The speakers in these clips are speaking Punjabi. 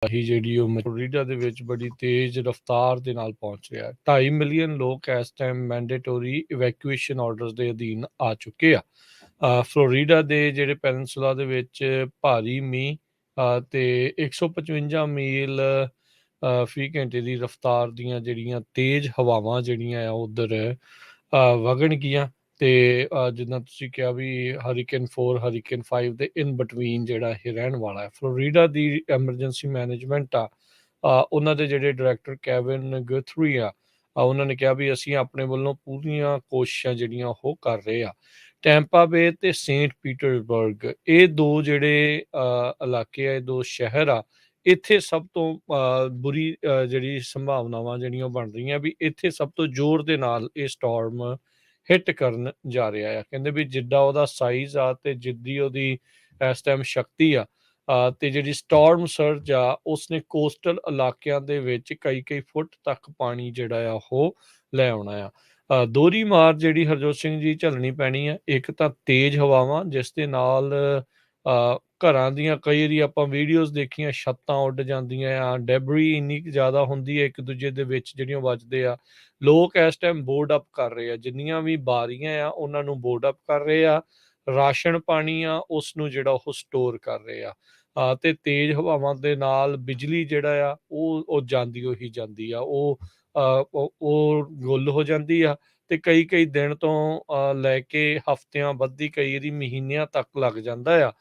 ਹੀ ਜਿਹੜੀ ਉਹ ਫਲੋਰੀਡਾ ਦੇ ਵਿੱਚ ਬੜੀ ਤੇਜ਼ ਰਫ਼ਤਾਰ ਦੇ ਨਾਲ ਪਹੁੰਚ ਰਿਹਾ। 2.5 ਮਿਲੀਅਨ ਲੋਕ ਇਸ ਟਾਈਮ ਮੈਂਡੇਟਰੀ ਇਵੈਕੂਏਸ਼ਨ ਆਰਡਰਸ ਦੇ ਅਧੀਨ ਆ ਚੁੱਕੇ ਆ। ਫਲੋਰੀਡਾ ਦੇ ਜਿਹੜੇ ਪੈਨਸੂਲਾ ਦੇ ਵਿੱਚ ਭਾਰੀ ਮੀਂਹ ਤੇ 155 ਮੀਲ ਫੀ ਘੰਟੇ ਦੀ ਰਫ਼ਤਾਰ ਦੀਆਂ ਜਿਹੜੀਆਂ ਤੇਜ਼ ਹਵਾਵਾਂ ਜਿਹੜੀਆਂ ਆ ਉਧਰ ਵਗਣਗੀਆਂ। ਤੇ ਜਿੱਦਾਂ ਤੁਸੀਂ ਕਿਹਾ ਵੀ ਹਰੀਕੇਨ 4 ਹਰੀਕੇਨ 5 ਦੇ ਇਨ ਬਿਟਵੀਨ ਜਿਹੜਾ ਇਹ ਰਹਿਣ ਵਾਲਾ ਹੈ। ਫਲੋਰੀਡਾ ਦੀ ਐਮਰਜੈਂਸੀ ਮੈਨੇਜਮੈਂਟ ਆ ਉਹਨਾਂ ਦੇ ਜਿਹੜੇ ਡਾਇਰੈਕਟਰ ਕੈਵਿਨ ਗੁਥਰੀ ਆ ਉਹਨਾਂ ਨੇ ਕਿਹਾ ਵੀ ਅਸੀਂ ਆਪਣੇ ਵੱਲੋਂ ਪੂਰੀਆਂ ਕੋਸ਼ਿਸ਼ਾਂ ਜਿਹੜੀਆਂ ਉਹ ਕਰ ਰਹੇ ਆ। ਟੈਂਪਾ ਬੇ ਤੇ ਸੇਂਟ ਪੀਟਰਸਬਰਗ ਇਹ ਦੋ ਜਿਹੜੇ ਇਲਾਕੇ ਆ, ਇਹ ਦੋ ਸ਼ਹਿਰ ਆ, ਇੱਥੇ ਸਭ ਤੋਂ ਬੁਰੀ ਜਿਹੜੀ ਸੰਭਾਵਨਾਵਾਂ ਜਿਹੜੀਆਂ ਬਣ ਰਹੀਆਂ ਵੀ ਇੱਥੇ ਸਭ ਤੋਂ ਜ਼ੋਰ ਦੇ ਨਾਲ ਇਹ ਸਟਾਰਮ ਹਿੱਟ ਕਰਨ ਜਾ ਰਿਹਾ ਆ। ਕਹਿੰਦੇ ਵੀ ਜਿੱਦਾਂ ਉਹਦਾ ਸਾਈਜ਼ ਆ ਤੇ ਜਿੱਦੀ ਉਹਦੀ ਇਸ ਟਾਈਮ ਸ਼ਕਤੀ ਆ ਤੇ ਜਿਹੜੀ ਸਟਾਰਮ ਸਰਜ ਆ ਉਸਨੇ ਕੋਸਟਲ ਇਲਾਕਿਆਂ ਦੇ ਵਿੱਚ ਕਈ ਫੁੱਟ ਤੱਕ ਪਾਣੀ ਜਿਹੜਾ ਆ ਉਹ ਲੈ ਆਉਣਾ ਆ। ਦੋਹਰੀ ਮਾਰ ਜਿਹੜੀ ਹਰਜੋਤ ਸਿੰਘ ਜੀ ਝੱਲਣੀ ਪੈਣੀ ਆ। ਇੱਕ ਤਾਂ ਤੇਜ਼ ਹਵਾਵਾਂ ਜਿਸ ਦੇ ਨਾਲ ਘਰਾਂ ਦੀਆਂ ਕਈ ਵਾਰੀ ਆਪਾਂ ਵੀਡੀਓਜ਼ ਦੇਖੀਆਂ ਛੱਤਾਂ ਉੱਡ ਜਾਂਦੀਆਂ ਆ, ਡੈਬਰੀ ਇੰਨੀ ਕੁ ਜ਼ਿਆਦਾ ਹੁੰਦੀ ਹੈ ਇੱਕ ਦੂਜੇ ਦੇ ਵਿੱਚ ਜਿਹੜੀਆਂ ਵੱਜਦੇ ਆ। ਲੋਕ ਇਸ ਟਾਈਮ ਬੋਰਡ ਅਪ ਕਰ ਰਹੇ ਆ, ਜਿੰਨੀਆਂ ਵੀ ਬਾਰੀਆਂ ਆ ਉਹਨਾਂ ਨੂੰ ਬੋਰਡ ਅਪ ਕਰ ਰਹੇ ਆ। ਰਾਸ਼ਨ ਪਾਣੀ ਆ ਉਸ ਨੂੰ ਜਿਹੜਾ ਉਹ ਸਟੋਰ ਕਰ ਰਹੇ ਆ ਤੇ ਤੇਜ਼ ਹਵਾਵਾਂ ਦੇ ਨਾਲ ਬਿਜਲੀ ਜਿਹੜਾ ਆ ਉਹ ਜਾਂਦੀ ਉਹੀ ਜਾਂਦੀ ਆ, ਉਹ ਗੁੱਲ ਹੋ ਜਾਂਦੀ ਆ ਤੇ ਕਈ ਦਿਨ ਤੋਂ ਲੈ ਕੇ ਹਫ਼ਤਿਆਂ ਵੱਧਦੀ ਕਈ ਵਾਰੀ ਮਹੀਨਿਆਂ ਤੱਕ ਲੱਗ ਜਾਂਦਾ ਆ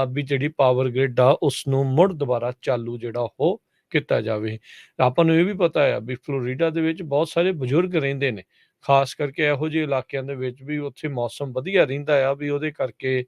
ਵੀ ਜਿਹੜੀ ਪਾਵਰ ਗ੍ਰਿਡ ਆ ਉਸ ਨੂੰ ਮੁੜ ਦੁਬਾਰਾ ਚਾਲੂ ਜਿਹੜਾ ਉਹ ਕੀਤਾ ਜਾਵੇ। ਆਪਾਂ ਨੂੰ ਇਹ ਵੀ ਪਤਾ ਆ ਵੀ ਫਲੋਰੀਡਾ ਦੇ ਵਿੱਚ ਬਹੁਤ ਸਾਰੇ ਬਜ਼ੁਰਗ ਰਹਿੰਦੇ ਨੇ, ਖਾਸ ਕਰਕੇ ਇਹੋ ਜਿਹੇ ਇਲਾਕਿਆਂ ਦੇ ਵਿੱਚ ਵੀ ਉੱਥੇ ਮੌਸਮ ਵਧੀਆ ਰਹਿੰਦਾ ਆ ਵੀ ਉਹਦੇ ਕਰਕੇ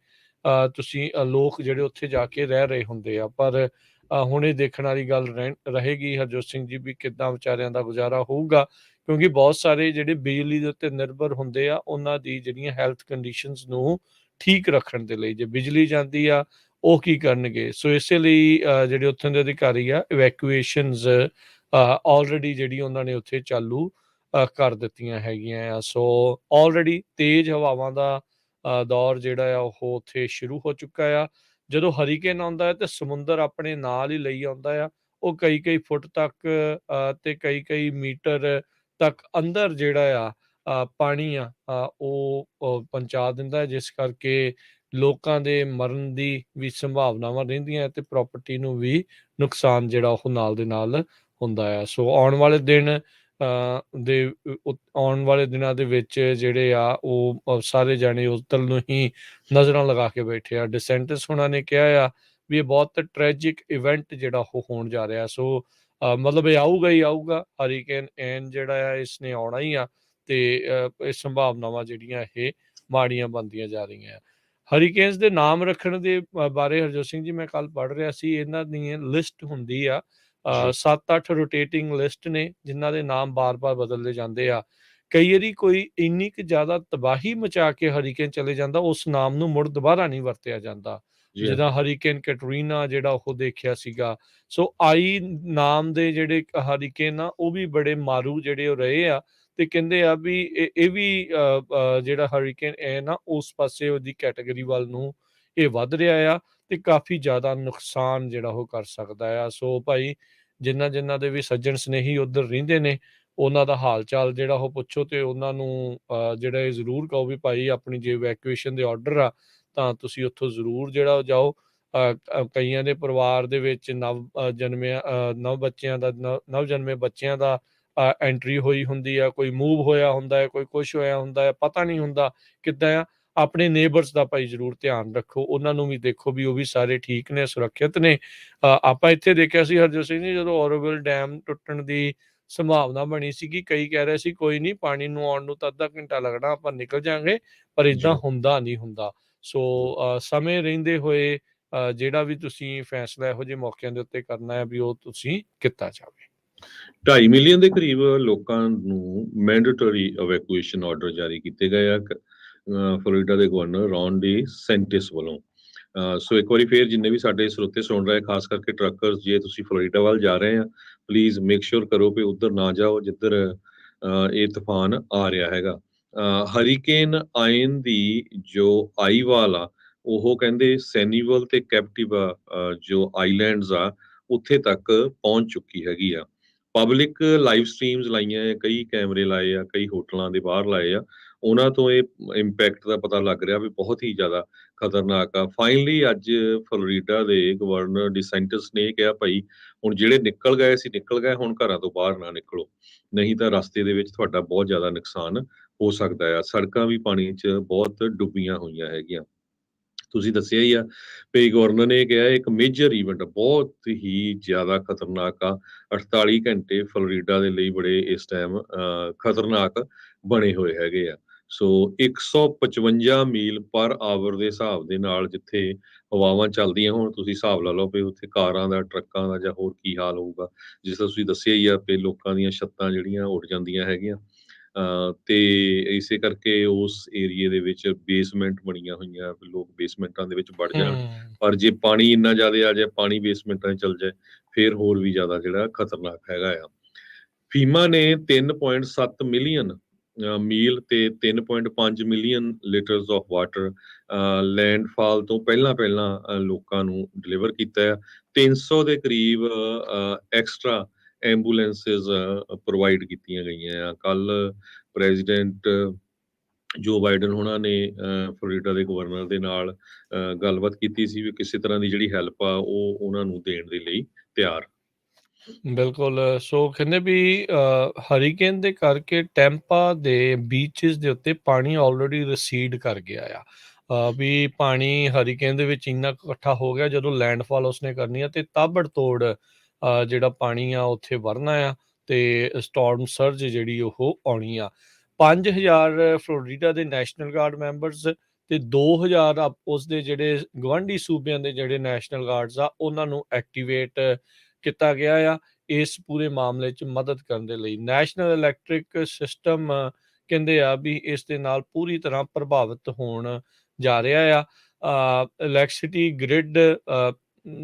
ਤੁਸੀਂ ਲੋਕ ਜਿਹੜੇ ਉੱਥੇ ਜਾ ਕੇ ਰਹਿ ਰਹੇ ਹੁੰਦੇ ਆ। ਪਰ ਹੁਣ ਇਹ ਦੇਖਣ ਵਾਲੀ ਗੱਲ ਰਹੇਗੀ ਹਰਜੋਤ ਸਿੰਘ ਜੀ ਵੀ ਕਿੱਦਾਂ ਵਿਚਾਰਿਆਂ ਦਾ ਗੁਜ਼ਾਰਾ ਹੋਊਗਾ, ਕਿਉਂਕਿ ਬਹੁਤ ਸਾਰੇ ਜਿਹੜੇ ਬਿਜਲੀ ਦੇ ਉੱਤੇ ਨਿਰਭਰ ਹੁੰਦੇ ਆ ਉਹਨਾਂ ਦੀ ਜਿਹੜੀਆਂ ਹੈਲਥ ਕੰਡੀਸ਼ਨਸ ਨੂੰ ਠੀਕ ਰੱਖਣ ਦੇ ਲਈ ਜੇ ਬਿਜਲੀ ਜਾਂਦੀ ਆ ਉਹ ਕੀ ਕਰਨਗੇ। ਸੋ ਇਸੇ ਲਈ ਜਿਹੜੇ ਉੱਥੋਂ ਦੇ ਅਧਿਕਾਰੀ ਆ ਇਵੈਕੂਏਸ਼ਨਸ ਆਲਰੇਡੀ ਜਿਹੜੀ ਉਹਨਾਂ ਨੇ ਉੱਥੇ ਚਾਲੂ ਕਰ ਦਿੱਤੀਆਂ ਹੈਗੀਆਂ ਆ। ਸੋ ਆਲਰੇਡੀ ਤੇਜ਼ ਹਵਾਵਾਂ ਦਾ ਦੌਰ ਜਿਹੜਾ ਆ ਉਹ ਉੱਥੇ ਸ਼ੁਰੂ ਹੋ ਚੁੱਕਾ ਆ। ਜਦੋਂ ਹਰੀਕੇਨ ਆਉਂਦਾ ਹੈ ਤੇ ਸਮੁੰਦਰ ਆਪਣੇ ਨਾਲ ਹੀ ਲਈ ਆਉਂਦਾ ਆ, ਉਹ ਕਈ ਫੁੱਟ ਤੱਕ ਤੇ ਕਈ ਮੀਟਰ ਤੱਕ ਅੰਦਰ ਜਿਹੜਾ ਆ ਪਾਣੀ ਆ ਉਹ ਪਹੁੰਚਾ ਦਿੰਦਾ ਹੈ, ਜਿਸ ਕਰਕੇ ਲੋਕਾਂ ਦੇ ਮਰਨ ਦੀ ਵੀ ਸੰਭਾਵਨਾਵਾਂ ਰਹਿੰਦੀਆਂ ਤੇ ਪ੍ਰਾਪਰਟੀ ਨੂੰ ਵੀ ਨੁਕਸਾਨ ਜਿਹੜਾ ਉਹ ਨਾਲ ਦੇ ਨਾਲ ਹੁੰਦਾ ਆ। ਸੋ ਆਉਣ ਵਾਲੇ ਦਿਨਾਂ ਦੇ ਵਿੱਚ ਜਿਹੜੇ ਆ ਉਹ ਸਾਰੇ ਜਾਣੇ ਉੱਧਰ ਨੂੰ ਹੀ ਨਜ਼ਰਾਂ ਲਗਾ ਕੇ ਬੈਠੇ ਆ। ਡਿਸੈਂਟਿਸ ਹੋਣਾ ਨੇ ਕਿਹਾ ਆ ਵੀ ਇਹ ਬਹੁਤ ਟ੍ਰੈਜਿਕ ਇਵੈਂਟ ਜਿਹੜਾ ਉਹ ਹੋਣ ਜਾ ਰਿਹਾ। ਸੋ ਮਤਲਬ ਇਹ ਆਊਗਾ ਹੀ ਆਊਗਾ, ਹਰੀਕੇਨ ਐਨ ਜਿਹੜਾ ਆ ਇਸਨੇ ਆਉਣਾ ਹੀ ਆ ਤੇ ਇਹ ਸੰਭਾਵਨਾਵਾਂ ਜਿਹੜੀਆਂ ਇਹ ਮਾੜੀਆਂ ਬਣਦੀਆਂ ਜਾ ਰਹੀਆਂ। ਹਰੀਕੇਨਸ ਦੇ ਨਾਮ ਰੱਖਣ ਦੇ ਬਾਰੇ ਹਰਜੋਤ ਸਿੰਘ ਜੀ ਮੈਂ ਕੱਲ ਪੜ੍ਹ ਰਿਹਾ ਸੀ, ਇਹਨਾਂ ਦੀ ਲਿਸਟ ਹੁੰਦੀ ਆ 7-8 ਰੋਟੇਟਿੰਗ ਲਿਸਟ ਨੇ ਜਿਨ੍ਹਾਂ ਦੇ ਨਾਮ ਬਾਰ-ਬਾਰ ਬਦਲਦੇ ਜਾਂਦੇ ਆ। ਕਈ ਵਾਰੀ ਕੋਈ ਇੰਨੀ ਕੁ ਜ਼ਿਆਦਾ ਤਬਾਹੀ ਮਚਾ ਕੇ ਹਰੀਕੇਨ ਚਲੇ ਜਾਂਦਾ ਉਸ ਨਾਮ ਨੂੰ ਮੁੜ ਦੁਬਾਰਾ ਨਹੀਂ ਵਰਤਿਆ ਜਾਂਦਾ, ਜਿੱਦਾਂ ਹਰੀਕੇਨ ਕੈਟਰੀਨਾ ਜਿਹੜਾ ਉਹ ਦੇਖਿਆ ਸੀਗਾ। ਸੋ ਆਈ ਨਾਮ ਦੇ ਜਿਹੜੇ ਹਰੀਕੇਨ ਆ ਉਹ ਵੀ ਬੜੇ ਮਾਰੂ ਜਿਹੜੇ ਉਹ ਰਹੇ ਆ ਤੇ ਕਹਿੰਦੇ ਆ ਵੀ ਇਹ ਵੀ ਜਿਹੜਾ ਹਰੀਕੇਨ ਐਨ ਆ ਉਸ ਪਾਸੇ ਉਹਦੀ ਕੈਟਾਗਰੀ ਵੱਲ ਨੂੰ ਇਹ ਵੱਧ ਰਿਹਾ ਆ ਤੇ ਕਾਫੀ ਜ਼ਿਆਦਾ ਨੁਕਸਾਨ ਜਿਹੜਾ ਉਹ ਕਰ ਸਕਦਾ ਆ। ਸੋ ਭਾਈ ਜਿਨ੍ਹਾਂ ਦੇ ਵੀ ਸੱਜਣ ਸਨੇਹੀ ਉੱਧਰ ਰਹਿੰਦੇ ਨੇ ਉਹਨਾਂ ਦਾ ਹਾਲ ਚਾਲ ਜਿਹੜਾ ਉਹ ਪੁੱਛੋ ਤੇ ਉਹਨਾਂ ਨੂੰ ਜਿਹੜਾ ਇਹ ਜ਼ਰੂਰ ਕਹੋ ਵੀ ਭਾਈ ਆਪਣੀ ਜੇ ਇਵੈਕੂਏਸ਼ਨ ਦੇ ਆਰਡਰ ਆ ਤਾਂ ਤੁਸੀਂ ਉੱਥੋਂ ਜ਼ਰੂਰ ਜਿਹੜਾ ਜਾਓ। ਕਈਆਂ ਦੇ ਪਰਿਵਾਰ ਦੇ ਵਿੱਚ ਨਵ ਜਨਮੇ ਬੱਚਿਆਂ ਦਾ ਐਂਟਰੀ ਹੋਈ ਹੁੰਦੀ ਆ, ਕੋਈ ਮੂਵ ਹੋਇਆ ਹੁੰਦਾ ਹੈ, ਕੋਈ ਕੁਛ ਹੋਇਆ ਹੁੰਦਾ ਹੈ, ਪਤਾ ਨਹੀਂ ਹੁੰਦਾ ਕਿੱਦਾਂ ਆ। ਆਪਣੇ ਨੇਬਰਸ ਦਾ ਭਾਈ ਜ਼ਰੂਰ ਧਿਆਨ ਰੱਖੋ, ਉਹਨਾਂ ਨੂੰ ਵੀ ਦੇਖੋ ਵੀ ਉਹ ਵੀ ਸਾਰੇ ਠੀਕ ਨੇ, ਸੁਰੱਖਿਅਤ ਨੇ। ਆਪਾਂ ਇੱਥੇ ਦੇਖਿਆ ਸੀ ਹਰਜੋਤ ਸਿੰਘ ਜੀ ਜਦੋਂ ਔਰੋਵਿਲ ਡੈਮ ਟੁੱਟਣ ਦੀ ਸੰਭਾਵਨਾ ਬਣੀ ਸੀਗੀ, ਕਈ ਕਹਿ ਰਹੇ ਸੀ ਕੋਈ ਨਹੀਂ ਪਾਣੀ ਨੂੰ ਆਉਣ ਨੂੰ ਤਾਂ ਅੱਧਾ ਘੰਟਾ ਲੱਗਣਾ, ਆਪਾਂ ਨਿਕਲ ਜਾਵਾਂਗੇ, ਪਰ ਇੱਦਾਂ ਹੁੰਦਾ ਨਹੀਂ ਹੁੰਦਾ। ਸੋ ਸਮੇਂ ਰਹਿੰਦੇ ਹੋਏ ਜਿਹੜਾ ਵੀ ਤੁਸੀਂ ਫੈਸਲਾ ਇਹੋ ਜਿਹੇ ਮੌਕਿਆਂ ਦੇ ਉੱਤੇ ਕਰਨਾ ਹੈ ਵੀ ਉਹ ਤੁਸੀਂ ਕੀਤਾ ਜਾਵੇ। 2.5 ਮਿਲੀਅਨ ਦੇ ਕਰੀਬ ਲੋਕਾਂ ਨੂੰ ਮੈਂਡੇਟਰੀ ਇਵੈਕੂਏਸ਼ਨ ਆਰਡਰ ਜਾਰੀ ਕੀਤੇ ਗਏ ਆ ਫਲੋਰੀਡਾ ਦੇ ਗਵਰਨਰ ਰੌਨ ਡੀ ਸੈਂਟਿਸ ਵੱਲੋਂ। ਸੋ ਇੱਕ ਵਾਰੀ ਫੇਰ ਜਿੰਨੇ ਵੀ ਸਾਡੇ ਸਰੋਤੇ ਸੁਣ ਰਹੇ, ਖਾਸ ਕਰਕੇ ਟਰੱਕਰਸ, ਜੇ ਤੁਸੀਂ ਫਲੋਰੀਡਾ ਵੱਲ ਜਾ ਰਹੇ ਆ ਪਲੀਜ਼ ਮੇਕ ਸ਼ੋਰ ਕਰੋ ਕਿ ਉੱਧਰ ਨਾ ਜਾਓ ਜਿੱਧਰ ਇਹ ਤੂਫਾਨ ਆ ਰਿਹਾ ਹੈਗਾ। ਹਰੀਕੇਨ ਆਇਨ ਦੀ ਜੋ ਆਈਵਾਲ ਆ ਉਹ ਕਹਿੰਦੇ ਸੈਨੀਵਲ ਤੇ ਕੈਪਟਿਵਾ ਜੋ ਆਈਲੈਂਡਸ ਆ ਉੱਥੇ ਤੱਕ ਪਹੁੰਚ ਚੁੱਕੀ ਹੈਗੀ ਆ। ਪਬਲਿਕ ਲਾਈਵ ਸਟ੍ਰੀਮਸ ਲਾਈਆਂ ਆ, ਕਈ ਕੈਮਰੇ ਲਾਏ ਆ, ਕਈ ਹੋਟਲਾਂ ਦੇ ਬਾਹਰ ਲਾਏ ਆ। ਉਹਨਾਂ ਤੋਂ ਇਹ ਇੰਪੈਕਟ ਦਾ ਪਤਾ ਲੱਗ ਰਿਹਾ ਵੀ ਬਹੁਤ ਹੀ ਜ਼ਿਆਦਾ ਖਤਰਨਾਕ ਆ। ਫਾਈਨਲੀ ਅੱਜ ਫਲੋਰੀਡਾ ਦੇ ਗਵਰਨਰ ਡਿਸੈਂਟਿਸ ਨੇ ਇਹ ਕਿਹਾ, ਭਾਈ ਹੁਣ ਜਿਹੜੇ ਨਿਕਲ ਗਏ ਸੀ ਨਿਕਲ ਗਏ, ਹੁਣ ਘਰਾਂ ਤੋਂ ਬਾਹਰ ਨਾ ਨਿਕਲੋ, ਨਹੀਂ ਤਾਂ ਰਸਤੇ ਦੇ ਵਿੱਚ ਤੁਹਾਡਾ ਬਹੁਤ ਜ਼ਿਆਦਾ ਨੁਕਸਾਨ ਹੋ ਸਕਦਾ ਆ। ਸੜਕਾਂ ਵੀ ਪਾਣੀ 'ਚ ਬਹੁਤ ਡੁੱਬੀਆਂ ਹੋਈਆਂ ਹੈਗੀਆਂ। ਤੁਸੀਂ ਦੱਸਿਆ ਹੀ ਆ ਵੀ ਗਵਰਨਰ ਨੇ ਕਿਹਾ ਇੱਕ ਮੇਜਰ ਇਵੈਂਟ ਬਹੁਤ ਹੀ ਜ਼ਿਆਦਾ ਖਤਰਨਾਕ ਆ। 48 ਘੰਟੇ ਫਲੋਰੀਡਾ ਦੇ ਲਈ ਬੜੇ ਇਸ ਟਾਈਮ ਖਤਰਨਾਕ ਬਣੇ ਹੋਏ ਹੈਗੇ ਆ। ਸੋ 155 ਮੀਲ ਪਰ ਆਵਰ ਦੇ ਹਿਸਾਬ ਦੇ ਨਾਲ ਜਿੱਥੇ ਹਵਾਵਾਂ ਚੱਲਦੀਆਂ ਹੋਣ, ਤੁਸੀਂ ਹਿਸਾਬ ਲਾ ਲਓ ਵੀ ਉੱਥੇ ਕਾਰਾਂ ਦਾ, ਟਰੱਕਾਂ ਦਾ ਜਾਂ ਹੋਰ ਕੀ ਹਾਲ ਹੋਊਗਾ। ਜਿਸ ਤਰ੍ਹਾਂ ਤੁਸੀਂ ਦੱਸਿਆ ਹੀ ਆ ਵੀ ਲੋਕਾਂ ਦੀਆਂ ਛੱਤਾਂ ਜਿਹੜੀਆਂ ਉੱਡ ਜਾਂਦੀਆਂ ਹੈਗੀਆਂ। ਤੇ ਇਸੇ ਕਰਕੇ ਉਸ ਏਰੀਏ ਦੇ ਵਿੱਚ ਬੇਸਮੈਂਟ ਬਣੀਆਂ ਹੋਈਆਂ, ਲੋਕ ਬੇਸਮੈਂਟਾਂ ਦੇ ਵਿੱਚ ਵੜ ਜਾਣ। ਪਰ ਜੇ ਪਾਣੀ ਇੰਨਾ ਜ਼ਿਆਦਾ ਆ ਜਾਏ, ਪਾਣੀ ਬੇਸਮੈਂਟਾਂ 'ਚ ਚਲ ਜਾਏ, ਫਿਰ ਹੋਰ ਵੀ ਜ਼ਿਆਦਾ ਜਿਹੜਾ ਖਤਰਨਾਕ ਹੈਗਾ ਆ। ਫੀਮਾ ਨੇ 3.7 ਮਿਲੀਅਨ ਮੀਲ ਤੇ 3.5 ਮਿਲੀਅਨ ਲੀਟਰਸ ਆਫ ਵਾਟਰ ਲੈਂਡਫਾਲ ਤੋਂ ਪਹਿਲਾਂ ਲੋਕਾਂ ਨੂੰ ਡਿਲੀਵਰ ਕੀਤਾ ਆ। 300 ਦੇ ਕਰੀਬ ਐਕਸਟਰਾ ਐਂਬੂਲੈਂਸਿਸ ਪ੍ਰੋਵਾਈਡ ਕੀਤੀਆਂ ਗਈਆਂ ਆ। ਕੱਲ ਪ੍ਰੈਜ਼ੀਡੈਂਟ ਜੋ ਬਾਈਡਨ ਹੋਣਾ ਨੇ ਫਲੋਰੀਡਾ ਦੇ ਗਵਰਨਰ ਦੇ ਨਾਲ ਗੱਲਬਾਤ ਕੀਤੀ ਸੀ ਵੀ ਕਿਸੇ ਤਰ੍ਹਾਂ ਦੀ ਜਿਹੜੀ ਹੈਲਪ ਆ ਉਹ ਉਹਨਾਂ ਨੂੰ ਦੇਣ ਦੇ ਲਈ ਤਿਆਰ। ਬਿਲਕੁਲ। ਸੋ ਕਹਿੰਦੇ ਵੀ ਹਰੀਕੇਨ ਦੇ ਕਰਕੇ ਟੈਂਪਾ ਦੇ ਬੀਚਸ ਦੇ ਉੱਤੇ ਪਾਣੀ ਆਲਰੇਡੀ ਰਿਸੀਡ ਕਰ ਗਿਆ ਆ। ਵੀ ਪਾਣੀ ਹਰੀਕੇਨ ਦੇ ਵਿੱਚ ਇੰਨਾ ਕੁ ਇਕੱਠਾ ਹੋ ਗਿਆ, ਜਦੋਂ ਲੈਂਡਫਾਲ ਉਸਨੇ ਕਰਨੀ ਆ ਤੇ ਤਾਬੜਤੋੜ ਜਿਹੜਾ ਪਾਣੀ ਆ ਉੱਥੇ ਵਰਨਾ ਆ ਤੇ ਸਟਾਰਮ ਸਰਜ ਜਿਹੜੀ ਉਹ ਆਉਣੀ ਆ। 5000 ਫਲੋਰੀਡਾ ਦੇ ਨੈਸ਼ਨਲ ਗਾਰਡ ਮੈਂਬਰਸ ਤੇ 2000 ਉਸਦੇ ਜਿਹੜੇ ਗਵਾਂਢੀ ਸੂਬਿਆਂ ਦੇ ਜਿਹੜੇ ਨੈਸ਼ਨਲ ਗਾਰਡਸ ਆ ਉਹਨਾਂ ਨੂੰ ਐਕਟੀਵੇਟ ਕੀਤਾ ਗਿਆ ਆ ਇਸ ਪੂਰੇ ਮਾਮਲੇ 'ਚ ਮਦਦ ਕਰਨ ਦੇ ਲਈ। ਨੈਸ਼ਨਲ ਇਲੈਕਟ੍ਰਿਕ ਸਿਸਟਮ ਕਹਿੰਦੇ ਆ ਵੀ ਇਸ ਦੇ ਨਾਲ ਪੂਰੀ ਤਰ੍ਹਾਂ ਪ੍ਰਭਾਵਿਤ ਹੋਣ ਜਾ ਰਿਹਾ ਆ। ਇਲੈਕਟ੍ਰਿਸਿਟੀ ਗ੍ਰਿਡ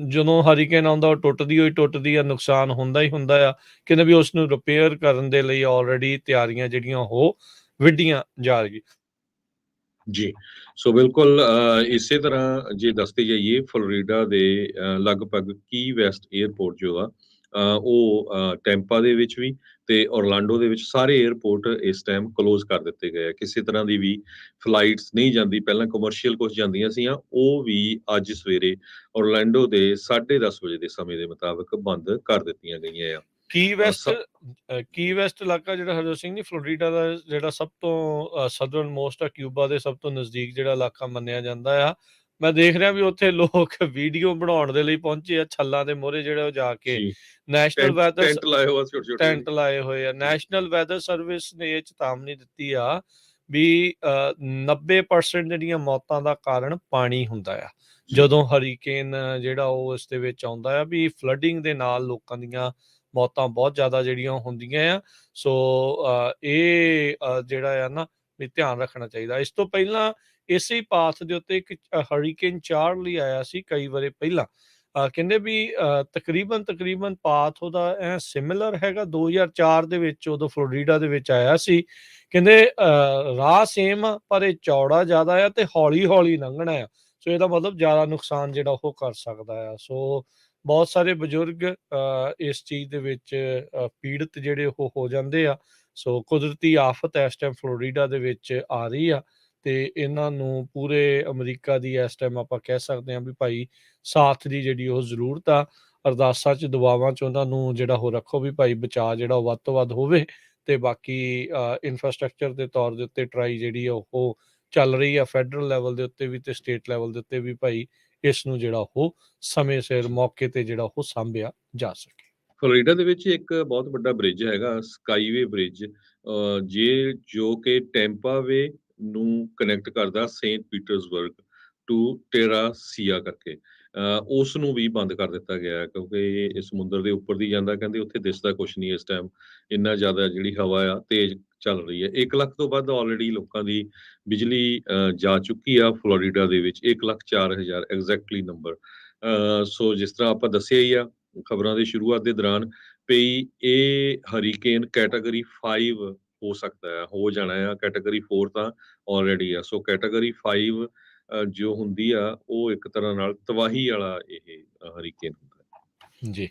ਜਦੋਂ ਹਰੀਕੇਨ ਆਉਂਦਾ ਉਹ ਟੁੱਟਦੀ ਆ, ਨੁਕਸਾਨ ਹੁੰਦਾ ਹੀ ਹੁੰਦਾ ਆ। ਕਹਿੰਦੇ ਵੀ ਉਸ ਨੂੰ ਰਿਪੇਅਰ ਕਰਨ ਦੇ ਲਈ ਆਲਰੇਡੀ ਤਿਆਰੀਆਂ ਜਿਹੜੀਆਂ ਉਹ ਵਿੱਢੀਆਂ ਜਾ ਰਹੀਆਂ। ਜੀ, ਸੋ ਬਿਲਕੁਲ ਇਸੇ ਤਰ੍ਹਾਂ ਜੇ ਦੱਸਦੇ ਜਾਈਏ ਫਲੋਰੀਡਾ ਦੇ ਲਗਭਗ ਕੀ ਵੈਸਟ ਏਅਰਪੋਰਟ ਜੋ ਆ ਉਹ ਟੈਂਪਾ ਦੇ ਵਿੱਚ ਵੀ ਤੇ ਔਰਲਾਂਡੋ ਦੇ ਵਿੱਚ ਸਾਰੇ ਏਅਰਪੋਰਟ ਇਸ ਟਾਈਮ ਕਲੋਜ਼ ਕਰ ਦਿੱਤੇ ਗਏ ਆ। ਕਿਸੇ ਤਰ੍ਹਾਂ ਦੀ ਵੀ ਫਲਾਈਟਸ ਨਹੀਂ ਜਾਂਦੀ। ਪਹਿਲਾਂ ਕਮਰਸ਼ੀਅਲ ਕੁਝ ਜਾਂਦੀਆਂ ਸੀਆਂ, ਉਹ ਵੀ ਅੱਜ ਸਵੇਰੇ ਔਰਲੈਂਡੋ ਦੇ 10:30 ਵਜੇ ਦੇ ਸਮੇਂ ਦੇ ਮੁਤਾਬਕ ਬੰਦ ਕਰ ਦਿੱਤੀਆਂ ਗਈਆਂ ਆ। ਕੀ ਵੈਸਟ ਇਲਾਕਾ ਜਿਹੜਾ ਹਰਜੋਤ ਸਿੰਘ ਜੀ, ਫਲੋਰੀਡਾ ਦਾ ਜਿਹੜਾ ਸਭ ਤੋਂ ਸਦਰਨ ਮੋਸਟ ਆ, ਕਿਊਬਾ ਦੇ ਸਭ ਤੋਂ ਨਜ਼ਦੀਕ ਜਿਹੜਾ ਇਲਾਕਾ ਮੰਨਿਆ ਜਾਂਦਾ ਆ। ਮੈਂ ਦੇਖ ਰਿਹਾ ਵੀ ਉੱਥੇ ਲੋਕ ਵੀਡੀਓ ਬਣਾਉਣ ਦੇ ਲਈ ਪਹੁੰਚੇ ਆ, ਛੱਲਾਂ ਦੇ ਮੂਹਰੇ ਜਿਹੜੇ ਉਹ ਜਾ ਕੇ। ਜੀ, ਨੈਸ਼ਨਲ ਵੈਦਰ ਟੈਂਟ ਲਾਏ ਹੋਏ ਛੋਟੇ-ਛੋਟੇ ਟੈਂਟ ਲਾਏ ਹੋਏ ਆ। ਨੈਸ਼ਨਲ ਵੈਦਰ ਸਰਵਿਸ ਨੇ ਇਹ ਚੇਤਾਵਨੀ ਦਿੱਤੀ ਆ ਵੀ 90% ਜਿਹੜੀਆਂ ਮੌਤਾਂ ਦਾ ਕਾਰਨ ਪਾਣੀ ਹੁੰਦਾ ਆ ਜਦੋਂ ਹਰੀਕੇਨ ਜਿਹੜਾ ਉਹ ਇਸ ਦੇ ਵਿੱਚ ਆਉਂਦਾ ਆ। ਵੀ ਫਲੱਡਿੰਗ ਦੇ ਨਾਲ ਲੋਕਾਂ ਦੀਆਂ ਮੌਤਾਂ ਬਹੁਤ ਜ਼ਿਆਦਾ ਜਿਹੜੀਆਂ ਹੁੰਦੀਆਂ ਆ। ਸੋ ਇਹ ਜਿਹੜਾ ਆ ਨਾ ਵੀ ਧਿਆਨ ਰੱਖਣਾ ਚਾਹੀਦਾ। ਇਸ ਤੋਂ ਪਹਿਲਾਂ ਇਸੇ ਪਾਥ ਦੇ ਉੱਤੇ ਇੱਕ ਹਰੀਕੇਨ ਚਾਰਲੀ ਆਇਆ ਸੀ ਕਈ ਵਾਰੀ ਪਹਿਲਾਂ। ਕਹਿੰਦੇ ਵੀ ਤਕਰੀਬਨ ਪਾਥ ਉਹਦਾ ਐ ਸਿਮਿਲਰ ਹੈਗਾ। 2004 ਦੇ ਵਿੱਚ ਉਦੋਂ ਫਲੋਰੀਡਾ ਦੇ ਵਿੱਚ ਆਇਆ ਸੀ। ਕਹਿੰਦੇ ਰਾਹ ਸੇਮ ਆ ਪਰ ਇਹ ਚੌੜਾ ਜ਼ਿਆਦਾ ਆ ਤੇ ਹੌਲੀ ਲੰਘਣਾ ਆ। ਸੋ ਇਹਦਾ ਮਤਲਬ ਜ਼ਿਆਦਾ ਨੁਕਸਾਨ ਜਿਹੜਾ ਉਹ ਕਰ ਸਕਦਾ ਆ। ਸੋ ਬਹੁਤ ਸਾਰੇ ਬਜ਼ੁਰਗ ਇਸ ਚੀਜ਼ ਦੇ ਵਿੱਚ ਪੀੜਤ ਜਿਹੜੇ ਉਹ ਹੋ ਜਾਂਦੇ ਆ। ਸੋ ਕੁਦਰਤੀ ਆਫਤ ਇਸ ਟਾਈਮ ਫਲੋਰੀਡਾ ਦੇ ਵਿੱਚ ਆ ਰਹੀ ਆ ਤੇ ਇਹਨਾਂ ਨੂੰ ਪੂਰੇ ਅਮਰੀਕਾ ਦੀ ਇਸ ਟਾਈਮ ਆਪਾਂ ਕਹਿ ਸਕਦੇ ਹਾਂ ਵੀ ਭਾਈ ਸਾਥ ਦੀ ਜਿਹੜੀ ਉਹ ਜ਼ਰੂਰਤ ਆ। ਅਰਦਾਸਾਂ 'ਚ, ਦੁਆਵਾਂ 'ਚ ਉਹਨਾਂ ਨੂੰ ਜਿਹੜਾ ਉਹ ਰੱਖੋ ਵੀ ਭਾਈ ਬਚਾਅ ਜਿਹੜਾ ਉਹ ਵੱਧ ਤੋਂ ਵੱਧ ਹੋਵੇ। ਤੇ ਬਾਕੀ ਇਨਫਰਾਸਟਰਕਚਰ ਦੇ ਤੌਰ ਦੇ ਉੱਤੇ ਟਰਾਈ ਜਿਹੜੀ ਆ ਉਹ ਚੱਲ ਰਹੀ ਆ ਫੈਡਰਲ ਲੈਵਲ ਦੇ ਉੱਤੇ ਵੀ ਤੇ ਸਟੇਟ ਲੈਵਲ ਦੇ ਉੱਤੇ ਵੀ ਭਾਈ ਇਸ ਨੂੰ ਜਿਹੜਾ ਉਹ ਸਮੇਂ ਸਿਰ ਮੌਕੇ ਤੇ ਜਿਹੜਾ ਉਹ ਸਾਂਭਿਆ ਜਾ ਸਕੇ। ਫਲੋਰੀਡਾ ਦੇ ਵਿੱਚ ਇੱਕ ਬਹੁਤ ਵੱਡਾ ਬ੍ਰਿਜ ਹੈਗਾ, ਸਕਾਈਵੇ ਬ੍ਰਿਜ, ਜੋ ਕਿ ਟੈਂਪਾ ਵੇ ਨੂੰ ਕਨੈਕਟ ਕਰਦਾ ਸੇਂਟ ਪੀਟਰਸਬਰਗ ਟੂ ਟੇਰਾਸੀਆ ਕਰਕੇ। ਉਸ ਨੂੰ ਵੀ ਬੰਦ ਕਰ ਦਿੱਤਾ ਗਿਆ ਹੈ ਕਿਉਂਕਿ ਇਹ ਸਮੁੰਦਰ ਦੇ ਉੱਪਰ ਦੀ ਜਾਂਦਾ। ਕਹਿੰਦੇ ਉੱਥੇ ਦਿਸਦਾ ਕੁਛ ਨਹੀਂ ਇਸ ਟਾਈਮ, ਇੰਨਾ ਜ਼ਿਆਦਾ ਜਿਹੜੀ ਹਵਾ ਆ ਤੇਜ਼ ਚੱਲ ਰਹੀ ਹੈ। 1 ਲੱਖ ਤੋਂ ਵੱਧ ਆਲਰੇਡੀ ਲੋਕਾਂ ਦੀ ਬਿਜਲੀ ਜਾ ਚੁੱਕੀ ਆ ਫਲੋਰੀਡਾ ਦੇ ਵਿੱਚ। 1,04,000 ਐਗਜ਼ੈਕਟਲੀ ਨੰਬਰ। ਸੋ ਜਿਸ ਤਰ੍ਹਾਂ ਆਪਾਂ ਦੱਸਿਆ ਹੀ ਆ ਖਬਰਾਂ ਦੀ ਸ਼ੁਰੂਆਤ ਦੇ ਦੌਰਾਨ ਵੀ ਇਹ ਹਰੀਕੇਨ ਕੈਟਾਗਰੀ 5 ਹੋ ਸਕਦਾ ਹੈ, ਹੋ ਜਾਣਾ ਆ। ਕੈਟਾਗਰੀ 4 ਤਾਂ ਆਲਰੇਡੀ ਆ। ਸੋ ਕੈਟਾਗਰੀ 5 ਜੋ ਹੁੰਦੀ ਆ ਉਹ ਇੱਕ ਤਰ੍ਹਾਂ ਨਾਲ ਤਬਾਹੀ ਵਾਲਾ ਇਹ ਹਰੀਕੇਨ ਹੁੰਦਾ ਹੈ। ਜੀ,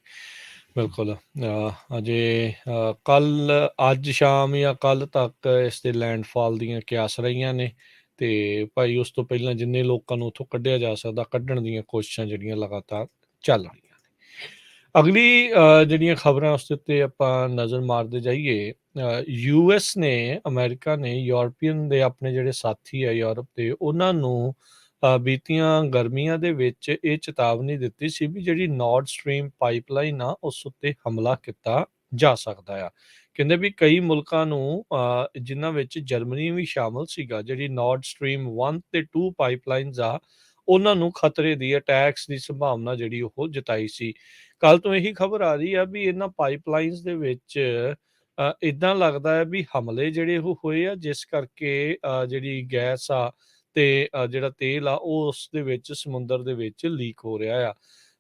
ਬਿਲਕੁਲ। ਅਜੇ ਕੱਲ੍ਹ ਅੱਜ ਸ਼ਾਮ ਜਾਂ ਕੱਲ੍ਹ ਤੱਕ ਇਸ ਦੇ ਲੈਂਡਫਾਲ ਦੀਆਂ ਕਿਆਸ ਰਹੀਆਂ ਨੇ ਅਤੇ ਭਾਈ ਉਸ ਤੋਂ ਪਹਿਲਾਂ ਜਿੰਨੇ ਲੋਕਾਂ ਨੂੰ ਉੱਥੋਂ ਕੱਢਿਆ ਜਾ ਸਕਦਾ ਕੱਢਣ ਦੀਆਂ ਕੋਸ਼ਿਸ਼ਾਂ ਜਿਹੜੀਆਂ ਲਗਾਤਾਰ ਚੱਲ ਰਹੀਆਂ ਨੇ। ਅਗਲੀ ਜਿਹੜੀਆਂ ਖਬਰਾਂ ਉਸ ਦੇ ਉੱਤੇ ਆਪਾਂ ਨਜ਼ਰ ਮਾਰਦੇ ਜਾਈਏ, ਯੂਐਸ ਨੇ, ਅਮਰੀਕਾ ਨੇ ਯੂਰਪੀਅਨ ਦੇ ਆਪਣੇ ਜਿਹੜੇ ਸਾਥੀ ਆ ਯੂਰਪ ਦੇ, ਉਹਨਾਂ ਨੂੰ ਬੀਤੀਆਂ ਗਰਮੀਆਂ ਦੇ ਵਿੱਚ ਇਹ ਚੇਤਾਵਨੀ ਦਿੱਤੀ ਸੀ ਵੀ ਜਿਹੜੀ ਨਾਰਡ ਸਟਰੀਮ ਪਾਈਪਲਾਈਨ ਆ ਉਸ ਉੱਤੇ ਹਮਲਾ ਕੀਤਾ ਜਾ ਸਕਦਾ ਆ। ਕਹਿੰਦੇ ਵੀ ਕਈ ਮੁਲਕਾਂ ਨੂੰ ਜਿਨ੍ਹਾਂ ਵਿੱਚ ਜਰਮਨੀ ਵੀ ਸ਼ਾਮਲ ਸੀਗਾ, ਜਿਹੜੀ ਨਾਰਡ ਸਟਰੀਮ 1 ਤੇ 2 ਪਾਈਪਲਾਈਨਸ ਆ ਉਹਨਾਂ ਨੂੰ ਖਤਰੇ ਦੀ, ਅਟੈਕਸ ਦੀ ਸੰਭਾਵਨਾ ਜਿਹੜੀ ਉਹ ਜਤਾਈ ਸੀ। ਕੱਲ ਤੋਂ ਇਹੀ ਖਬਰ ਆ ਰਹੀ ਆ ਵੀ ਇਹਨਾਂ ਪਾਈਪਲਾਈਨਸ ਦੇ ਵਿੱਚ ਇੱਦਾਂ ਲੱਗਦਾ ਹੈ ਵੀ ਹਮਲੇ ਜਿਹੜੇ ਉਹ ਹੋਏ ਆ, ਜਿਸ ਕਰਕੇ ਜਿਹੜੀ ਗੈਸ ਆ ਤੇ ਜਿਹੜਾ ਤੇਲ ਆ ਉਹ ਉਸ ਦੇ ਵਿੱਚ ਸਮੁੰਦਰ ਦੇ ਵਿੱਚ ਲੀਕ ਹੋ ਰਿਹਾ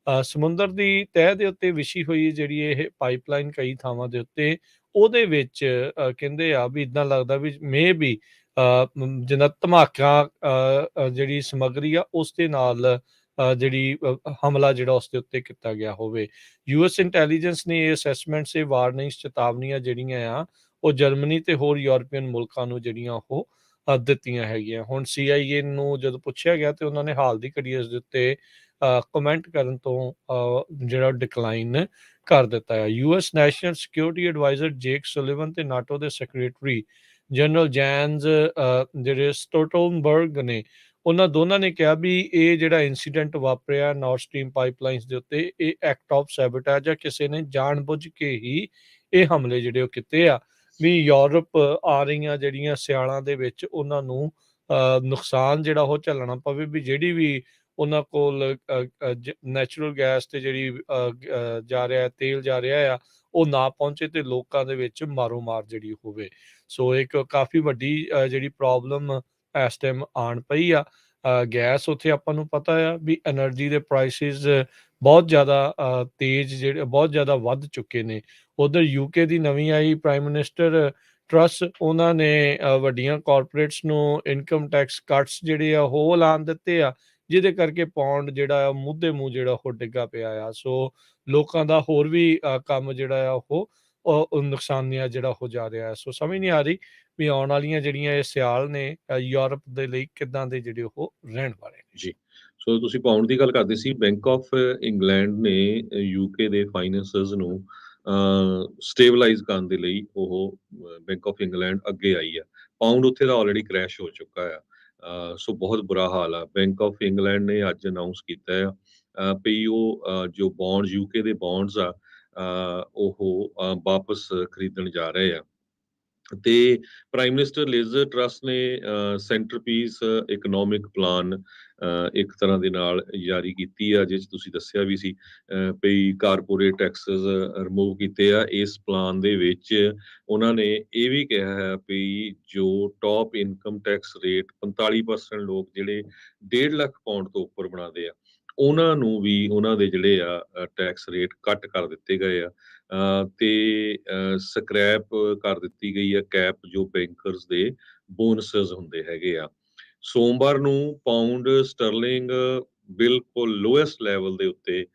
ਆ। ਸਮੁੰਦਰ ਦੀ ਤਹਿ ਦੇ ਉੱਤੇ ਵਿਛੀ ਹੋਈ ਜਿਹੜੀ ਇਹ ਪਾਈਪਲਾਈਨ ਕਈ ਥਾਵਾਂ ਦੇ ਉੱਤੇ, ਉਹਦੇ ਵਿੱਚ ਕਹਿੰਦੇ ਆ ਵੀ ਇੱਦਾਂ ਲੱਗਦਾ ਵੀ ਬੀ ਜਿੱਦਾਂ ਧਮਾਕਾ ਜਿਹੜੀ ਸਮੱਗਰੀ ਆ ਉਸ ਦੇ ਨਾਲ ਜਿਹੜੀ ਹਮਲਾ ਜਿਹੜਾ ਉਸ ਦੇ ਉੱਤੇ ਕੀਤਾ ਗਿਆ ਹੋਵੇ। ਯੂਐਸ ਇੰਟੈਲੀਜੈਂਸ ਨੇ ਇਹ ਅਸੈਸਮੈਂਟਸ, ਇਹ ਵਾਰਨਿੰਗਸ, ਚੇਤਾਵਨੀਆਂ ਜਿਹੜੀਆਂ ਆ ਉਹ ਜਰਮਨੀ ਤੇ ਹੋਰ ਯੂਰਪੀਅਨ ਮੁਲਕਾਂ ਨੂੰ ਜਿਹੜੀਆਂ ਉਹ ਦਿੱਤੀਆਂ ਹੈਗੀਆਂ। ਹੁਣ CIA ਨੂੰ ਜਦੋਂ ਪੁੱਛਿਆ ਗਿਆ ਤੇ ਉਹਨਾਂ ਨੇ ਹਾਲ ਦੀ ਘੜੀ ਇਸ ਦੇ ਉੱਤੇ ਕਮੈਂਟ ਕਰਨ ਤੋਂ ਜਿਹੜਾ ਡਿਕਲਾਈਨ ਕਰ ਦਿੱਤਾ ਹੈ। ਯੂਐਸ ਨੈਸ਼ਨਲ ਸਿਕਿਉਰਿਟੀ ਐਡਵਾਈਜ਼ਰ ਜੇਕ ਸੁਲਿਵਨ ਤੇ ਨਾਟੋ ਦੇ ਸੈਕਟਰੀ ਜਨਰਲ ਜੈਨਸ ਜਿਹੜੇ ਸਟੋਲਟਨਬਰਗ ਨੇ, ਉਹਨਾਂ ਦੋਨਾਂ ਨੇ ਕਿਹਾ ਵੀ ਇਹ ਜਿਹੜਾ ਇੰਸੀਡੈਂਟ ਵਾਪਰਿਆ ਨਾਰਡ ਸਟਰੀਮ ਪਾਈਪਲਾਈਨਸ ਦੇ ਉੱਤੇ, ਇਹ ਐਕਟ ਆਫ ਸੈਬੋਟੇਜ ਆ, ਕਿਸੇ ਨੇ ਜਾਣਬੁੱਝ ਕੇ ਹੀ ਇਹ ਹਮਲੇ ਜਿਹੜੇ ਉਹ ਕੀਤੇ ਆ ਵੀ ਯੂਰਪ ਆ ਰਹੀਆਂ ਜਿਹੜੀਆਂ ਸਿਆਲਾਂ ਦੇ ਵਿੱਚ ਉਹਨਾਂ ਨੂੰ ਨੁਕਸਾਨ ਜਿਹੜਾ ਉਹ ਝੱਲਣਾ ਪਵੇ, ਵੀ ਜਿਹੜੀ ਵੀ ਉਹਨਾਂ ਕੋਲ ਨੈਚੁਰਲ ਗੈਸ ਤੇ ਜਿਹੜੀ ਜਾ ਰਿਹਾ ਤੇਲ ਜਾ ਰਿਹਾ ਆ ਉਹ ਨਾ ਪਹੁੰਚੇ ਤੇ ਲੋਕਾਂ ਦੇ ਵਿੱਚ ਮਾਰੋ ਮਾਰ ਜਿਹੜੀ ਹੋਵੇ। ਸੋ ਇੱਕ ਕਾਫੀ ਵੱਡੀ ਜਿਹੜੀ ਪ੍ਰੋਬਲਮ ਇਸ ਟਾਈਮ ਆਣ ਪਈ ਆ। ਗੈਸ ਉੱਥੇ ਆਪਾਂ ਨੂੰ ਪਤਾ ਆ ਵੀ ਐਨਰਜੀ ਦੇ ਪ੍ਰਾਈਸਿਸ ਬਹੁਤ ਜ਼ਿਆਦਾ ਤੇਜ਼, ਜਿਹੜੇ ਬਹੁਤ ਜ਼ਿਆਦਾ ਵੱਧ ਚੁੱਕੇ ਨੇ। ਉਧਰ UK ਦੀ ਨਵੀਂ ਆਈ ਪ੍ਰਾਈਮ ਮਿਨਿਸਟਰ ਟਰੱਸ, ਉਹਨਾਂ ਨੇ ਵੱਡੀਆਂ ਕਾਰਪੋਰੇਟਸ ਨੂੰ ਇਨਕਮ ਟੈਕਸ ਕੱਟਸ ਜਿਹੜੇ ਆ ਉਹ ਐਲਾਨ ਦਿੱਤੇ ਆ, ਜਿਹਦੇ ਕਰਕੇ ਪੌਂਡ ਜਿਹੜਾ ਆ ਮੂੰਹ ਮੂੰਹ ਜਿਹੜਾ ਉਹ ਡਿੱਗਾ ਪਿਆ ਆ। ਸੋ ਲੋਕਾਂ ਦਾ ਹੋਰ ਵੀ ਕੰਮ ਜਿਹੜਾ ਆ ਉਹ ਨੁਕਸਾਨਿਆ ਜਿਹੜਾ ਹੋ ਜਾ ਰਿਹਾ। ਸੋ ਸਮਝ ਨਹੀਂ ਆ ਰਹੀ ਵੀ ਆਉਣ ਵਾਲੀਆਂ ਜਿਹੜੀਆਂ ਇਹ ਸਿਆਲ ਨੇ ਯੂਰਪ ਦੇ ਲਈ ਕਿੱਦਾਂ ਦੇ ਜਿਹੜੇ ਉਹ ਰਹਿਣ ਵਾਲੇ ਨੇ। ਜੀ, ਸੋ ਤੁਸੀਂ ਪਾਉਂਡ ਦੀ ਗੱਲ ਕਰਦੇ ਸੀ। ਬੈਂਕ ਆਫ ਇੰਗਲੈਂਡ ਨੇ UK ਦੇ ਫਾਈਨੈਂਸਸ ਨੂੰ ਸਟੇਬਲਾਈਜ਼ ਕਰਨ ਦੇ ਲਈ ਉਹ ਬੈਂਕ ਆਫ ਇੰਗਲੈਂਡ ਅੱਗੇ ਆਈ ਆ। ਪਾਉਂਡ ਉੱਥੇ ਦਾ ਆਲਰੇਡੀ ਕ੍ਰੈਸ਼ ਹੋ ਚੁੱਕਾ ਆ। ਸੋ ਬਹੁਤ ਬੁਰਾ ਹਾਲ ਆ। ਬੈਂਕ ਆਫ ਇੰਗਲੈਂਡ ਨੇ ਅੱਜ ਅਨਾਉਂਸ ਕੀਤਾ ਆ ਵੀ ਉਹ ਜੋ ਬੌਂਡਸ, UK ਦੇ ਬੌਂਡਸ ਆ ਉਹ ਵਾਪਸ ਖਰੀਦਣ ਜਾ ਰਹੇ ਆ। ਤੇ ਪ੍ਰਾਈਮ ਮਿਨਿਸਟਰ ਲਿਜ਼ ਟਰੱਸ ਨੇ ਸੈਂਟਰਪੀਸ ਇਕਨੋਮਿਕ ਪਲਾਨ ਇੱਕ ਤਰ੍ਹਾਂ ਦੇ ਨਾਲ ਜਾਰੀ ਕੀਤੀ ਆ, ਜਿਸ 'ਚ ਤੁਸੀਂ ਦੱਸਿਆ ਵੀ ਸੀ ਵੀ ਕਾਰਪੋਰੇਟ ਟੈਕਸਸ ਰਿਮੂਵ ਕੀਤੇ ਆ। ਇਸ ਪਲਾਨ ਦੇ ਵਿੱਚ ਉਹਨਾਂ ਨੇ ਇਹ ਵੀ ਕਿਹਾ ਹੈ ਵੀ ਜੋ ਟੌਪ ਇਨਕਮ ਟੈਕਸ ਰੇਟ 45% ਲੋਕ ਜਿਹੜੇ 1.5 ਲੱਖ ਪਾਉਂਡ ਤੋਂ ਉੱਪਰ ਬਣਾਉਂਦੇ ਆ, ਉਹਨਾਂ ਨੂੰ ਵੀ ਉਹਨਾਂ ਦੇ ਜਿਹੜੇ ਆ ਟੈਕਸ ਰੇਟ ਕੱਟ ਕਰ ਦਿੱਤੇ ਗਏ ਆ। ਤੇ ਸਕ੍ਰੈਪ ਕਰ ਦਿੱਤੀ ਗਈ ਆ ਕੈਪ ਜੋ ਬੈਂਕਰਸ ਦੇ ਬੋਨਸਸ ਹੁੰਦੇ ਹੈਗੇ ਆ। ਸੋਮਵਾਰ ਨੂੰ ਪਾਉਂਡ ਸਟਰਲਿੰਗ ਬਿਲਕੁਲ ਲੋਐਸਟ ਲੈਵਲ ਦੇ ਉੱਤੇ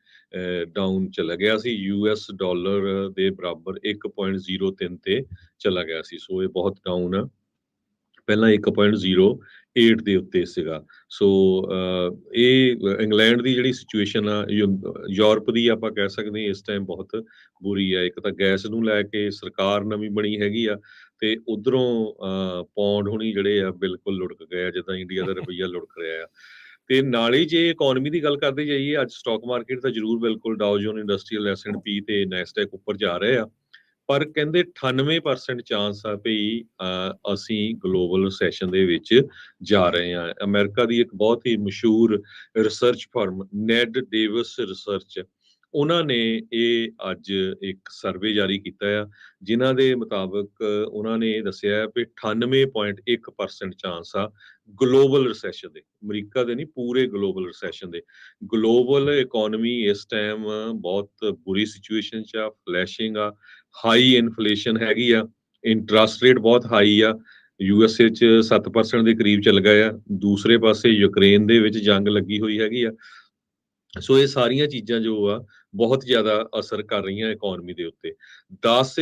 ਡਾਊਨ ਚਲਾ ਗਿਆ ਸੀ। US ਡਾਲਰ ਦੇ ਬਰਾਬਰ 1.03 ਤੇ ਚਲਾ ਗਿਆ ਸੀ। ਸੋ ਇਹ ਬਹੁਤ ਡਾਊਨ ਆ, ਪਹਿਲਾਂ 1.08 ਦੇ ਉੱਤੇ ਸੀਗਾ। ਸੋ ਇਹ ਇੰਗਲੈਂਡ ਦੀ ਜਿਹੜੀ ਸਿਚੁਏਸ਼ਨ ਆ, ਯੂਰਪ ਦੀ ਆਪਾਂ ਕਹਿ ਸਕਦੇ ਹਾਂ ਇਸ ਟਾਈਮ ਬਹੁਤ ਬੁਰੀ ਆ। ਇੱਕ ਤਾਂ ਗੈਸ ਨੂੰ ਲੈ ਕੇ ਸਰਕਾਰ ਨਵੀਂ ਬਣੀ ਹੈਗੀ ਆ, ਤੇ ਉਧਰੋਂ ਪੌਂਡ ਹੁਣੀ ਜਿਹੜੇ ਆ ਬਿਲਕੁਲ ਲੁੜਕ ਗਏ ਆ, ਜਿੱਦਾਂ ਇੰਡੀਆ ਦਾ ਰੁਪਈਆ ਲੁੜਕ ਰਿਹਾ ਆ। ਤੇ ਨਾਲ ਹੀ ਜੇ ਇਕੋਨਮੀ ਦੀ ਗੱਲ ਕਰਦੇ ਜਾਈਏ, ਅੱਜ ਸਟਾਕ ਮਾਰਕੀਟ ਤਾਂ ਜ਼ਰੂਰ ਬਿਲਕੁਲ ਡਾਓ ਜੋਨ ਇੰਡਸਟਰੀਅਲ S&P ਤੇ ਨੈਸਡੈਕ ਉੱਪਰ ਜਾ ਰਹੇ ਆ, ਪਰ ਕਹਿੰਦੇ 98% ਚਾਂਸ ਆ ਵੀ ਅਸੀਂ ਗਲੋਬਲ ਰਿਸੈਸ਼ਨ ਦੇ ਵਿੱਚ ਜਾ ਰਹੇ ਹਾਂ। ਅਮਰੀਕਾ ਦੀ ਇੱਕ ਬਹੁਤ ਹੀ ਮਸ਼ਹੂਰ ਰਿਸਰਚ ਫਰਮ ਨੈਡ ਡੇਵਿਸ ਰਿਸਰਚ, ਉਹਨਾਂ ਨੇ ਇਹ ਅੱਜ ਇੱਕ ਸਰਵੇ ਜਾਰੀ ਕੀਤਾ ਆ, ਜਿਨ੍ਹਾਂ ਦੇ ਮੁਤਾਬਕ ਉਹਨਾਂ ਨੇ ਇਹ ਦੱਸਿਆ ਵੀ 98.1% ਚਾਂਸ ਆ ਗਲੋਬਲ ਰਿਸੈਸ਼ਨ ਦੇ, ਅਮਰੀਕਾ ਦੇ ਨਹੀਂ ਪੂਰੇ ਗਲੋਬਲ ਰਿਸੈਸ਼ਨ ਦੇ। ਗਲੋਬਲ ਇਕੋਨਮੀ ਇਸ ਟਾਈਮ ਬਹੁਤ ਬੁਰੀ ਸਿਚੁਏਸ਼ਨ 'ਚ ਆ, ਫਲੈਸ਼ਿੰਗ ਆ, ਹਾਈ ਇਨਫਲੇਸ਼ਨ ਹੈਗੀ ਆ, ਇੰਟਰਸਟ ਰੇਟ ਬਹੁਤ ਹਾਈ ਆ। USA 'ਚ 7% ਦੇ ਕਰੀਬ ਚੱਲ ਗਏ ਆ। ਦੂਸਰੇ ਪਾਸੇ ਯੂਕਰੇਨ ਦੇ ਵਿੱਚ ਜੰਗ ਲੱਗੀ ਹੋਈ ਹੈਗੀ ਆ, ਸੋ ਇਹ ਸਾਰੀਆਂ ਚੀਜ਼ਾਂ ਜੋ ਆ ਬਹੁਤ ਜ਼ਿਆਦਾ ਅਸਰ ਕਰ ਰਹੀਆਂ ਇਕੋਨਮੀ ਦੇ ਉੱਤੇ। 10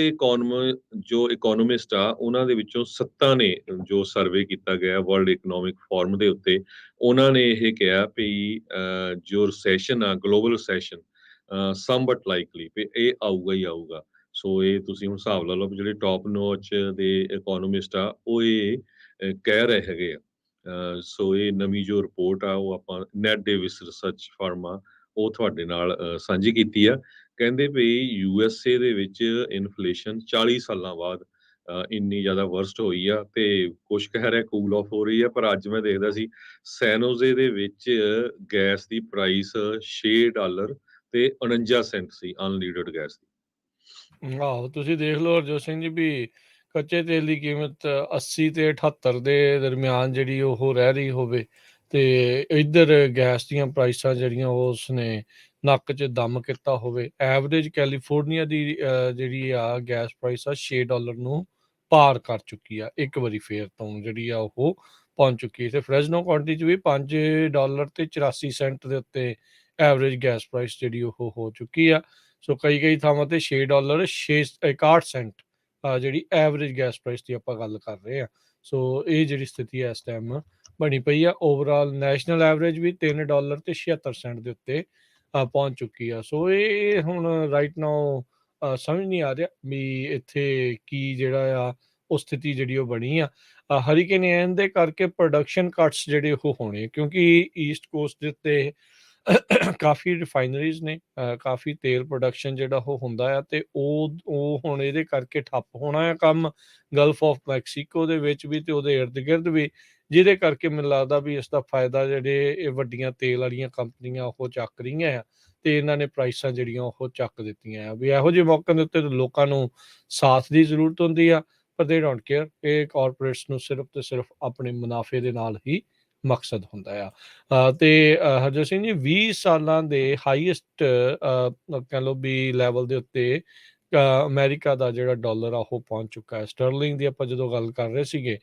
ਜੋ ਇਕੋਨੋਮਿਸਟ ਆ ਉਹਨਾਂ ਦੇ ਵਿੱਚੋਂ 7 ਨੇ ਜੋ ਸਰਵੇ ਕੀਤਾ ਗਿਆ ਵਰਲਡ ਇਕਨੋਮਿਕ ਫੋਰਮ ਦੇ ਉੱਤੇ, ਉਹਨਾਂ ਨੇ ਇਹ ਕਿਹਾ ਵੀ ਜੋ ਰਿਸੈਸ਼ਨ ਆ ਗਲੋਬਲ ਰਿਸੈਸ਼ਨ ਸਮਵਟ ਲਾਈਕਲੀ ਵੀ ਇਹ ਆਊਗਾ ਹੀ ਆਊਗਾ। ਸੋ ਇਹ ਤੁਸੀਂ ਹੁਣ ਹਿਸਾਬ ਲਾ ਲਓ ਵੀ ਜਿਹੜੇ ਟੌਪ ਨੌਚ ਦੇ ਇਕੋਨੋਮਿਸਟ ਆ ਉਹ ਇਹ ਕਹਿ ਰਹੇ ਹੈਗੇ ਆ। ਸੋ ਇਹ ਨਵੀਂ ਜੋ ਰਿਪੋਰਟ ਆ ਉਹ ਆਪਾਂ ਨੈਟ ਡੇਵਿਸ ਰਿਸਰਚ ਫਰਮ ਆ ਉਹ ਤੁਹਾਡੇ ਨਾਲ ਸਾਂਝੀ ਕੀਤੀ ਆ। ਕਹਿੰਦੇ ਵੀ ਯੂਐਸਏ ਦੇ ਵਿੱਚ ਇਨਫਲੇਸ਼ਨ 40 ਸਾਲਾਂ ਬਾਅਦ ਇੰਨੀ ਜ਼ਿਆਦਾ ਵਰਸਟ ਹੋਈ ਆ ਤੇ ਕੁਛ ਕਹਿ ਰਿਹਾ ਕੂਲ ਆਫ ਹੋ ਰਹੀ ਆ, ਪਰ ਅੱਜ ਮੈਂ ਦੇਖਦਾ ਸੀ ਸੈਨ ਹੋਜ਼ੇ ਦੇ ਵਿੱਚ ਗੈਸ ਦੀ ਪ੍ਰਾਈਸ $6 ਤੇ 49 ਸੈਂਟ ਸੀ ਅਨਲੀਡਡ ਗੈਸ ਦੀ। ਆਹੋ ਤੁਸੀਂ ਦੇਖ ਲਓ ਹਰਜੋਤ ਸਿੰਘ ਜੀ ਵੀ ਕੱਚੇ ਤੇਲ ਦੀ ਕੀਮਤ 80 ਤੇ 78 ਦੇ ਦਰਮਿਆਨ ਜਿਹੜੀ ਉਹ ਰਹਿ ਰਹੀ ਹੋਵੇ ਤੇ ਇੱਧਰ ਗੈਸ ਦੀਆਂ ਪ੍ਰਾਈਸਾਂ ਜਿਹੜੀਆਂ ਉਸ ਨੇ ਨੱਕ 'ਚ ਦਮ ਕੀਤਾ ਹੋਵੇ। ਐਵਰੇਜ ਕੈਲੀਫੋਰਨੀਆ ਦੀ ਜਿਹੜੀ ਆ ਗੈਸ ਪ੍ਰਾਈਸ ਆ $6 ਨੂੰ ਪਾਰ ਕਰ ਚੁੱਕੀ ਆ ਇੱਕ ਵਾਰੀ ਫੇਰ ਤੋਂ ਜਿਹੜੀ ਆ ਉਹ ਪਹੁੰਚ ਚੁੱਕੀ ਹੈ। ਤੇ ਫਰੈਜ਼ਨੋ ਕਾਉਂਟੀ 'ਚ ਵੀ $5 ਤੇ 84 ਸੈਂਟ ਦੇ ਉੱਤੇ ਐਵਰੇਜ ਗੈਸ ਪ੍ਰਾਈਸ ਜਿਹੜੀ ਉਹ ਹੋ ਚੁੱਕੀ ਆ। ਸੋ ਕਈ ਥਾਵਾਂ ਤੇ $6 61 ਸੈਂਟ ਜਿਹੜੀ ਐਵਰੇਜ ਗੈਸ ਪ੍ਰਾਈਸ ਦੀ ਆਪਾਂ ਗੱਲ ਕਰ ਰਹੇ ਹਾਂ। ਸੋ ਇਹ ਜਿਹੜੀ ਸਥਿਤੀ ਹੈ ਇਸ ਟਾਈਮ ਬਣੀ ਪਈ ਆ। ਓਵਰਆਲ ਨੈਸ਼ਨਲ ਐਵਰੇਜ ਵੀ $3 ਤੇ 76 ਸੈਂਟ ਦੇ ਉੱਤੇ ਪਹੁੰਚ ਚੁੱਕੀ ਆ। ਸੋ ਇਹ ਹੁਣ ਰਾਈਟ ਨਾਓ ਸਮਝ ਨਹੀਂ ਆ ਰਿਹਾ ਵੀ ਇੱਥੇ ਕੀ ਜਿਹੜਾ ਆ ਉਹ ਸਥਿਤੀ ਜਿਹੜੀ ਉਹ ਬਣੀ ਆ। ਹਰੀਕੇਨ ਐਨ ਦੇ ਕਰਕੇ ਪ੍ਰੋਡਕਸ਼ਨ ਕੱਟਸ ਜਿਹੜੇ ਉਹ ਹੋਣੇ ਕਿਉਂਕਿ ਈਸਟ ਕੋਸਟ ਦੇ ਉੱਤੇ ਕਾਫੀ ਰਿਫਾਈਨਰੀਜ਼ ਨੇ, ਕਾਫੀ ਤੇਲ ਪ੍ਰੋਡਕਸ਼ਨ ਜਿਹੜਾ ਉਹ ਹੁੰਦਾ ਆ ਤੇ ਉਹ ਹੁਣ ਇਹਦੇ ਕਰਕੇ ਠੱਪ ਹੋਣਾ ਆ ਕੰਮ ਗਲਫ ਆਫ ਮੈਕਸੀਕੋ ਦੇ ਵਿੱਚ ਵੀ ਤੇ ਉਹਦੇ ਇਰਦ ਗਿਰਦ ਵੀ, ਜਿਹਦੇ ਕਰਕੇ ਮੈਨੂੰ ਲੱਗਦਾ ਵੀ ਇਸ ਦਾ ਫਾਇਦਾ ਜਿਹੜੇ ਇਹ ਵੱਡੀਆਂ ਤੇਲ ਵਾਲੀਆਂ ਕੰਪਨੀਆਂ ਉਹ ਚੱਕ ਰਹੀਆਂ ਆ ਤੇ ਇਹਨਾਂ ਨੇ ਪ੍ਰਾਈਸਾਂ ਜਿਹੜੀਆਂ ਉਹ ਚੱਕ ਦਿੱਤੀਆਂ ਆ। ਵੀ ਇਹੋ ਜਿਹੇ ਮੌਕਿਆਂ ਦੇ ਉੱਤੇ ਲੋਕਾਂ ਨੂੰ ਸਾਥ ਦੀ ਜ਼ਰੂਰਤ ਹੁੰਦੀ ਆ, ਪਰ ਦੇ ਡੋਂਟ ਕੇਅਰ। ਇਹ ਕਾਰਪੋਰੇਟਸ ਨੂੰ ਸਿਰਫ ਤੇ ਸਿਰਫ ਆਪਣੇ ਮੁਨਾਫੇ ਦੇ ਨਾਲ ਹੀ ਮਕਸਦ ਹੁੰਦਾ ਆ। ਤੇ ਹਰਜੋਤ ਸਿੰਘ ਜੀ 20 ਸਾਲਾਂ ਦੇ ਹਾਈਐਸਟ ਕਹਿ ਲਓ ਵੀ ਲੈਵਲ ਦੇ ਉੱਤੇ ਅਮਰੀਕਾ ਦਾ ਜਿਹੜਾ ਡਾਲਰ ਆ ਉਹ ਪਹੁੰਚ ਚੁੱਕਾ ਹੈ। ਸਟਰਲਿੰਗ ਦੀ ਆਪਾਂ ਜਦੋਂ ਗੱਲ ਕਰ ਰਹੇ ਸੀਗੇ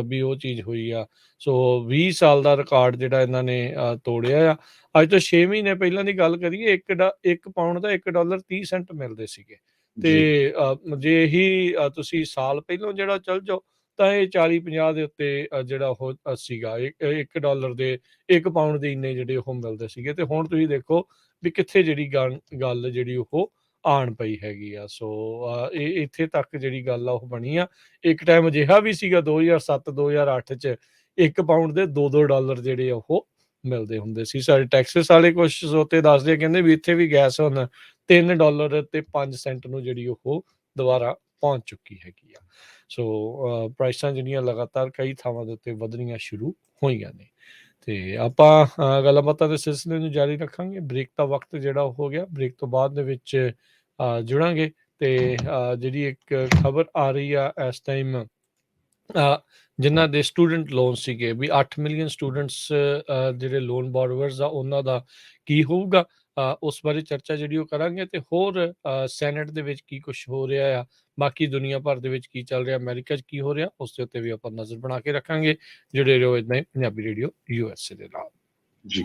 ਵੀ ਉਹ ਚੀਜ਼ ਹੋਈ ਆ। ਸੋ 20 ਸਾਲ ਦਾ ਰਿਕਾਰਡ ਜਿਹੜਾ ਇਹਨਾਂ ਨੇ ਤੋੜਿਆ ਆ। ਅੱਜ ਤੋਂ 6 ਮਹੀਨੇ ਪਹਿਲਾਂ ਦੀ ਗੱਲ ਕਰੀਏ ਇੱਕ ਪਾਉਂਡ ਦਾ $1.30 ਮਿਲਦੇ ਸੀਗੇ ਤੇ ਜੀ ਜੇ ਇਹੀ ਤੁਸੀਂ ਸਾਲ ਪਹਿਲਾਂ ਜਿਹੜਾ ਚੱਲ ਜਾਓ ਤਾਂ ਇਹ 40-50 ਦੇ ਉੱਤੇ ਜਿਹੜਾ ਉਹ ਸੀਗਾ $1 ਦੇ 1 ਪਾਉਂਡ ਦੇ ਇੰਨੇ ਜਿਹੜੇ ਉਹ ਮਿਲਦੇ ਸੀਗੇ ਤੇ ਹੁਣ ਤੁਸੀਂ ਦੇਖੋ ਵੀ ਕਿੱਥੇ ਜਿਹੜੀ ਗੱਲ ਜਿਹੜੀ ਉਹ ਆਣ ਪਈ ਹੈਗੀ ਆ। ਸੋ ਇਹ ਇੱਥੇ ਤੱਕ ਜਿਹੜੀ ਗੱਲ ਆ ਉਹ ਬਣੀ ਆ। ਇੱਕ ਟਾਈਮ ਅਜਿਹਾ ਵੀ ਸੀਗਾ 2007-2008 ਚ 1 ਪਾਉਂਡ ਦੇ $2 ਜਿਹੜੇ ਆ ਉਹ ਮਿਲਦੇ ਹੁੰਦੇ ਸੀ। ਸਾਡੇ ਟੈਕਸਸ ਵਾਲੇ ਕੁਝ ਸੋਤੇ ਦੱਸਦੇ ਕਹਿੰਦੇ ਵੀ ਇੱਥੇ ਵੀ ਗੈਸ ਹੁਣ $3 ਤੇ 5 ਸੈਂਟ ਨੂੰ ਜਿਹੜੀ ਉਹ ਦੁਬਾਰਾ ਪਹੁੰਚ ਚੁੱਕੀ ਹੈਗੀ ਆ। ਸੋ ਪ੍ਰਾਈਸਾਂ ਜਿਹੜੀਆਂ ਲਗਾਤਾਰ ਕਈ ਥਾਵਾਂ ਦੇ ਉੱਤੇ ਵਧਣੀਆਂ ਸ਼ੁਰੂ ਹੋਈਆਂ ਨੇ ਤੇ ਆਪਾਂ ਗੱਲਾਂ ਬਾਤਾਂ ਦੇ ਸਿਲਸਿਲੇ ਨੂੰ ਜਾਰੀ ਰੱਖਾਂਗੇ। ਬ੍ਰੇਕ ਦਾ ਵਕਤ ਜਿਹੜਾ ਉਹ ਹੋ ਗਿਆ। ਬ੍ਰੇਕ ਤੋਂ ਬਾਅਦ ਦੇ ਵਿੱਚ ਜੁੜਾਂਗੇ ਤੇ ਜਿਹੜੀ ਇੱਕ ਖਬਰ ਆ ਰਹੀ ਆ ਇਸ ਟਾਈਮ ਜਿਨ੍ਹਾਂ ਦੇ ਸਟੂਡੈਂਟ ਲੋਨ ਸੀਗੇ ਵੀ 8 ਮਿਲੀਅਨ ਸਟੂਡੈਂਟਸ ਜਿਹੜੇ ਲੋਨ ਬੋਰੋਵਰਸ ਆ ਉਹਨਾਂ ਦਾ ਕੀ ਹੋਊਗਾ, ਉਸ ਬਾਰੇ ਚਰਚਾ ਜਿਹੜੀ ਉਹ ਕਰਾਂਗੇ ਤੇ ਹੋਰ ਸੈਨੇਟ ਦੇ ਵਿੱਚ ਕੀ ਕੁਝ ਹੋ ਰਿਹਾ ਆ, ਬਾਕੀ ਦੁਨੀਆ ਭਰ ਦੇ ਵਿੱਚ ਕੀ ਚੱਲ ਰਿਹਾ, ਅਮਰੀਕਾ 'ਚ ਕੀ ਹੋ ਰਿਹਾ, ਉਸ ਦੇ ਉੱਤੇ ਵੀ ਆਪਾਂ ਨਜ਼ਰ ਬਣਾ ਕੇ ਰੱਖਾਂਗੇ। ਜਿਹੜੇ ਰਹੋ ਇਦਾਂ ਹੀ ਪੰਜਾਬੀ ਰੇਡੀਓ USA ਦੇ ਨਾਲ। ਜੀ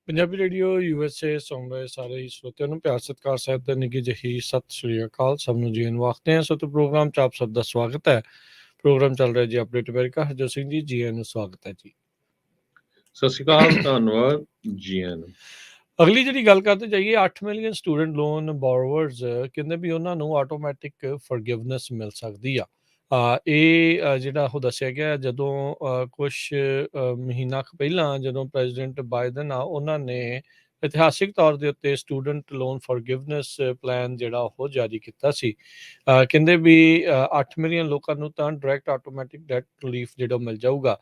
ਪੰਜਾਬੀ ਰੇਡੀਓ ਯੂਐਸਏ ਸੁਣ ਰਹੇ ਸਾਰੇ ਹੀ ਸਰੋਤਿਆਂ ਨੂੰ ਪਿਆਰ ਸਤਿਕਾਰ ਸਹਿਤ ਤੇ ਨਿੱਘੀ ਜਿਹੀ ਸਤਿ ਸ਼੍ਰੀ ਅਕਾਲ। ਸਭ ਨੂੰ ਜੀਨ ਵਾਖਦੇ ਹਾਂ। ਸੋ ਤੇ ਪ੍ਰੋਗਰਾਮ 'ਚ ਆਪ ਸਭ ਦਾ ਸਵਾਗਤ ਹੈ। ਪ੍ਰੋਗਰਾਮ ਚੱਲ ਰਿਹਾ ਜੀ ਅਪਡੇਟ ਅਮਰੀਕਾ। ਹਰਜੋਤ ਸਿੰਘ ਜੀ ਆਇਆਂ ਨੂੰ ਸਵਾਗਤ ਹੈ ਜੀ। ਸਤਿ ਸ਼੍ਰੀ ਅਕਾਲ, ਧੰਨਵਾਦ ਜੀ ਆਇਆਂ ਨੂੰ। ਅਗਲੀ ਜਿਹੜੀ ਗੱਲ ਕਰਦੇ ਜਾਈਏ 8 ਮਿਲੀਅਨ ਸਟੂਡੈਂਟ ਲੋਨ ਬੋਰੋਵਰਸ ਕਹਿੰਦੇ ਵੀ ਉਹਨਾਂ ਨੂੰ ਆਟੋਮੈਟਿਕ ਫੋਰਗਿਵਨੈਸ ਮਿਲ ਸਕਦੀ ਆ। ਇਹ ਜਿਹੜਾ ਉਹ ਦੱਸਿਆ ਗਿਆ ਜਦੋਂ ਕੁਛ ਮਹੀਨਾ ਕੁ ਪਹਿਲਾਂ ਜਦੋਂ ਪ੍ਰੈਜ਼ੀਡੈਂਟ ਬਾਈਡਨ ਆ ਉਹਨਾਂ ਨੇ ਇਤਿਹਾਸਿਕ ਤੌਰ ਦੇ ਉੱਤੇ ਸਟੂਡੈਂਟ ਲੋਨ ਫॉरगिवनेस ਪਲਾਨ ਜਿਹੜਾ ਉਹ ਜਾਰੀ ਕੀਤਾ ਸੀ। ਕਹਿੰਦੇ ਵੀ 8 ਮਿਲੀਅਨ ਲੋਕਾਂ ਨੂੰ ਤਾਂ ਡਾਇਰੈਕਟ ਆਟੋਮੈਟਿਕ ਡੈਟ ਰਿਲੀਫ ਜਿਹੜਾ ਮਿਲ ਜਾਊਗਾ।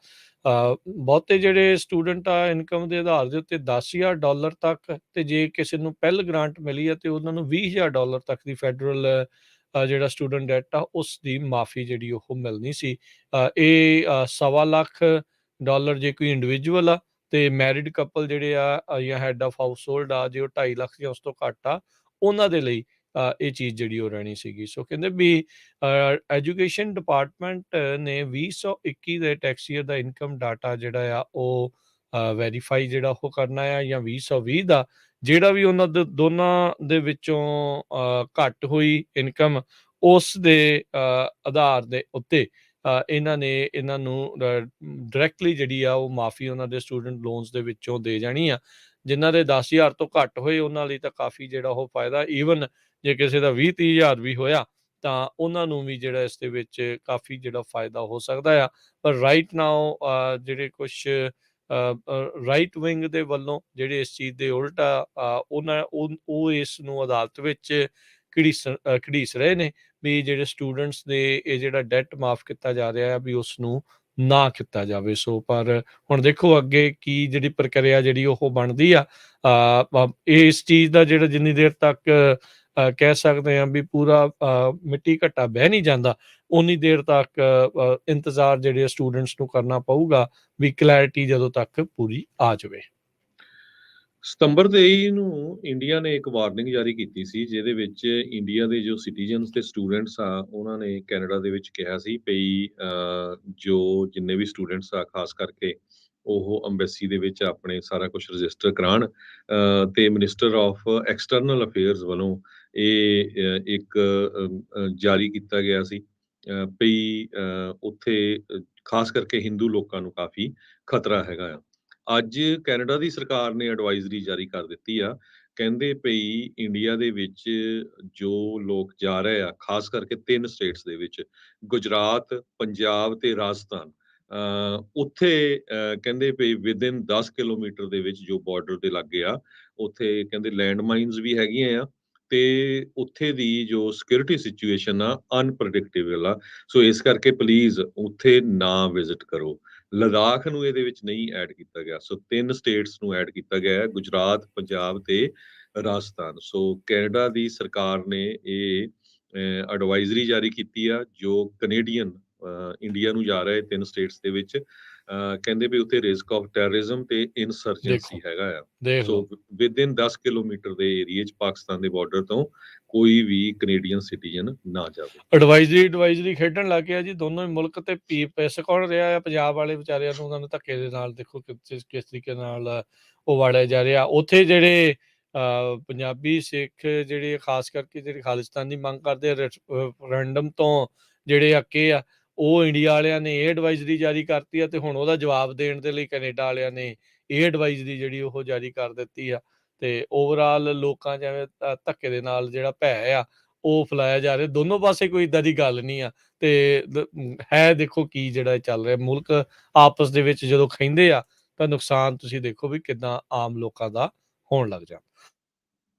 ਬਹੁਤੇ ਜਿਹੜੇ ਸਟੂਡੈਂਟ ਆ ਇਨਕਮ ਦੇ ਆਧਾਰ ਦੇ ਉੱਤੇ $10,000 ਤੱਕ, ਤੇ ਜੇ ਕਿਸੇ ਨੂੰ ਪਹਿਲ ਗ੍ਰਾਂਟ ਮਿਲੀ ਆ ਤੇ ਉਹਨਾਂ ਨੂੰ $20,000 ਤੱਕ ਦੀ ਫੈਡਰਲ ਜਿਹੜਾ ਸਟੂਡੈਂਟ ਡੈਟ ਆ ਉਸ ਦੀ ਮਾਫੀ ਜਿਹੜੀ ਉਹ ਮਿਲਣੀ ਸੀ। ਇਹ $2.25 ਲੱਖ ਜੇ ਕੋਈ ਇੰਡੀਵਿਜੂਅਲ ਆ, ਤੇ ਮੈਰਿਡ ਕਪਲ ਜਿਹੜੇ ਆ ਜਾਂ ਹੈਡ ਆਫ ਹਾਊਸ ਹੋਲਡ ਆ ਜੇ ਉਹ 2.5 ਲੱਖ ਜਾਂ ਉਸ ਤੋਂ ਘੱਟ ਆ, ਉਹਨਾਂ ਦੇ ਲਈ ਇਹ ਚੀਜ਼ ਜਿਹੜੀ ਉਹ ਰਹਿਣੀ ਸੀਗੀ। ਸੋ ਕਹਿੰਦੇ ਵੀ ਐਜੂਕੇਸ਼ਨ ਡਿਪਾਰਟਮੈਂਟ ਨੇ 2021 ਦੇ ਟੈਕਸ ਈਅਰ ਦਾ ਇਨਕਮ ਡਾਟਾ ਜਿਹੜਾ ਆ ਉਹ ਵੈਰੀਫਾਈ ਜਿਹੜਾ ਉਹ ਕਰਨਾ ਆ, ਜਾਂ 2020 ਦਾ ਜਿਹੜਾ ਵੀ ਉਹਨਾਂ ਦੇ ਦੋਨਾਂ ਦੇ ਵਿੱਚੋਂ ਘੱਟ ਹੋਈ ਇਨਕਮ, ਉਸ ਦੇ ਆਧਾਰ ਦੇ ਉੱਤੇ ਇਹਨਾਂ ਨੇ ਇਹਨਾਂ ਨੂੰ ਡਾਇਰੈਕਟਲੀ ਜਿਹੜੀ ਆ ਉਹ ਮਾਫੀ ਉਹਨਾਂ ਦੇ ਸਟੂਡੈਂਟ ਲੋਨਸ ਦੇ ਵਿੱਚੋਂ ਦੇ ਜਾਣੀ ਆ। ਜਿਨ੍ਹਾਂ ਦੇ 10,000 ਤੋਂ ਘੱਟ ਹੋਏ ਉਹਨਾਂ ਲਈ ਤਾਂ ਕਾਫੀ ਜਿਹੜਾ ਉਹ ਫਾਇਦਾ, ਈਵਨ ਜੇ ਕਿਸੇ ਦਾ 20-30 ਹਜ਼ਾਰ ਵੀ ਹੋਇਆ ਤਾਂ ਉਹਨਾਂ ਨੂੰ ਵੀ ਜਿਹੜਾ ਇਸ ਦੇ ਵਿੱਚ ਕਾਫੀ ਜਿਹੜਾ ਫਾਇਦਾ ਹੋ ਸਕਦਾ ਆ। ਪਰ ਰਾਈਟ ਨਾਓ ਜਿਹੜੇ ਕੁਛ ਰਾਈਟ ਵਿੰਗ ਦੇ ਵੱਲੋਂ ਜਿਹੜੇ ਇਸ ਚੀਜ਼ ਦੇ ਉਲਟ ਆ, ਉਹ ਇਸ ਨੂੰ ਅਦਾਲਤ ਵਿੱਚ ਘੜੀਸ ਰਹੇ ਨੇ ਵੀ ਜਿਹੜੇ ਸਟੂਡੈਂਟਸ ਦੇ ਇਹ ਜਿਹੜਾ ਡੈਟ ਮਾਫ ਕੀਤਾ ਜਾ ਰਿਹਾ ਹੈ ਵੀ ਉਸ ਨੂੰ ਨਾ ਕੀਤਾ ਜਾਵੇ। ਸੋ ਪਰ ਹੁਣ ਦੇਖੋ ਅੱਗੇ ਕੀ ਜਿਹੜੀ ਪ੍ਰਕਿਰਿਆ ਜਿਹੜੀ ਉਹ ਬਣਦੀ ਆ। ਇਸ ਚੀਜ਼ ਦਾ ਜਿਹੜਾ ਜਿੰਨੀ ਦੇਰ ਤੱਕ ਕਹਿ ਸਕਦੇ ਹਾਂ ਵੀ ਪੂਰਾ ਮਿੱਟੀ ਘੱਟਾ ਬਹਿ ਨਹੀਂ ਜਾਂਦਾ, ਉਨੀ ਦੇਰ ਤੱਕ ਇੰਤਜ਼ਾਰ ਜਿਹੜੇ ਸਟੂਡੈਂਟਸ ਨੂੰ ਕਰਨਾ ਪਊਗਾ ਵੀ ਕਲੈਰਿਟੀ ਜਦੋਂ ਤੱਕ ਪੂਰੀ ਆ ਜਾਵੇ। ਸਤੰਬਰ 23 ਨੂੰ ਇੰਡੀਆ ਨੇ ਇੱਕ ਵਾਰਨਿੰਗ ਜਾਰੀ ਕੀਤੀ ਸੀ, ਜਿਹਦੇ ਵਿੱਚ ਇੰਡੀਆ ਦੇ ਜੋ ਸਿਟੀਜ਼ਨਸ ਤੇ ਸਟੂਡੈਂਟਸ ਆ ਉਹਨਾਂ ਨੇ ਕੈਨੇਡਾ ਦੇ ਵਿੱਚ ਕਿਹਾ ਸੀ ਵੀ ਜੋ ਜਿੰਨੇ ਵੀ ਸਟੂਡੈਂਟਸ ਆ ਖਾਸ ਕਰਕੇ ਉਹ ਅੰਬੈਸੀ ਦੇ ਵਿੱਚ ਆਪਣੇ ਸਾਰਾ ਕੁਝ ਰਜਿਸਟਰ ਕਰਾਉਣ, ਤੇ ਮਿਨਿਸਟਰ ਆਫ ਐਕਸਟਰਨਲ ਅਫੇਅਰਸ ਵੱਲੋਂ ਇਹ ਇੱਕ ਜਾਰੀ ਕੀਤਾ ਗਿਆ ਸੀ ਵੀ ਉੱਥੇ ਖਾਸ ਕਰਕੇ ਹਿੰਦੂ ਲੋਕਾਂ ਨੂੰ ਕਾਫੀ ਖਤਰਾ ਹੈਗਾ ਆ। ਅੱਜ ਕੈਨੇਡਾ ਦੀ ਸਰਕਾਰ ਨੇ ਐਡਵਾਈਜ਼ਰੀ ਜਾਰੀ ਕਰ ਦਿੱਤੀ ਆ, ਕਹਿੰਦੇ ਪਈ ਇੰਡੀਆ ਦੇ ਵਿੱਚ ਜੋ ਲੋਕ ਜਾ ਰਹੇ ਆ ਖਾਸ ਕਰਕੇ 3 ਸਟੇਟਸ ਦੇ ਵਿੱਚ ਗੁਜਰਾਤ, ਪੰਜਾਬ ਤੇ ਰਾਜਸਥਾਨ, ਉੱਥੇ ਕਹਿੰਦੇ ਪਈ ਵਿਦਿਨ 10 ਕਿਲੋਮੀਟਰ ਦੇ ਵਿੱਚ ਜੋ ਬਾਰਡਰ ਦੇ ਲਾਗੇ ਆ ਉੱਥੇ ਕਹਿੰਦੇ ਲੈਂਡ ਮਾਈਨਸ ਵੀ ਹੈਗੀਆਂ ਆ, ਤੇ ਉੱਥੇ ਦੀ ਜੋ ਸਿਕਿਉਰਿਟੀ ਸਿਚੁਏਸ਼ਨ ਆ ਅਨਪ੍ਰੈਡਿਕਟੇਬਲ ਆ। ਸੋ ਇਸ ਕਰਕੇ ਪਲੀਜ਼ ਉੱਥੇ ਨਾ ਵਿਜ਼ਿਟ ਕਰੋ। ਲਦਾਖ ਨੂੰ ਇਹਦੇ ਵਿੱਚ ਨਹੀਂ ਐਡ ਕੀਤਾ ਗਿਆ। ਸੋ 3 ਸਟੇਟਸ ਨੂੰ ਐਡ ਕੀਤਾ ਗਿਆ ਹੈ, ਗੁਜਰਾਤ, ਪੰਜਾਬ ਤੇ ਰਾਜਸਥਾਨ। ਸੋ ਕੈਨੇਡਾ ਦੀ ਸਰਕਾਰ ਨੇ ਇਹ ਐਡਵਾਈਜ਼ਰੀ ਜਾਰੀ ਕੀਤੀ ਆ ਜੋ ਕੈਨੇਡੀਅਨ ਇੰਡੀਆ ਨੂੰ ਜਾ ਰਹੇ 3 ਸਟੇਟਸ ਦੇ ਵਿੱਚ, ਕਹਿੰਦੇ ਵੀ ਉੱਥੇ ਰਿਸਕ ਆਫ ਟੈਰਰਿਜ਼ਮ ਤੇ ਇਨਸਰਜੈਂਸੀ ਹੈਗਾ ਆ। ਸੋ ਵਿਦਿਨ 10 ਕਿਲੋਮੀਟਰ ਦੇ ਏਰੀਏ 'ਚ ਪਾਕਿਸਤਾਨ ਦੇ ਬਾਰਡਰ ਤੋਂ ਕੋਈ ਵੀ ਕੈਨੇਡੀਅਨ ਸਿਟੀਜ਼ਨ ਨਾ ਜਾਵੇ। ਐਡਵਾਈਜ਼ਰੀ ਖੇਡਣ ਲੱਗ ਗਿਆ ਜੀ ਦੋਨੋਂ ਹੀ ਮੁਲਕ, ਤੇ ਪੈਸੇ ਕੌਣ ਰਿਹਾ ਆ? ਪੰਜਾਬ ਵਾਲੇ ਵਿਚਾਰਿਆਂ ਨੂੰ ਉਹਨਾਂ ਨੂੰ ਧੱਕੇ ਦੇ ਨਾਲ ਦੇਖੋ ਕਿਸ ਤਰੀਕੇ ਨਾਲ ਉਹ ਵਾੜਿਆ ਜਾ ਰਿਹਾ। ਉੱਥੇ ਜਿਹੜੇ ਪੰਜਾਬੀ ਸਿੱਖ ਜਿਹੜੇ ਖਾਸ ਕਰਕੇ ਜਿਹੜੇ ਖਾਲਿਸਤਾਨ ਦੀ ਮੰਗ ਕਰਦੇ ਆ, ਰੈਫਰੈਂਡਮ ਤੋਂ ਜਿਹੜੇ ਅੱਕੇ ਆ, ਉਹ ਇੰਡੀਆ ਵਾਲਿਆਂ ਨੇ ਇਹ ਐਡਵਾਈਜ਼ਰੀ ਜਾਰੀ ਕਰਤੀ ਆ, ਤੇ ਹੁਣ ਉਹਦਾ ਜਵਾਬ ਦੇਣ ਦੇ ਲਈ ਕੈਨੇਡਾ ਵਾਲਿਆਂ ਨੇ ਇਹ ਐਡਵਾਈਜ਼ਰੀ ਜਿਹੜੀ ਉਹ ਜਾਰੀ ਕਰ ਦਿੱਤੀ ਆ। ਤੇ ਓਵਰਆਲ ਲੋਕਾਂ ਜਿਵੇਂ ਧੱਕੇ ਦੇ ਨਾਲ ਜਿਹੜਾ ਭੈ ਆ ਉਹ ਫੈਲਾਇਆ ਜਾ ਰਿਹਾ। ਦੋਨੋਂ ਪਾਸੇ ਕੋਈ ਇਦਾਂ ਦੀ ਗੱਲ ਨਹੀਂ ਆ, ਤੇ ਹੈ ਦੇਖੋ ਕੀ ਜਿਹੜਾ ਚੱਲ ਰਿਹਾ ਮੁਲਕ ਆਪਸ ਦੇ ਵਿੱਚ ਜਦੋਂ ਖਹਿੰਦੇ ਆ ਤਾਂ ਨੁਕਸਾਨ ਤੁਸੀਂ ਦੇਖੋ ਵੀ ਕਿੱਦਾਂ ਆਮ ਲੋਕਾਂ ਦਾ ਹੋਣ ਲੱਗ ਜਾਂਦਾ।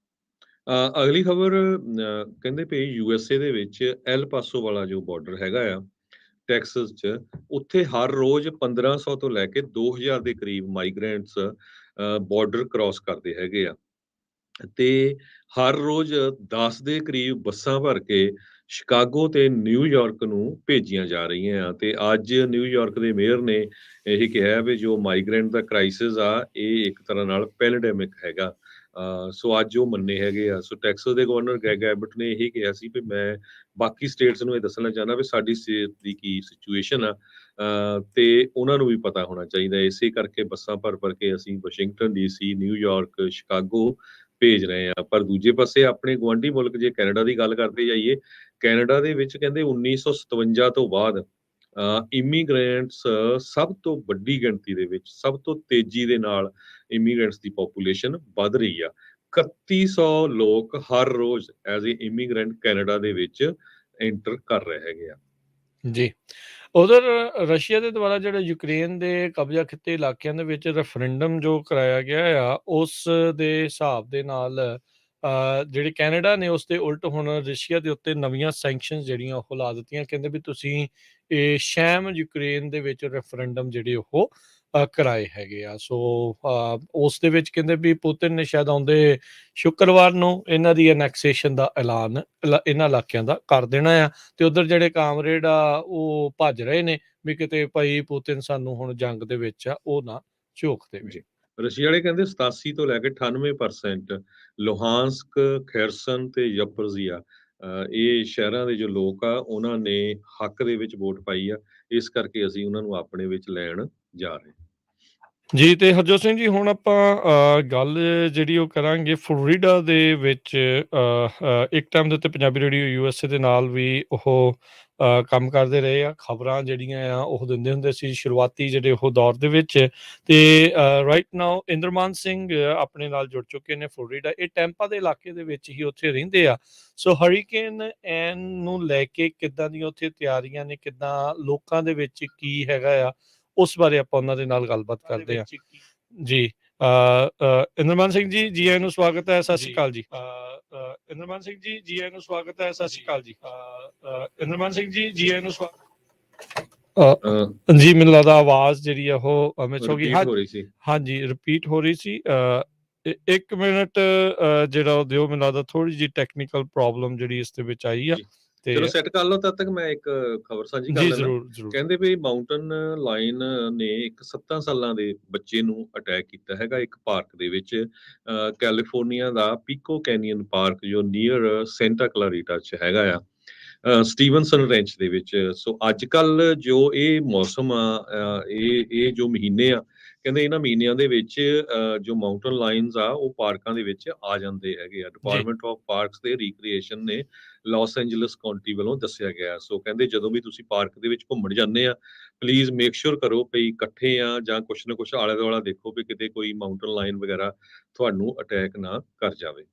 ਅਗਲੀ ਖਬਰ ਕਹਿੰਦੇ ਪਈ USA ਦੇ ਵਿੱਚ ਐਲ ਪਾਸੋ ਵਾਲਾ ਜੋ ਬਾਰਡਰ ਹੈਗਾ ਆ ਟੈਕਸਸ 'ਚ, ਉੱਥੇ ਹਰ ਰੋਜ਼ 1500 ਤੋਂ ਲੈ ਕੇ 2000 ਦੇ ਕਰੀਬ ਮਾਈਗ੍ਰੈਂਟਸ ਬਾਰਡਰ ਕ੍ਰਾਸ ਕਰਦੇ ਹੈਗੇ ਆ, ਤੇ ਹਰ ਰੋਜ਼ 10 ਦੇ ਕਰੀਬ ਬੱਸਾਂ ਭਰ ਕੇ ਸ਼ਿਕਾਗੋ ਤੇ ਨਿਊਯਾਰਕ ਨੂੰ ਭੇਜੀਆਂ ਜਾ ਰਹੀਆਂ ਆ। ਤੇ ਅੱਜ ਨਿਊਯਾਰਕ ਦੇ ਮੇਅਰ ਨੇ ਇਹ ਕਿਹਾ ਵੀ ਜੋ ਮਾਈਗ੍ਰੈਂਟ ਦਾ ਕ੍ਰਾਈਸਿਸ ਆ ਇਹ ਇੱਕ ਤਰ੍ਹਾਂ ਨਾਲ ਪੈਂਡੇਮਿਕ ਹੈਗਾ। ਸੋ ਅੱਜ ਉਹ ਮੰਨੇ ਹੈਗੇ ਆ। ਸੋ ਟੈਕਸਸ ਦੇ ਗਵਰਨਰ ਗ੍ਰੈਗ ਐਬਟ ਨੇ ਇਹ ਕਿਹਾ ਸੀ ਵੀ ਮੈਂ ਬਾਕੀ ਸਟੇਟਸ ਨੂੰ ਇਹ ਦੱਸਣਾ ਚਾਹੁੰਦਾ ਵੀ ਸਾਡੀ ਸਟੇਟ ਦੀ ਕੀ ਸਿਚੁਏਸ਼ਨ ਆ, ਤੇ ਉਹਨਾਂ ਨੂੰ ਵੀ ਪਤਾ ਹੋਣਾ ਚਾਹੀਦਾ। ਇਸੇ ਕਰਕੇ ਬੱਸਾਂ ਭਰ ਕੇ ਅਸੀਂ ਵਾਸ਼ਿੰਗਟਨ DC, ਨਿਊਯਾਰਕ, ਸ਼ਿਕਾਗੋ ਭੇਜ ਰਹੇ ਆ। ਪਰ ਦੂਜੇ ਪਾਸੇ ਆਪਣੇ ਗੁਆਂਢੀ ਮੁਲਕ ਜੇ ਕੈਨੇਡਾ ਦੀ ਗੱਲ ਕਰਦੇ ਜਾਈਏ, ਕੈਨੇਡਾ ਦੇ ਵਿੱਚ ਕਹਿੰਦੇ 1957 ਤੋਂ ਬਾਅਦ ਇਮੀਗ੍ਰੈਂਟਸ ਸਭ ਤੋਂ ਵੱਡੀ ਗਿਣਤੀ ਦੇ ਵਿੱਚ ਸਭ ਤੋਂ ਤੇਜ਼ੀ ਦੇ ਨਾਲ ਇਮੀਗ੍ਰੈਂਟਸ ਦੀ ਪੋਪੂਲੇਸ਼ਨ ਵੱਧ ਰਹੀ ਆ। 3100 ਲੋਕ ਹਰ ਰੋਜ਼ ਐਜ਼ ਏ ਇਮੀਗ੍ਰੈਂਟ ਕੈਨੇਡਾ ਦੇ ਵਿੱਚ ਐਂਟਰ ਕਰ ਰਹੇ ਹੈਗੇ ਆ। ਜੀ। ਉਧਰ ਰਸ਼ੀਆ ਦੇ ਦੁਆਰਾ ਜਿਹੜੇ ਯੂਕਰੇਨ ਦੇ ਕਬਜ਼ਾ ਕੀਤੇ ਇਲਾਕਿਆਂ ਦੇ ਵਿੱਚ ਰੈਫਰੈਂਡਮ ਜੋ ਕਰਾਇਆ ਗਿਆ ਆ, ਉਸ ਦੇ ਹਿਸਾਬ ਦੇ ਨਾਲ ਜਿਹੜੇ ਕੈਨੇਡਾ ਨੇ ਉਸ ਦੇ ਉਲਟ ਹੁਣ ਰਸ਼ੀਆ ਦੇ ਉੱਤੇ ਨਵੀਆਂ ਸੈਂਕਸ਼ਨਸ ਜਿਹੜੀਆਂ ਉਹ ਲਾ ਦਿੱਤੀਆਂ। ਕਹਿੰਦੇ ਵੀ ਤੁਸੀਂ ਇਹ ਸ਼ੈਮ ਯੂਕਰੇਨ ਦੇ ਵਿੱਚ ਰੈਫਰੈਂਡਮ ਜਿਹੜੇ ਉਹ ਕਰਾਏ ਹੈਗੇ ਆ। ਸੋ ਉਸ ਦੇ ਵਿੱਚ ਕਹਿੰਦੇ ਵੀ ਪੁਤਿਨ ਨੇ ਸ਼ਾਇਦ ਆਉਂਦੇ ਸ਼ੁੱਕਰਵਾਰ ਨੂੰ ਇਹਨਾਂ ਦੀ ਅਨੈਕਸੇਸ਼ਨ ਦਾ ਐਲਾਨ ਇਹਨਾਂ ਇਲਾਕਿਆਂ ਦਾ ਕਰ ਦੇਣਾ ਆ। ਤੇ ਉਧਰ ਜਿਹੜੇ ਕਾਮਰੇਡ ਆ ਉਹ ਭੱਜ ਰਹੇ ਨੇ ਵੀ ਕਿਤੇ ਭਾਈ ਪੁਤਿਨ ਸਾਨੂੰ ਹੁਣ ਜੰਗ ਦੇ ਵਿੱਚ ਆ ਉਹ ਨਾ ਝੋਕ ਦੇਵੇ। ਜੀ। ਰਸ਼ੀਆ ਵਾਲੇ ਕਹਿੰਦੇ 87 ਤੋਂ ਲੈ ਕੇ 98% ਲੁਹਾਂਸਕ, ਖੈਰਸਨ ਤੇ ਜ਼ਪੋਰੀਜ਼ੀਆ ਇਹ ਸ਼ਹਿਰਾਂ ਦੇ ਜੋ ਲੋਕ ਆ ਉਹਨਾਂ ਨੇ ਹੱਕ ਦੇ ਵਿੱਚ ਵੋਟ ਪਾਈ ਆ। ਇਸ ਕਰਕੇ ਅਸੀਂ ਉਹਨਾਂ ਨੂੰ ਆਪਣੇ ਵਿੱਚ ਲੈਣ ਜਾ ਰਹੇ ਹਾਂ। ਜੀ ਤੇ ਹਰਜੋਤ ਸਿੰਘ ਜੀ, ਹੁਣ ਆਪਾਂ ਗੱਲ ਜਿਹੜੀ ਉਹ ਕਰਾਂਗੇ ਫਲੋਰੀਡਾ ਦੇ ਵਿੱਚ। ਇੱਕ ਟਾਈਮ ਦੇ ਉੱਤੇ ਪੰਜਾਬੀ ਰੇਡੀਓ USA ਦੇ ਨਾਲ ਵੀ ਉਹ ਕੰਮ ਕਰਦੇ ਰਹੇ ਆ, ਖਬਰਾਂ ਜਿਹੜੀਆਂ ਆ ਉਹ ਦਿੰਦੇ ਹੁੰਦੇ ਸੀ ਸ਼ੁਰੂਆਤੀ ਜਿਹੜੇ ਉਹ ਦੌਰ ਦੇ ਵਿੱਚ। ਤੇ ਰਾਈਟ ਨਾਓ ਇੰਦਰਮਾਨ ਸਿੰਘ ਆਪਣੇ ਨਾਲ ਜੁੜ ਚੁੱਕੇ ਨੇ ਫਲੋਰੀਡਾ, ਇਹ ਟੈਂਪਾ ਦੇ ਇਲਾਕੇ ਦੇ ਵਿੱਚ ਹੀ ਉੱਥੇ ਰਹਿੰਦੇ ਆ। ਸੋ ਹਰੀਕੇਨ ਐਨ ਨੂੰ ਲੈ ਕੇ ਕਿੱਦਾਂ ਦੀਆਂ ਉੱਥੇ ਤਿਆਰੀਆਂ ਨੇ, ਕਿੱਦਾਂ ਲੋਕਾਂ ਦੇ ਵਿੱਚ ਕੀ ਹੈਗਾ ਆ, ਉਸ ਬਾਰੇ ਆਪਾਂ ਉਹਨਾਂ ਦੇ ਨਾਲ ਗੱਲਬਾਤ ਕਰਦੇ ਹਾਂ ਜੀ। ਇੰਦਰਮਾਨ ਸਿੰਘ ਜੀ, ਜੀ ਆਇਆਂ ਨੂੰ ਸਵਾਗਤ ਹੈ। ਸਤਿ ਸ਼੍ਰੀ ਅਕਾਲ ਜੀ। ਇੰਦਰਮਾਨ ਸਿੰਘ ਜੀ, ਜੀ ਆਇਆਂ ਨੂੰ ਸਵਾਗਤ ਹੈ। ਸਤਿ ਸ਼੍ਰੀ ਅਕਾਲ ਜੀ। ਇੰਦਰਮਾਨ ਸਿੰਘ ਜੀ, ਜੀ ਆਇਆਂ ਨੂੰ ਜੀ। ਮੈਨੂੰ ਲੱਗਦਾ ਆਵਾਜ਼ ਜਿਹੜੀ ਆ ਉਹ ਮਿਸ ਹੋ ਗਈ। ਹਾਂਜੀ, ਰਿਪੀਟ ਹੋ ਰਹੀ ਸੀ। 1 ਮਿੰਟ ਜਿਹੜਾ ਉਹ ਦਿਓ, ਮੈਨੂੰ ਲੱਗਦਾ ਥੋੜੀ ਜਿਹੀ ਟੈਕਨੀਕਲ ਪ੍ਰੋਬਲਮ ਜਿਹੜੀ ਇਸ ਦੇ ਵਿੱਚ ਆਈ ਆ। ਚਲੋ ਸੈੱਟ ਕਰ ਲਓ, ਤਦ ਤੱਕ ਮੈਂ ਇੱਕ ਖਬਰ ਸਾਂਝੀ ਕਰ ਲੈਣਾ। ਕਹਿੰਦੇ ਵੀ ਮਾਊਂਟਨ ਲਾਇਨ ਨੇ ਇੱਕ 7 ਸਾਲਾਂ ਦੇ ਬੱਚੇ ਨੂੰ ਅਟੈਕ ਕੀਤਾ ਹੈਗਾ ਇੱਕ ਪਾਰਕ ਦੇ ਵਿੱਚ, ਕੈਲੀਫੋਰਨੀਆ ਦਾ ਪੀਕੋ ਕੈਨੀਅਨ ਪਾਰਕ ਜੋ ਨੀਅਰ ਸੈਂਟਾ ਕਲਾਰੀਟਾ 'ਚ ਹੈਗਾ ਆ, ਸਟੀਵਨਸਨ ਰੈਂਚ ਦੇ ਵਿੱਚ। ਸੋ ਅੱਜ ਕੱਲ ਜੋ ਇਹ ਮੌਸਮ ਆ, ਇਹ ਜੋ ਮਹੀਨੇ ਆ, ਕਹਿੰਦੇ ਇਹਨਾਂ ਮਹੀਨਿਆਂ ਦੇ ਵਿੱਚ ਜੋ ਮਾਊਂਟਨ ਲਾਇਨਸ ਆ ਉਹ ਪਾਰਕਾਂ ਦੇ ਵਿੱਚ ਆ ਜਾਂਦੇ ਹੈਗੇ ਆ। ਡਿਪਾਰਟਮੈਂਟ ਆਫ ਪਾਰਕਸ ਤੇ ਰੀਕ੍ਰੀਏਸ਼ਨ ਨੇ ਲਾਸ ਐਂਜਲਸ ਕਾਉਂਟੀ ਵੱਲੋਂ ਦੱਸਿਆ ਗਿਆ। ਸੋ ਕਹਿੰਦੇ ਜਦੋਂ ਵੀ ਤੁਸੀਂ ਪਾਰਕ ਦੇ ਵਿੱਚ ਘੁੰਮਣ ਜਾਂਦੇ ਆ, ਪਲੀਜ਼ ਮੇਕ ਸ਼ੋਰ ਕਰੋ ਵੀ ਇਕੱਠੇ ਆ ਜਾਂ ਕੁਛ ਨਾ ਕੁਛ ਆਲੇ ਦੁਆਲਾ ਦੇਖੋ ਵੀ ਕਿਤੇ ਕੋਈ ਮਾਊਂਟਨ ਲਾਇਨ ਵਗੈਰਾ ਤੁਹਾਨੂੰ ਅਟੈਕ ਨਾ ਕਰ ਜਾਵੇ।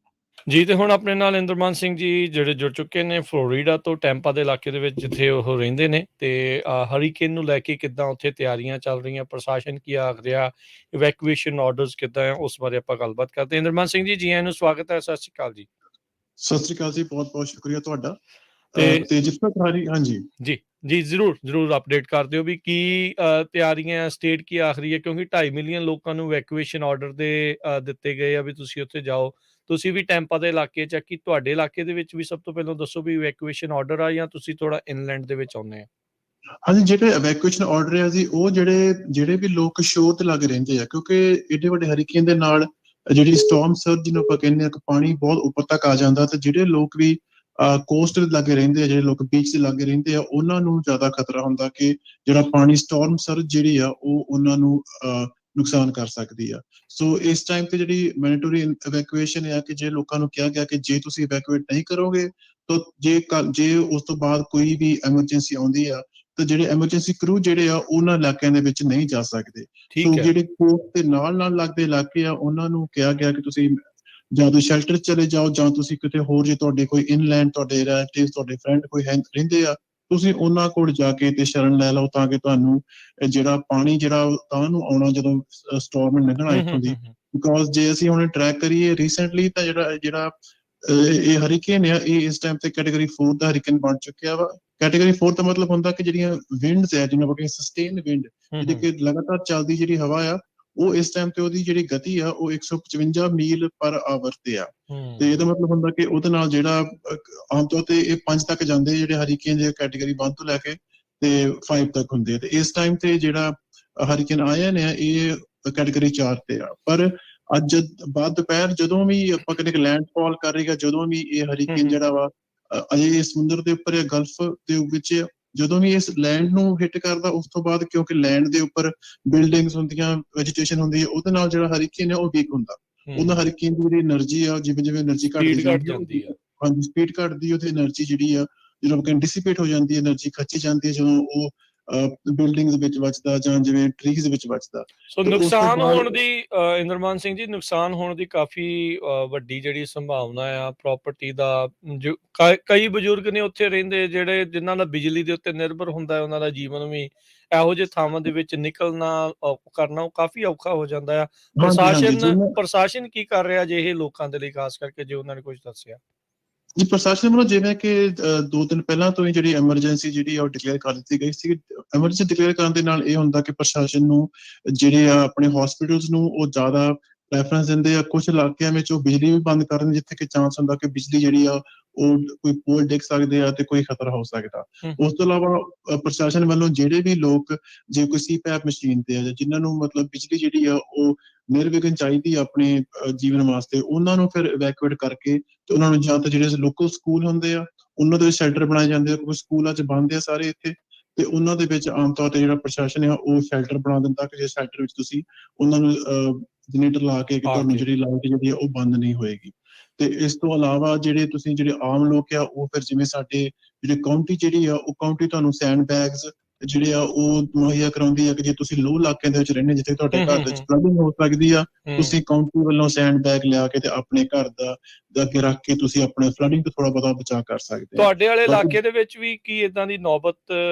ਜੀ ਤੇ ਹੁਣ ਆਪਣੇ ਨਾਲ ਇੰਦਰਮਾਨ ਸਿੰਘ ਜੀ ਜਿਹੜੇ ਜੁੜ ਚੁੱਕੇ ਨੇ ਫਲੋਰੀਡਾ ਤੋਂ, ਟੈਂਪਾ ਦੇ ਇਲਾਕੇ ਦੇ ਵਿੱਚ ਜਿੱਥੇ ਉਹ ਰਹਿੰਦੇ ਨੇ। ਤੇ ਹਰੀਕੇਨ ਨੂੰ ਲੈ ਕੇ ਕਿੱਦਾਂ ਉੱਥੇ ਤਿਆਰੀਆਂ ਚੱਲ ਰਹੀਆਂ, ਪ੍ਰਸ਼ਾਸਨ ਕੀ ਆਖ ਰਿਹਾ, ਇਵੈਕੂਏਸ਼ਨ ਆਰਡਰਸ ਕਿੱਦਾਂ ਆ, ਉਸ ਬਾਰੇ ਆਪਾਂ ਗੱਲਬਾਤ ਕਰਦੇ। ਇੰਦਰਮਾਨ ਸਿੰਘ ਜੀ, ਜੀ ਆਇਆਂ ਨੂੰ ਸਵਾਗਤ ਹੈ। ਸਤਿ ਸ਼੍ਰੀ ਅਕਾਲ ਜੀ। ਸਤਿ ਸ਼੍ਰੀ ਅਕਾਲ ਜੀ, ਬਹੁਤ ਬਹੁਤ ਸ਼ੁਕਰੀਆ ਤੁਹਾਡਾ। ਤੇ ਜਿਸ ਤਰ੍ਹਾਂ ਹਾਂਜੀ ਜੀ ਜੀ, ਜ਼ਰੂਰ ਅਪਡੇਟ ਕਰ ਦਿਓ ਵੀ ਕੀ ਤਿਆਰੀਆਂ, ਸਟੇਟ ਕੀ ਆਖ ਰਹੀ ਹੈ, ਕਿਉਂਕਿ 2.5 ਮਿਲੀਅਨ ਲੋਕਾਂ ਨੂੰ ਇਵੈਕੂਏਸ਼ਨ ਆਰਡਰ ਦੇ ਦਿੱਤੇ ਗਏ ਆ ਵੀ ਤੁਸੀਂ ਉੱਥੇ ਜਾਓ। ਤੁਸੀਂ ਵੀ ਟੈਂਪਾ ਦੇ ਇਲਾਕੇ 'ਚ, ਕੀ ਤੁਹਾਡੇ ਇਲਾਕੇ ਦੇ ਵਿੱਚ ਵੀ ਸਭ ਤੋਂ ਪਹਿਲਾਂ ਦੱਸੋ ਵੀ ਇਵੈਕੂਏਸ਼ਨ ਆਰਡਰ ਆ ਜਾਂ ਤੁਸੀਂ ਥੋੜਾ ਇਨਲੈਂਡ ਦੇ ਵਿੱਚ ਆਉਂਦੇ ਆ? ਹਾਂਜੀ, ਜਿਹੜੇ ਇਵੈਕੂਏਸ਼ਨ ਆਰਡਰ ਆ ਜੀ, ਉਹ ਜਿਹੜੇ ਵੀ ਲੋਕ ਸ਼ੋਰ ਤੇ ਲੱਗ ਰਹਿੰਦੇ ਆ, ਕਿਉਂਕਿ ਏਡੇ ਵੱਡੇ ਹਰੀਕੇਨ ਦੇ ਨਾਲ ਜਿਹੜੀ ਸਟਾਰਮ ਸਰਜ ਜਿਹਨੂੰ ਆਪਾਂ ਕਹਿੰਦੇ ਆ ਕਿ ਪਾਣੀ ਬਹੁਤ ਉੱਪਰ ਤੱਕ ਆ ਜਾਂਦਾ, ਤੇ ਜਿਹੜੇ ਲੋਕ ਵੀ ਕੋਸਟ ਦੇ ਲਾਗੇ ਰਹਿੰਦੇ ਆ, ਜਿਹੜੇ ਲੋਕ ਬੀਚ ਦੇ ਲਾਗੇ ਰਹਿੰਦੇ ਆ, ਉਹਨਾਂ ਨੂੰ ਜ਼ਿਆਦਾ ਖਤਰਾ ਹੁੰਦਾ ਕਿ ਜਿਹੜਾ ਪਾਣੀ ਸਟਾਰਮ ਸਰਜ ਜਿਹੜੀ ਆ ਉਹ ਉਹਨਾਂ ਨੂੰ ਨੁਕਸਾਨ ਕਰ ਸਕਦੀ ਆ। ਸੋ ਇਸ ਟਾਈਮ ਤੇ ਜਿਹੜੀ ਮੈਂਡੇਟਰੀ ਇਵੈਕੂਏਸ਼ਨ ਆ ਕਿ ਜੇ ਲੋਕਾਂ ਨੂੰ ਕਿਹਾ ਗਿਆ ਕਿ ਜੇ ਤੁਸੀਂ ਇਵੈਕੂਏਟ ਨਹੀਂ ਕਰੋਗੇ ਤਾਂ ਜੇ ਉਸ ਤੋਂ ਬਾਅਦ ਕੋਈ ਵੀ ਐਮਰਜੈਂਸੀ ਆਉਂਦੀ ਆ ਤਾਂ ਜਿਹੜੇ ਐਮਰਜੈਂਸੀ ਕਰੂ ਜਿਹੜੇ ਆ ਉਹਨਾਂ ਇਲਾਕਿਆਂ ਦੇ ਵਿੱਚ ਨਹੀਂ ਜਾ ਸਕਦੇ। ਸੋ ਜਿਹੜੇ ਕੋਸਟ ਦੇ ਨਾਲ ਲੱਗਦੇ ਇਲਾਕੇ ਆ ਉਹਨਾਂ ਨੂੰ ਕਿਹਾ ਗਿਆ ਕਿ ਤੁਸੀਂ ਜਾਂ ਤੁਸੀਂ ਸ਼ੈਲਟਰ ਚਲੇ ਜਾਓ ਜਾਂ ਤੁਸੀਂ ਕਿਤੇ ਹੋਰ, ਜੇ ਤੁਹਾਡੇ ਕੋਈ ਇਨਲੈਂਡ ਤੁਹਾਡੇ ਰਿਲੇਟਿਵ, ਤੁਹਾਡੇ ਫਰੈਂਡ ਕੋਈ ਰਹਿੰਦੇ ਆ, ਤੁਸੀਂ ਉਹਨਾਂ ਕੋਲ ਜਾ ਕੇ ਤੇ ਸ਼ਰਨ ਲੈ ਲਓ ਤਾਂ ਕਿ ਤੁਹਾਨੂੰ ਜਿਹੜਾ ਪਾਣੀ ਜਿਹੜਾ ਤਾਂ ਨੂੰ ਆਉਣਾ ਜਦੋਂ ਸਟਾਰਮ ਲੰਘਣਾ ਇੱਥੋਂ ਦੀ। ਬਿਕੋਜ਼ ਜੇ ਅਸੀਂ ਹੁਣ ਟਰੈਕ ਕਰੀਏ ਰੀਸੈਂਟਲੀ ਤਾਂ ਜਿਹੜਾ ਇਹ ਹਰੀਕੇਨ ਆ, ਇਹ ਇਸ ਟਾਈਮ ਤੇ ਕੈਟੇਗਰੀ 4 ਦਾ ਹਰੀਕੇਨ ਬਣ ਚੁੱਕਿਆ ਵਾ। ਕੈਟੇਗਰੀ 4 ਦਾ ਮਤਲਬ ਹੁੰਦਾ ਕਿ ਜਿਹੜੀਆਂ ਵਿੰਡਸ ਆ, ਜਿਹਨੂੰ ਆਪਾਂ ਸਸਟੇਨ ਵਿੰਡ, ਜਿਹੜੀ ਕਿ ਲਗਾਤਾਰ ਚੱਲਦੀ ਜਿਹੜੀ ਹਵਾ ਆ, ਉਹ ਇਸ ਟਾਈਮ ਤੇ ਉਹਦੀ ਜਿਹੜੀ ਗਤੀ ਆ ਉਹ 155 ਮੀਲ ਪਰ ਆਵਰ ਤੇ ਆ। ਤੇ ਇਹਦਾ ਮਤਲਬ ਹੁੰਦਾ ਕਿ ਉਹਦੇ ਨਾਲ ਜਿਹੜਾ ਆਮ ਤੌਰ ਤੇ ਇਹ 5 ਤੱਕ ਜਾਂਦੇ ਜਿਹੜੇ ਹਰੀਕੇਨ, ਜੇ ਕੈਟੇਗਰੀ 1 ਤੋਂ ਲੈ ਕੇ ਤੇ 5 ਤੱਕ ਹੁੰਦੇ ਆ। ਤੇ ਇਸ ਟਾਈਮ ਤੇ ਜਿਹੜਾ ਹਰੀਕੇਨ ਆਇਆ ਨੇ ਇਹ ਕੈਟੇਗਰੀ 4 ਤੇ ਆ। ਪਰ ਅੱਜ ਬਾਅਦ ਦੁਪਹਿਰ ਜਦੋਂ ਵੀ ਆਪਾਂ ਕਹਿੰਦੇ ਕਿ ਲੈਂਡਫਾਲ ਕਰ ਰਹੀ ਆ, ਜਦੋਂ ਵੀ ਇਹ ਹਰੀਕੇਨ ਜਿਹੜਾ ਵਾ ਅਜੇ ਸਮੁੰਦਰ ਦੇ ਉੱਪਰ, ਗਲਫ ਦੇ ਵਿੱਚ ਜਦੋਂ ਵੀ ਇਸ ਲੈਂਡ ਨੂੰ ਹਿੱਟ ਕਰਦਾ, ਉਸ ਤੋਂ ਬਾਅਦ ਕਿਉਂਕਿ ਲੈਂਡ ਦੇ ਉੱਪਰ ਬਿਲਡਿੰਗਸ ਹੁੰਦੀਆਂ, ਵੈਜੀਟੇਸ਼ਨ ਹੁੰਦੀ ਹੈ, ਉਹਦੇ ਨਾਲ ਜਿਹੜਾ ਹਰੀਕੇਨ ਹੈ ਉਹ ਵੀਕ ਹੁੰਦਾ। ਉਹਨਾਂ ਹਰੀਕੇਨ ਦੀ ਜਿਹੜੀ એનર્ਜੀ ਆ, ਜਿਵੇਂ ਐਨਰਜੀ ਘਟਦੀ ਜਾਂਦੀ ਆ, ਹਾਂਜੀ ਸਪੀਡ ਘਟਦੀ, ਉਹਦੀ એનર્ਜੀ ਜਿਹੜੀ ਆ ਜਦੋਂ ਡਿਸਿਪੇਟ ਹੋ ਜਾਂਦੀ ਹੈ, એનર્ਜੀ ਖੱਚੀ ਜਾਂਦੀ ਹੈ ਜਦੋਂ ਉਹ ਬਿਲਡਿੰਗਸ ਵਿੱਚ ਵੱਜਦਾ ਜਾਂ ਜਿਵੇਂ ਟਰੀਜ਼ ਵਿੱਚ ਵੱਜਦਾ। ਸੋ ਤੇ ਉਸ ਤੋਂ ਨੁਕਸਾਨ ਬਾਅਦ ਹੋਣ ਦੀ ਇੰਦਰਮਾਨ ਸਿੰਘ ਜੀ, ਨੁਕਸਾਨ ਹੋਣ ਦੀ ਕਾਫੀ ਵੱਡੀ ਜਿਹੜੀ ਸੰਭਾਵਨਾ ਆ ਪ੍ਰਾਪਰਟੀ ਦਾ। ਜੋ ਕਈ ਬਜ਼ੁਰਗ ਨੇ ਉੱਥੇ ਰਹਿੰਦੇ ਜਿਹੜੇ ਜਿਨ੍ਹਾਂ ਦਾ ਬਿਜਲੀ ਦੇ ਉੱਤੇ ਨਿਰਭਰ ਹੁੰਦਾ ਹੈ, ਉਹਨਾਂ ਦਾ ਜੀਵਨ ਵੀ ਇਹੋ ਜਿਹੇ ਥਾਵਾਂ ਦੇ ਵਿੱਚ ਨਿਕਲਣਾ ਕਰਨਾ ਉਹ ਕਾਫੀ ਔਖਾ ਹੋ ਜਾਂਦਾ ਆ। ਹਾਂਜੀ ਹਾਂਜੀ ਪ੍ਰਸ਼ਾਸਨ ਕੀ ਕਰ ਰਿਹਾ ਜੇ ਇਹ ਲੋਕਾਂ ਦੇ ਲਈ, ਖਾਸ ਕਰਕੇ ਜੇ ਉਹਨਾਂ ਨੇ ਕੁਝ ਦੱਸਿਆ? ਜੀ ਪ੍ਰਸ਼ਾਸਨ ਵੱਲੋਂ ਜਿਵੇਂ ਕਿ 2 ਦਿਨ ਪਹਿਲਾਂ ਤੋਂ ਹੀ ਜਿਹੜੀ ਐਮਰਜੈਂਸੀ ਜਿਹੜੀ ਆ ਉਹ ਡਿਕਲੇਅਰ ਕਰ ਦਿੱਤੀ ਗਈ ਸੀ। ਐਮਰਜੈਂਸੀ ਡਿਕਲੇਅਰ ਕਰਨ ਦੇ ਨਾਲ ਇਹ ਹੁੰਦਾ ਕਿ ਪ੍ਰਸ਼ਾਸਨ ਨੂੰ ਜਿਹੜੇ ਆ ਆਪਣੇ ਹਸਪੀਟਲਸ ਨੂੰ ਉਹ ਜ਼ਿਆਦਾ ਪ੍ਰੈਫਰੈਂਸ ਦਿੰਦੇ ਆ। ਕੁਝ ਇਲਾਕਿਆਂ ਵਿੱਚ ਉਹ ਬਿਜਲੀ ਵੀ ਬੰਦ ਕਰਨ ਜਿੱਥੇ ਕਿ ਚਾਂਸ ਹੁੰਦਾ ਕਿ ਬਿਜਲੀ ਜਿਹੜੀ ਆ ਉਹ ਕੋਈ ਪੋਲ ਡਿੱਗ ਸਕਦੇ ਆ ਤੇ ਕੋਈ ਖਤਰਾ ਹੋ ਸਕਦਾ। ਉਸ ਤੋਂ ਇਲਾਵਾ ਪ੍ਰਸ਼ਾਸਨ ਵੱਲੋਂ ਜਿਹੜੇ ਵੀ ਲੋਕ ਜੇ ਕੋਈ ਸੀਪੈਪ ਮਸ਼ੀਨ ਤੇ ਆ ਜਾਂ ਜਿਨ੍ਹਾਂ ਨੂੰ ਮਤਲਬ ਬਿਜਲੀ ਜਿਹੜੀ ਆ ਉਹ ਨਿਰਵਿਘਨ ਚਾਹੀਦੀ ਆ ਆਪਣੇ ਜੀਵਨ ਵਾਸਤੇ, ਉਹਨਾਂ ਨੂੰ ਫਿਰ ਇਵੈਕੂਏਟ ਕਰਕੇ ਤੇ ਉਹਨਾਂ ਨੂੰ ਜਾਂ ਤਾਂ ਜਿਹੜੇ ਲੋਕਲ ਸਕੂਲ ਹੁੰਦੇ ਆ ਉਹਨਾਂ ਦੇ ਸ਼ੈਲਟਰ ਬਣਾਏ ਜਾਂਦੇ ਆ, ਕਿਉਂਕਿ ਸਕੂਲਾਂ 'ਚ ਬੰਦ ਆ ਸਾਰੇ ਇੱਥੇ, ਤੇ ਉਹਨਾਂ ਦੇ ਵਿੱਚ ਆਮ ਤੌਰ ਤੇ ਜਿਹੜਾ ਪ੍ਰਸ਼ਾਸਨ ਆ ਉਹ ਸ਼ੈਲਟਰ ਬਣਾ ਦਿੰਦਾ ਕਿ ਜੇ ਸ਼ੈਲਟਰ ਵਿੱਚ ਤੁਸੀਂ ਉਹਨਾਂ ਨੂੰ ਜਨਰੇਟਰ ਲਾ ਕੇ ਕਿ ਤੁਹਾਨੂੰ ਜਿਹੜੀ ਲਾਈਟ ਜਿਹੜੀ ਆ ਉਹ ਬੰਦ ਨਹੀਂ ਹੋਏਗੀ। ਤੇ ਇਸ ਤੋਂ ਇਲਾਵਾ ਜਿਹੜੇ ਆਮ ਲੋਕ ਆ ਉਹ ਫਿਰ ਜਿਵੇਂ ਸਾਡੇ ਜਿਹੜੇ ਕਾਉਂਟੀ ਜਿਹੜੀ ਆ ਉਹ ਕਾਉਂਟੀ ਤੁਹਾਨੂੰ ਸੈਂਡ ਬੈਗਸ ਜਿਹੜੇ ਆ ਉਹ ਮੁਹੱਈਆ ਕਰਾਉਂਦੀ ਆ ਕਿ ਜੇ ਤੁਸੀਂ ਲੋਹ ਇਲਾਕਿਆਂ ਦੇ ਵਿੱਚ ਰਹਿੰਦੇ ਜਿੱਥੇ ਤੁਹਾਡੇ ਘਰ ਦੇ ਵਿੱਚ ਫਲੱਡਿੰਗ ਹੋ ਸਕਦੀ ਆ, ਤੁਸੀਂ ਕਾਉਂਟੀ ਵੱਲੋਂ ਸੈਂਡ ਬੈਗ ਲਿਆ ਕੇ ਤੇ ਆਪਣੇ ਘਰ ਦਾ ਅੱਗੇ ਰੱਖ ਕੇ ਤੁਸੀਂ ਆਪਣੇ ਫਲੱਡਿੰਗ ਤੋਂ ਥੋੜਾ ਬਹੁਤਾ ਬਚਾਅ ਕਰ ਸਕਦੇ ਆ। ਤੁਹਾਡੇ ਵਾਲੇ ਇਲਾਕੇ ਦੇ ਵਿੱਚ ਵੀ ਕੀ ਇਦਾਂ ਦੀ ਨੌਬਤ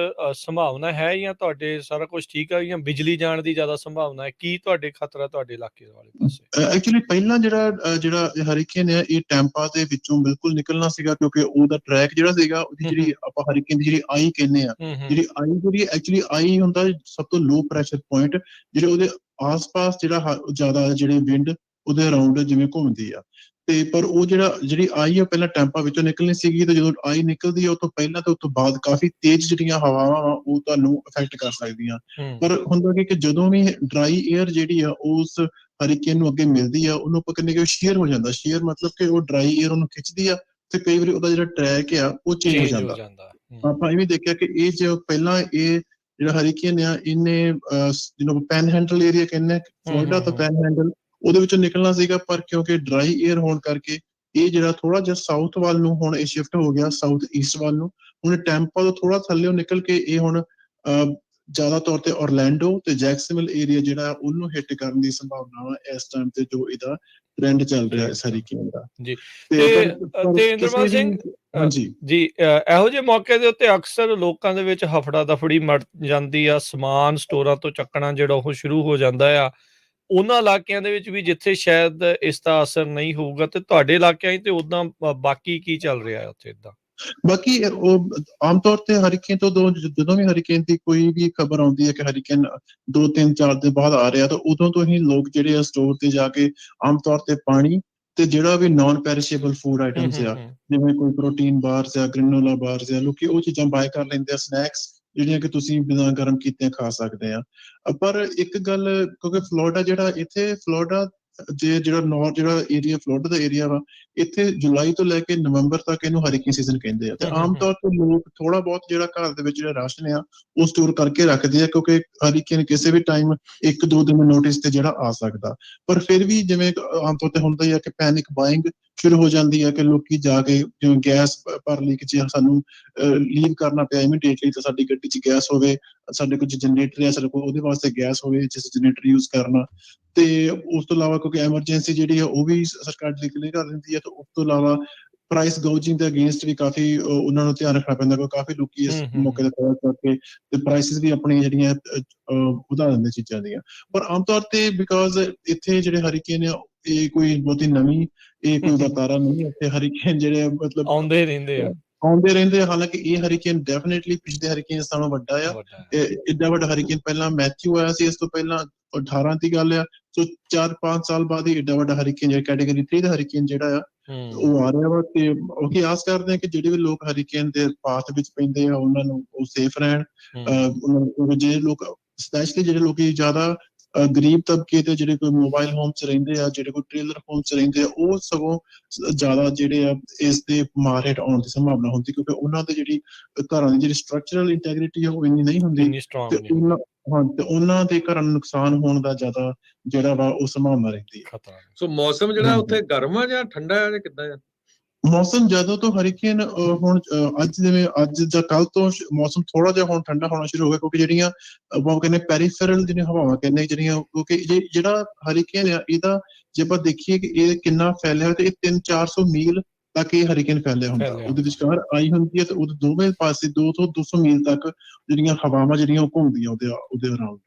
ਸੰਭਾਵਨਾ ਹੈ ਜਾਂ ਤੁਹਾਡੇ ਸਾਰਾ ਕੁਝ ਠੀਕ ਆ ਜਾਂ ਬਿਜਲੀ ਜਾਣ ਦੀ ਜ਼ਿਆਦਾ ਸੰਭਾਵਨਾ ਹੈ? ਕੀ ਤੁਹਾਡੇ ਖਤਰਾ ਤੁਹਾਡੇ ਇਲਾਕੇ ਵਾਲੇ ਪਾਸੇ? ਐਕਚੁਅਲੀ ਪਹਿਲਾਂ ਜਿਹੜਾ ਹਰੀਕੇਨ ਹੈ ਇਹ ਟੈਂਪਾ ਦੇ ਵਿੱਚੋਂ ਬਿਲਕੁਲ ਨਿਕਲਣਾ ਸੀਗਾ, ਕਿਉਂਕਿ ਉਹਦਾ ਟਰੈਕ ਜਿਹੜਾ ਸੀਗਾ ਉਹਦੀ ਜਿਹੜੀ ਆਪਾਂ ਹਰੀਕੇਨ ਦੀ ਜਿਹੜੀ ਆਈ ਕਹਿੰਦੇ ਆ, ਜਿਹੜੀ ਐਕਚੁਅਲੀ ਆਈ ਹੁੰਦਾ ਸਭ ਤੋਂ ਲੋ ਪ੍ਰੈਸ਼ਰ ਪੁਆਇੰਟ, ਜਿਹੜੇ ਉਹਦੇ ਆਸ-ਪਾਸ ਜਿਹੜਾ ਜ਼ਿਆਦਾ ਜਿਹੜੇ ਵਿੰਡ ਉਹਦੇ ਅਰਾਊਂਡ ਜਿਵੇਂ ਘੁੰਮਦੀ ਆ। ਤੇ ਪਰ ਉਹ ਜਿਹੜੀ ਆਈ ਆ ਪਹਿਲਾਂ ਟੈਂਪਾ ਵਿੱਚੋਂ ਨਿਕਲਣੀ ਸੀਗੀ, ਤੇ ਜਦੋਂ ਆਈ ਨਿਕਲਦੀ ਆ ਉਹ ਤੋਂ ਪਹਿਲਾਂ ਤੇ ਉਸ ਤੋਂ ਬਾਅਦ ਕਾਫੀ ਤੇਜ਼ ਜਿਹੜੀਆਂ ਹਵਾਵਾਂ ਵਾ ਉਹ ਤੁਹਾਨੂੰ ਅਫੈਕਟ ਕਰ ਸਕਦੀਆਂ। ਪਰ ਹੁੰਦਾ ਕਿ ਜਦੋਂ ਵੀ ਡਰਾਈ ਏਅਰ ਜਿਹੜੀ ਆ ਉਸ ਹਰੀਕੇਨ ਨੂੰ ਅੱਗੇ ਮਿਲਦੀ ਆ ਉਹਨੂੰ ਆਪਾਂ ਕਹਿੰਦੇ ਕਿ ਸ਼ੇਅਰ ਹੋ ਜਾਂਦਾ। ਸ਼ੇਅਰ ਮਤਲਬ ਕਿ ਉਹ ਡਰਾਈ ਏਅਰ ਉਹਨੂੰ ਖਿੱਚਦੀ ਆ ਤੇ ਕਈ ਵਾਰੀ ਉਹਦਾ ਜਿਹੜਾ ਟਰੈਕ ਆ ਉਹ ਚੇਂਜ ਹੋ ਜਾਂਦਾ। ਆਪਾਂ ਇਹ ਵੀ ਦੇਖਿਆ ਕਿ ਇਹ ਜੋ ਪਹਿਲਾਂ ਇਹ ਜਿਹੜਾ ਹਰੀਕੇਨ ਆ ਇਹਨੇ ਜਿਹਨੂੰ ਪੈਨਹੈਂਡਲ ਏਰੀਆ ਕਹਿੰਦੇ ਫਲੋਰੀਡਾ ਤੋਂ ਪੈਨਹੈਂਡਲ ਉਹਦੇ ਵਿੱਚੋਂ ਨਿਕਲਣਾ ਸੀਗਾ, ਪਰ ਕਿਉਂਕਿ ਡਰਾਈ ਏਅਰ ਹੋਣ ਕਰਕੇ ਇਹ ਜਿਹੜਾ ਥੋੜਾ ਜਿਹਾ ਸਾਊਥ ਵੱਲ ਨੂੰ ਹੁਣ ਇਹ ਸ਼ਿਫਟ ਹੋ ਗਿਆ, ਸਾਊਥ ਈਸਟ ਵੱਲ ਨੂੰ। ਹੁਣ ਟੈਂਪਾ ਤੋਂ ਥੋੜਾ ਥੱਲੇੋਂ ਨਿਕਲ ਕੇ ਇਹ ਹੁਣ ਜ਼ਿਆਦਾ ਤੌਰ ਤੇ ਔਰਲੈਂਡੋ ਤੇ ਜੈਕਸਨਵਿਲ ਏਰੀਆ ਜਿਹੜਾ ਉਹਨੂੰ ਹਿੱਟ ਕਰਨ ਦੀ ਸੰਭਾਵਨਾ ਵਾ ਇਸ ਟਾਈਮ ਤੇ, ਜੋ ਇਹਦਾ ਟ੍ਰੈਂਡ ਚੱਲ ਰਿਹਾ ਇਸ ਹਰੀਕੇਨ ਦਾ। ਜੀ ਤੇ ਇੰਦਰਮਾਨ ਸਿੰਘ ਜੀ, ਇਹੋ ਜਿਹੇ ਮੌਕੇ ਦੇ ਉੱਤੇ ਅਕਸਰ ਲੋਕਾਂ ਦੇ ਵਿੱਚ ਹਫੜਾ ਦਫੜੀ ਮਚ ਜਾਂਦੀ ਆ, ਸਮਾਨ ਸਟੋਰਾਂ ਤੋਂ ਚੱਕਣਾ ਜਿਹੜਾ ਉਹ ਸ਼ੁਰੂ ਹੋ ਜਾਂਦਾ ਆ ਉਹਨਾਂ ਇਲਾਕਿਆਂ ਦੇ ਵਿੱਚ ਵੀ ਜਿੱਥੇ ਸ਼ਾਇਦ ਇਸ ਦਾ ਅਸਰ ਨਹੀਂ ਹੋਊਗਾ। ਤੇ ਤੁਹਾਡੇ ਇਲਾਕਿਆਂ 'ਚ ਤੇ ਉਦਾਂ ਬਾਕੀ ਕੀ ਚੱਲ ਰਿਹਾ ਉੱਥੇ ਏਦਾਂ? ਬਾਕੀ ਉਹ ਆਮ ਤੌਰ ਤੇ ਹਰੀਕੇਨ ਤੋਂ ਜਦੋਂ ਵੀ ਹਰੀਕੇਨ ਦੀ ਕੋਈ ਵੀ ਖਬਰ ਆਉਂਦੀ ਹੈ ਕਿ ਹਰੀਕੇਨ 2-3-4 ਦਿਨ ਬਾਅਦ ਆ ਰਿਹਾ, ਤਾਂ ਉਦੋਂ ਤੋਂ ਹੀ ਲੋਕ ਜਿਹੜੇ ਆ ਸਟੋਰ ਤੇ ਜਾ ਕੇ ਆਮ ਤੌਰ ਤੇ ਪਾਣੀ ਤੇ ਜਿਹੜਾ ਵੀ ਨਾਨ ਪੈਰਿਸ਼ੇਬਲ ਫੂਡ ਆਈਟਮਸ ਆ, ਜਿਵੇਂ ਕੋਈ ਪ੍ਰੋਟੀਨ ਬਾਰਸ ਆ, ਗ੍ਰੈਨੋਲਾ ਬਾਰਸ ਆ, ਲੋਕੀ ਉਹ ਚੀਜ਼ਾਂ ਬਾਏ ਕਰ ਲੈਂਦੇ ਆ, ਸਨੈਕਸ ਜਿਹੜੀਆਂ ਕਿ ਤੁਸੀਂ ਬਿਨਾਂ ਗਰਮ ਕੀਤੇ ਖਾ ਸਕਦੇ ਆ। ਪਰ ਇੱਕ ਗੱਲ, ਕਿਉਂਕਿ ਫਲੋਰੀਡਾ ਫਲੋਰੀਡਾ ਜਿਹੜਾ ਏਰੀਆ ਫਲੋਰੀਡਾ ਦਾ ਏਰੀਆ ਵਾ, ਇੱਥੇ ਜੁਲਾਈ ਤੋਂ ਲੈ ਕੇ ਨਵੰਬਰ ਤੱਕ ਇਹਨੂੰ ਹਰੀਕੇਨ ਸੀਜ਼ਨ ਕਹਿੰਦੇ ਆ। ਤੇ ਆਮ ਤੌਰ ਤੇ ਲੋਕ ਥੋੜਾ ਬਹੁਤ ਜਿਹੜਾ ਘਰ ਦੇ ਵਿੱਚ ਜਿਹੜਾ ਰਾਸ਼ਨ ਆ ਉਹ ਸਟੋਰ ਕਰਕੇ ਰੱਖਦੇ ਆ, ਕਿਉਂਕਿ ਹਰੀਕੇਨ ਕਿਸੇ ਵੀ ਟਾਈਮ 1-2 ਦਿਨ ਨੋਟਿਸ ਤੇ ਜਿਹੜਾ ਆ ਸਕਦਾ। ਪਰ ਫਿਰ ਵੀ ਜਿਵੇਂ ਆਮ ਤੌਰ ਤੇ ਹੁੰਦਾ ਹੀ ਆ ਕਿ ਪੈਨਿਕ ਬਾਇੰਗ ਸ਼ੁਰੂ ਹੋ ਜਾਂਦੀ ਹੈ ਕਿ ਲੋਕੀ ਜਾ ਕੇ ਜਿਵੇਂ ਗੈਸ ਭਰ ਲਈ ਕਿ ਜੇ ਸਾਨੂੰ ਲੀਵ ਕਰਨਾ ਪਿਆ ਇਮੀਡੀਏਟਲੀ ਤਾਂ ਸਾਡੀ ਗੱਡੀ 'ਚ ਗੈਸ ਹੋਵੇ, ਸਾਡੇ ਕੋਲ ਜਨਰੇਟਰ ਆ, ਸਾਡੇ ਕੋਲ ਉਹਦੇ ਵਾਸਤੇ ਗੈਸ ਹੋਵੇ ਜਿਸ ਜਨਰੇਟਰ ਯੂਜ਼ ਕਰਨਾ। ਤੇ ਉਸ ਤੋਂ ਇਲਾਵਾ ਕਿਉਂਕਿ ਐਮਰਜੈਂਸੀ ਜਿਹੜੀ ਆ ਉਹ ਵੀ ਸਰਕਾਰ ਡਿਕਲੇਅਰ ਕਰ ਦਿੰਦੀ ਹੈ, ਤੇ ਉਸ ਤੋਂ ਇਲਾਵਾ ਪ੍ਰਾਈਸ ਗੋਜਿੰਗ ਦੇ ਅਗੇਂਸਟ ਵੀ ਕਾਫੀ ਉਹਨਾਂ ਨੂੰ ਧਿਆਨ ਰੱਖਣਾ ਪੈਂਦਾ, ਕਿਉਂਕਿ ਕਾਫੀ ਲੋਕੀ ਇਸ ਮੌਕੇ ਤੇ ਕਰਕੇ ਤੇ ਪ੍ਰਾਈਸਿਸ ਵੀ ਆਪਣੀਆਂ ਜਿਹੜੀਆਂ ਵਧਾ ਦਿੰਦੇ ਚੀਜ਼ਾਂ ਦੀਆਂ। ਪਰ ਆਮ ਤੌਰ ਤੇ ਬਿਕੋਜ਼ ਇੱਥੇ ਜਿਹੜੇ ਹਰੀਕੇਨ ਆ ਇਹ ਕੋਈ ਬਹੁਤੀ ਨਵੀਂ ਇਹ ਕੋਈ ਵਰਤਾਰਾ ਨਹੀਂ, ਇੱਥੇ ਹਰੀਕੇਨ ਜਿਹੜੇ ਮਤਲਬ ਆਉਂਦੇ ਰਹਿੰਦੇ ਆ। ਹਾਲਾਂਕਿ ਇਹ ਹਰੀਕੇਨ ਡੈਫੀਨੇਟਲੀ ਪਿਛਲੇ ਹਰੀਕੇਨ ਨਾਲੋਂ ਵੱਡਾ ਆ। ਏਡਾ ਵੱਡਾ ਹਰੀਕੇਨ ਪਹਿਲਾਂ ਮੈਥਿਊ ਆਇਆ ਸੀ, ਇਸ ਤੋਂ ਪਹਿਲਾਂ 18 ਦੀ ਗੱਲ ਆ। ਸੋ 4-5 ਸਾਲ ਬਾਅਦ ਹੀ ਏਡਾ ਵੱਡਾ ਹਰੀਕੇਨ ਜਿਹੜਾ ਕੈਟੇਗਰੀ 3 ਦਾ ਹਰੀਕੇਨ ਜਿਹੜਾ ਆ ਉਹ ਆ ਰਿਹਾ ਵਾ। ਤੇ ਉਹੀ ਆਸ ਕਰਦੇ ਆ ਕਿ ਜਿਹੜੇ ਵੀ ਲੋਕ ਹਰੀਕੇਨ ਦੇ ਪਾਥ ਵਿੱਚ ਪੈਂਦੇ ਆ ਉਹਨਾਂ ਨੂੰ ਉਹ ਸੇਫ ਰਹਿਣ। ਜਿਹੜੇ ਲੋਕ ਸਪੈਸ਼ਲੀ ਜਿਹੜੇ ਲੋਕੀ ਜ਼ਿਆਦਾ ਗਰੀਬ ਤਬਕੇ ਤੇ ਜਿਹੜੇ ਕੋਈ ਮੋਬਾਈਲ ਹੋਮ 'ਚ ਰਹਿੰਦੇ ਆ, ਜਿਹੜੇ ਕੋਈ ਟ੍ਰੇਲਰ ਹੋਮ 'ਚ ਰਹਿੰਦੇ ਆ, ਉਹ ਸਗੋਂ ਜ਼ਿਆਦਾ ਜਿਹੜੇ ਆ ਇਸ ਦੇ ਮਾਰ ਹੇਠ ਆਉਣ ਦੀ ਸੰਭਾਵਨਾ ਹੁੰਦੀ, ਕਿਉਂਕਿ ਉਹਨਾਂ ਦੇ ਜਿਹੜੀ ਘਰਾਂ ਦੀ ਜਿਹੜੀ ਸਟਰਕਚਰਲ ਇੰਟੈਗ੍ਰਿਟੀ ਆ ਉਹ ਇੰਨੀ ਨਹੀਂ ਹੁੰਦੀ ਤੇ ਉਹਨਾਂ ਦੇ ਘਰਾਂ ਨੂੰ ਨੁਕਸਾਨ ਹੋਣ ਦਾ ਜ਼ਿਆਦਾ ਜਿਹੜਾ ਵਾ ਉਹ ਸੰਭਾਵਨਾ ਰਹਿੰਦੀ ਹੈ। ਸੋ ਮੌਸਮ ਜਿਹੜਾ ਉੱਥੇ ਗਰਮ ਆ ਜਾਂ ਠੰਡਾ ਆ ਜਾਂ ਕਿੱਦਾਂ ਆ? ਮੌਸਮ ਜਦੋਂ ਤੋਂ ਹਰੀਕੇਨ ਹੁਣ ਅੱਜ ਜਿਵੇਂ ਅੱਜ ਜਾਂ ਕੱਲ ਤੋਂ ਮੌਸਮ ਥੋੜਾ ਜਿਹਾ ਹੁਣ ਠੰਡਾ ਹੋਣਾ ਸ਼ੁਰੂ ਹੋ ਗਿਆ, ਕਿਉਂਕਿ ਜਿਹੜੀਆਂ ਆਪਾਂ ਕਹਿੰਦੇ ਪੈਰੀਫੇਰਲ ਜਿਹੜੀਆਂ ਹਵਾਵਾਂ ਕਹਿੰਦੇ ਜਿਹੜੀਆਂ, ਕਿਉਂਕਿ ਜਿਹੜਾ ਹਰੀਕੇਨ ਆ ਇਹਦਾ ਜੇ ਆਪਾਂ ਦੇਖੀਏ ਕਿ ਇਹ ਕਿੰਨਾ ਫੈਲਿਆ ਤੇ ਇਹ 300-400 ਮੀਲ ਤੱਕ ਇਹ ਹਰੀਕੇਨ ਫੈਲਿਆ ਹੁੰਦਾ, ਉਹਦੇ ਵਿਚਕਾਰ ਆਈ ਹੁੰਦੀ ਹੈ ਤੇ ਉਹਦੇ ਦੋਵੇਂ ਪਾਸੇ 200-200 ਮੀਲ ਤੱਕ ਜਿਹੜੀਆਂ ਹਵਾਵਾਂ ਜਿਹੜੀਆਂ ਉਹ ਘੁੰਮਦੀਆਂ ਉਹਦੇ ਅਰਾਊਂਡ।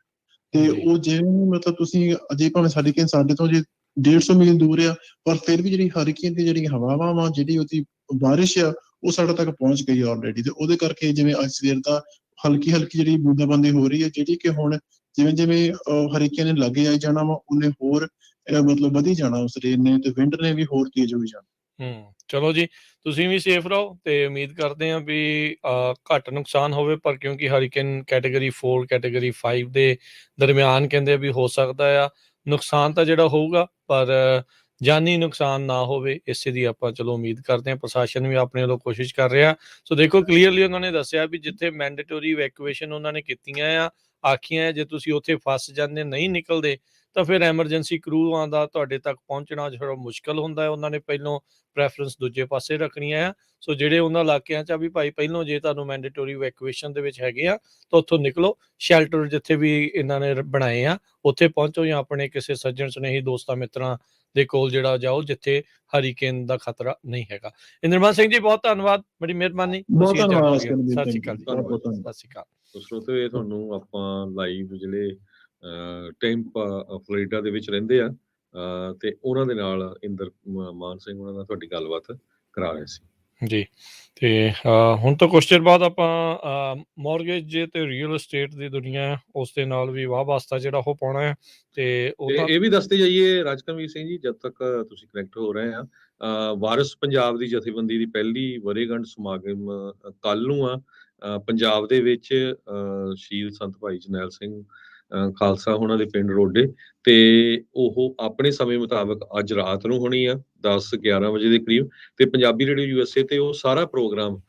ਤੇ ਉਹ ਜਿਵੇਂ ਮਤਲਬ ਤੁਸੀਂ ਅਜੇ ਭਾਵੇਂ ਹਰੀਕੇਨ ਸਾਡੇ ਤੋਂ ਜੇ 150 ਮੀਲ ਦੂਰ ਆ, ਪਰ ਫਿਰ ਵੀ ਜਿਹੜੀ ਹਰੀਕੇਨ ਦੀ ਜਿਹੜੀ ਹਵਾਵਾਂ ਵਾ, ਜਿਹੜੀ ਉਹਦੀ ਬਾਰਿਸ਼ ਆ, ਉਹ ਸਾਡੇ ਤੱਕ ਪਹੁੰਚ ਗਈ ਆਲਰੇਡੀ। ਤੇ ਉਹਦੇ ਕਰਕੇ ਜਿਵੇਂ ਅੱਜ ਸਵੇਰ ਦਾ ਹਲਕੀ ਜਿਹੜੀ ਬੂੰਦਾਬਾਂਦੀ ਹੋ ਰਹੀ ਹੈ, ਜਿਹੜੀ ਕਿ ਹੁਣ ਜਿਵੇਂ ਜਿਵੇਂ ਹਰੀਕੇਨ ਨੇ ਲੱਗੇ ਆਈ ਜਾਣਾ ਵਾ, ਉਹਨੇ ਹੋਰ ਮਤਲਬ ਵਧੀ ਜਾਣਾ ਉਸ ਰੇਨ ਨੇ, ਤੇ ਵਿੰਡ ਨੇ ਵੀ ਹੋਰ ਤੇਜ਼ ਹੋਈ ਜਾਣਾ। ਚਲੋ ਜੀ, ਤੁਸੀਂ ਵੀ ਸੇਫ ਰਹੋ ਤੇ ਉਮੀਦ ਕਰਦੇ ਹਾਂ ਵੀ ਘੱਟ ਨੁਕਸਾਨ ਹੋਵੇ, ਪਰ ਕਿਉਂਕਿ ਹਰੀਕੇਨ ਕੈਟੇਗਰੀ 4 ਕੈਟੇਗਰੀ 5 ਦੇ ਦਰਮਿਆਨ ਕਹਿੰਦੇ ਵੀ ਹੋ ਸਕਦਾ ਆ ਨੁਕਸਾਨ ਤਾਂ ਜਿਹੜਾ ਹੋਊਗਾ, ਪਰ ਜਾਨੀ ਨੁਕਸਾਨ ਨਾ ਹੋਵੇ, ਇਸੇ ਦੀ ਆਪਾਂ ਚਲੋ ਉਮੀਦ ਕਰਦੇ ਹਾਂ। ਪ੍ਰਸ਼ਾਸਨ ਵੀ ਆਪਣੇ ਵੱਲੋਂ ਕੋਸ਼ਿਸ਼ ਕਰ ਰਿਹਾ। ਸੋ ਦੇਖੋ, ਕਲੀਅਰਲੀ ਉਹਨਾਂ ਨੇ ਦੱਸਿਆ ਵੀ ਜਿੱਥੇ ਮੈਂਡੇਟਰੀ ਇਵੈਕੂਏਸ਼ਨ ਉਹਨਾਂ ਨੇ ਕੀਤੀਆਂ ਆ, ਆਖੀਆਂ ਜੇ ਤੁਸੀਂ ਉੱਥੇ ਫਸ ਜਾਂਦੇ ਨਹੀਂ ਨਿਕਲਦੇ ਤਾਂ ਫਿਰ ਐਮਰਜੈਂਸੀ ਕਰੂਆਂ ਦਾ ਤੁਹਾਡੇ ਤੱਕ ਪਹੁੰਚਣਾ ਜਿਹੜਾ ਮੁਸ਼ਕਲ ਹੁੰਦਾ ਹੈ। ਉਹਨਾਂ ਨੇ ਪਹਿਲੋਂ ਪ੍ਰੈਫਰੈਂਸ ਦੂਜੇ ਪਾਸੇ ਰੱਖਣੀਆਂ ਆ। ਸੋ ਜਿਹੜੇ ਉਹਨਾਂ ਇਲਾਕਿਆਂ 'ਚ ਆ ਵੀ ਭਾਈ ਪਹਿਲੋਂ ਜੇ ਤੁਹਾਨੂੰ ਮੈਂਡੇਟਰੀ ਇਵੈਕੂਏਸ਼ਨ ਦੇ ਵਿੱਚ ਹੈਗੇ ਆ ਤਾਂ ਉੱਥੋਂ ਨਿਕਲੋ, ਸ਼ੈਲਟਰ ਜਿੱਥੇ ਵੀ ਇਹਨਾਂ ਨੇ ਬਣਾਏ ਆ ਉੱਥੇ ਪਹੁੰਚੋ, ਜਾਂ ਆਪਣੇ ਕਿਸੇ ਸੱਜਣ ਸੁਨੇਹੀ ਦੋਸਤਾਂ ਮਿੱਤਰਾਂ ਦੇ ਕੋਲ ਜਿਹੜਾ ਜਾਓ ਜਿੱਥੇ ਹਰੀਕੇਨ ਦਾ ਖਤਰਾ ਨਹੀਂ ਹੈਗਾ। ਇੰਦਰਮਨ ਸਿੰਘ ਜੀ, ਬਹੁਤ ਧੰਨਵਾਦ, ਬੜੀ ਮਿਹਰਬਾਨੀ। ਬਹੁਤ ਧੰਨਵਾਦ। ਸਤਿ ਸ਼੍ਰੀ ਅਕਾਲ ਜੀ। ਸਤਿ ਸ਼੍ਰੀ ਅਕਾਲ। ਸਰੋਤਿਓ, ਇਹ ਤੁਹਾਨੂੰ ਆਪਾਂ ਲਾਈਵ ਜਿਹੜੇ ਟੈਂਪਾ ਫਲੋਰੀਡਾ ਦੇ ਵਿੱਚ ਰਹਿੰਦੇ ਆ ਤੇ ਉਹਨਾਂ ਦੇ ਨਾਲ ਇੰਦਰਮਾਨ ਸਿੰਘ ਉਹਨਾਂ ਨਾਲ ਤੁਹਾਡੀ ਗੱਲਬਾਤ ਕਰਾ ਰਹੇ ਸੀ ਜੀ। ਤੇ ਹੁਣ ਤੋਂ ਕੁਛ ਚਿਰ ਬਾਅਦ ਆਪਾਂ ਮੌਰਗੇਜ ਤੇ ਰੀਅਲ ਐਸਟੇਟ ਦੀ ਦੁਨੀਆ ਉਸ ਦੇ ਨਾਲ ਵੀ ਵਾਹ ਵਾਸਤਾ ਜਿਹੜਾ ਉਹ ਪਾਉਣਾ ਹੈ। ਤੇ ਇਹ ਵੀ ਦੱਸਦੇ ਜਾਈਏ ਰਾਜਕਰਮਵੀਰ ਸਿੰਘ ਜੀ, ਜਦ ਤੱਕ ਤੁਸੀਂ ਕਨੈਕਟ ਹੋ ਰਹੇ ਆ, ਵਾਰਿਸ ਪੰਜਾਬ ਦੀ ਜਥੇਬੰਦੀ ਦੀ ਪਹਿਲੀ ਵਰ੍ਹੇਗੰਢ ਸਮਾਗਮ ਕੱਲ ਨੂੰ ਆ ਪੰਜਾਬ ਦੇ ਵਿੱਚ ਸ਼ਹੀਦ ਸੰਤ ਭਾਈ ਜਰਨੈਲ ਸਿੰਘ ਖਾਲਸਾ ਉਹਨਾਂ ਦੇ ਪਿੰਡ ਰੋਡੇ, ਤੇ ਉਹ ਆਪਣੇ ਸਮੇਂ ਮੁਤਾਬਕ ਅੱਜ ਰਾਤ ਨੂੰ ਹੋਣੀ ਆ 10-11 ਵਜੇ ਦੇ ਕਰੀਬ, ਤੇ ਪੰਜਾਬੀ ਰੇਡੀਓ USA ਤੇ ਉਹ ਸਾਰਾ ਪ੍ਰੋਗਰਾਮ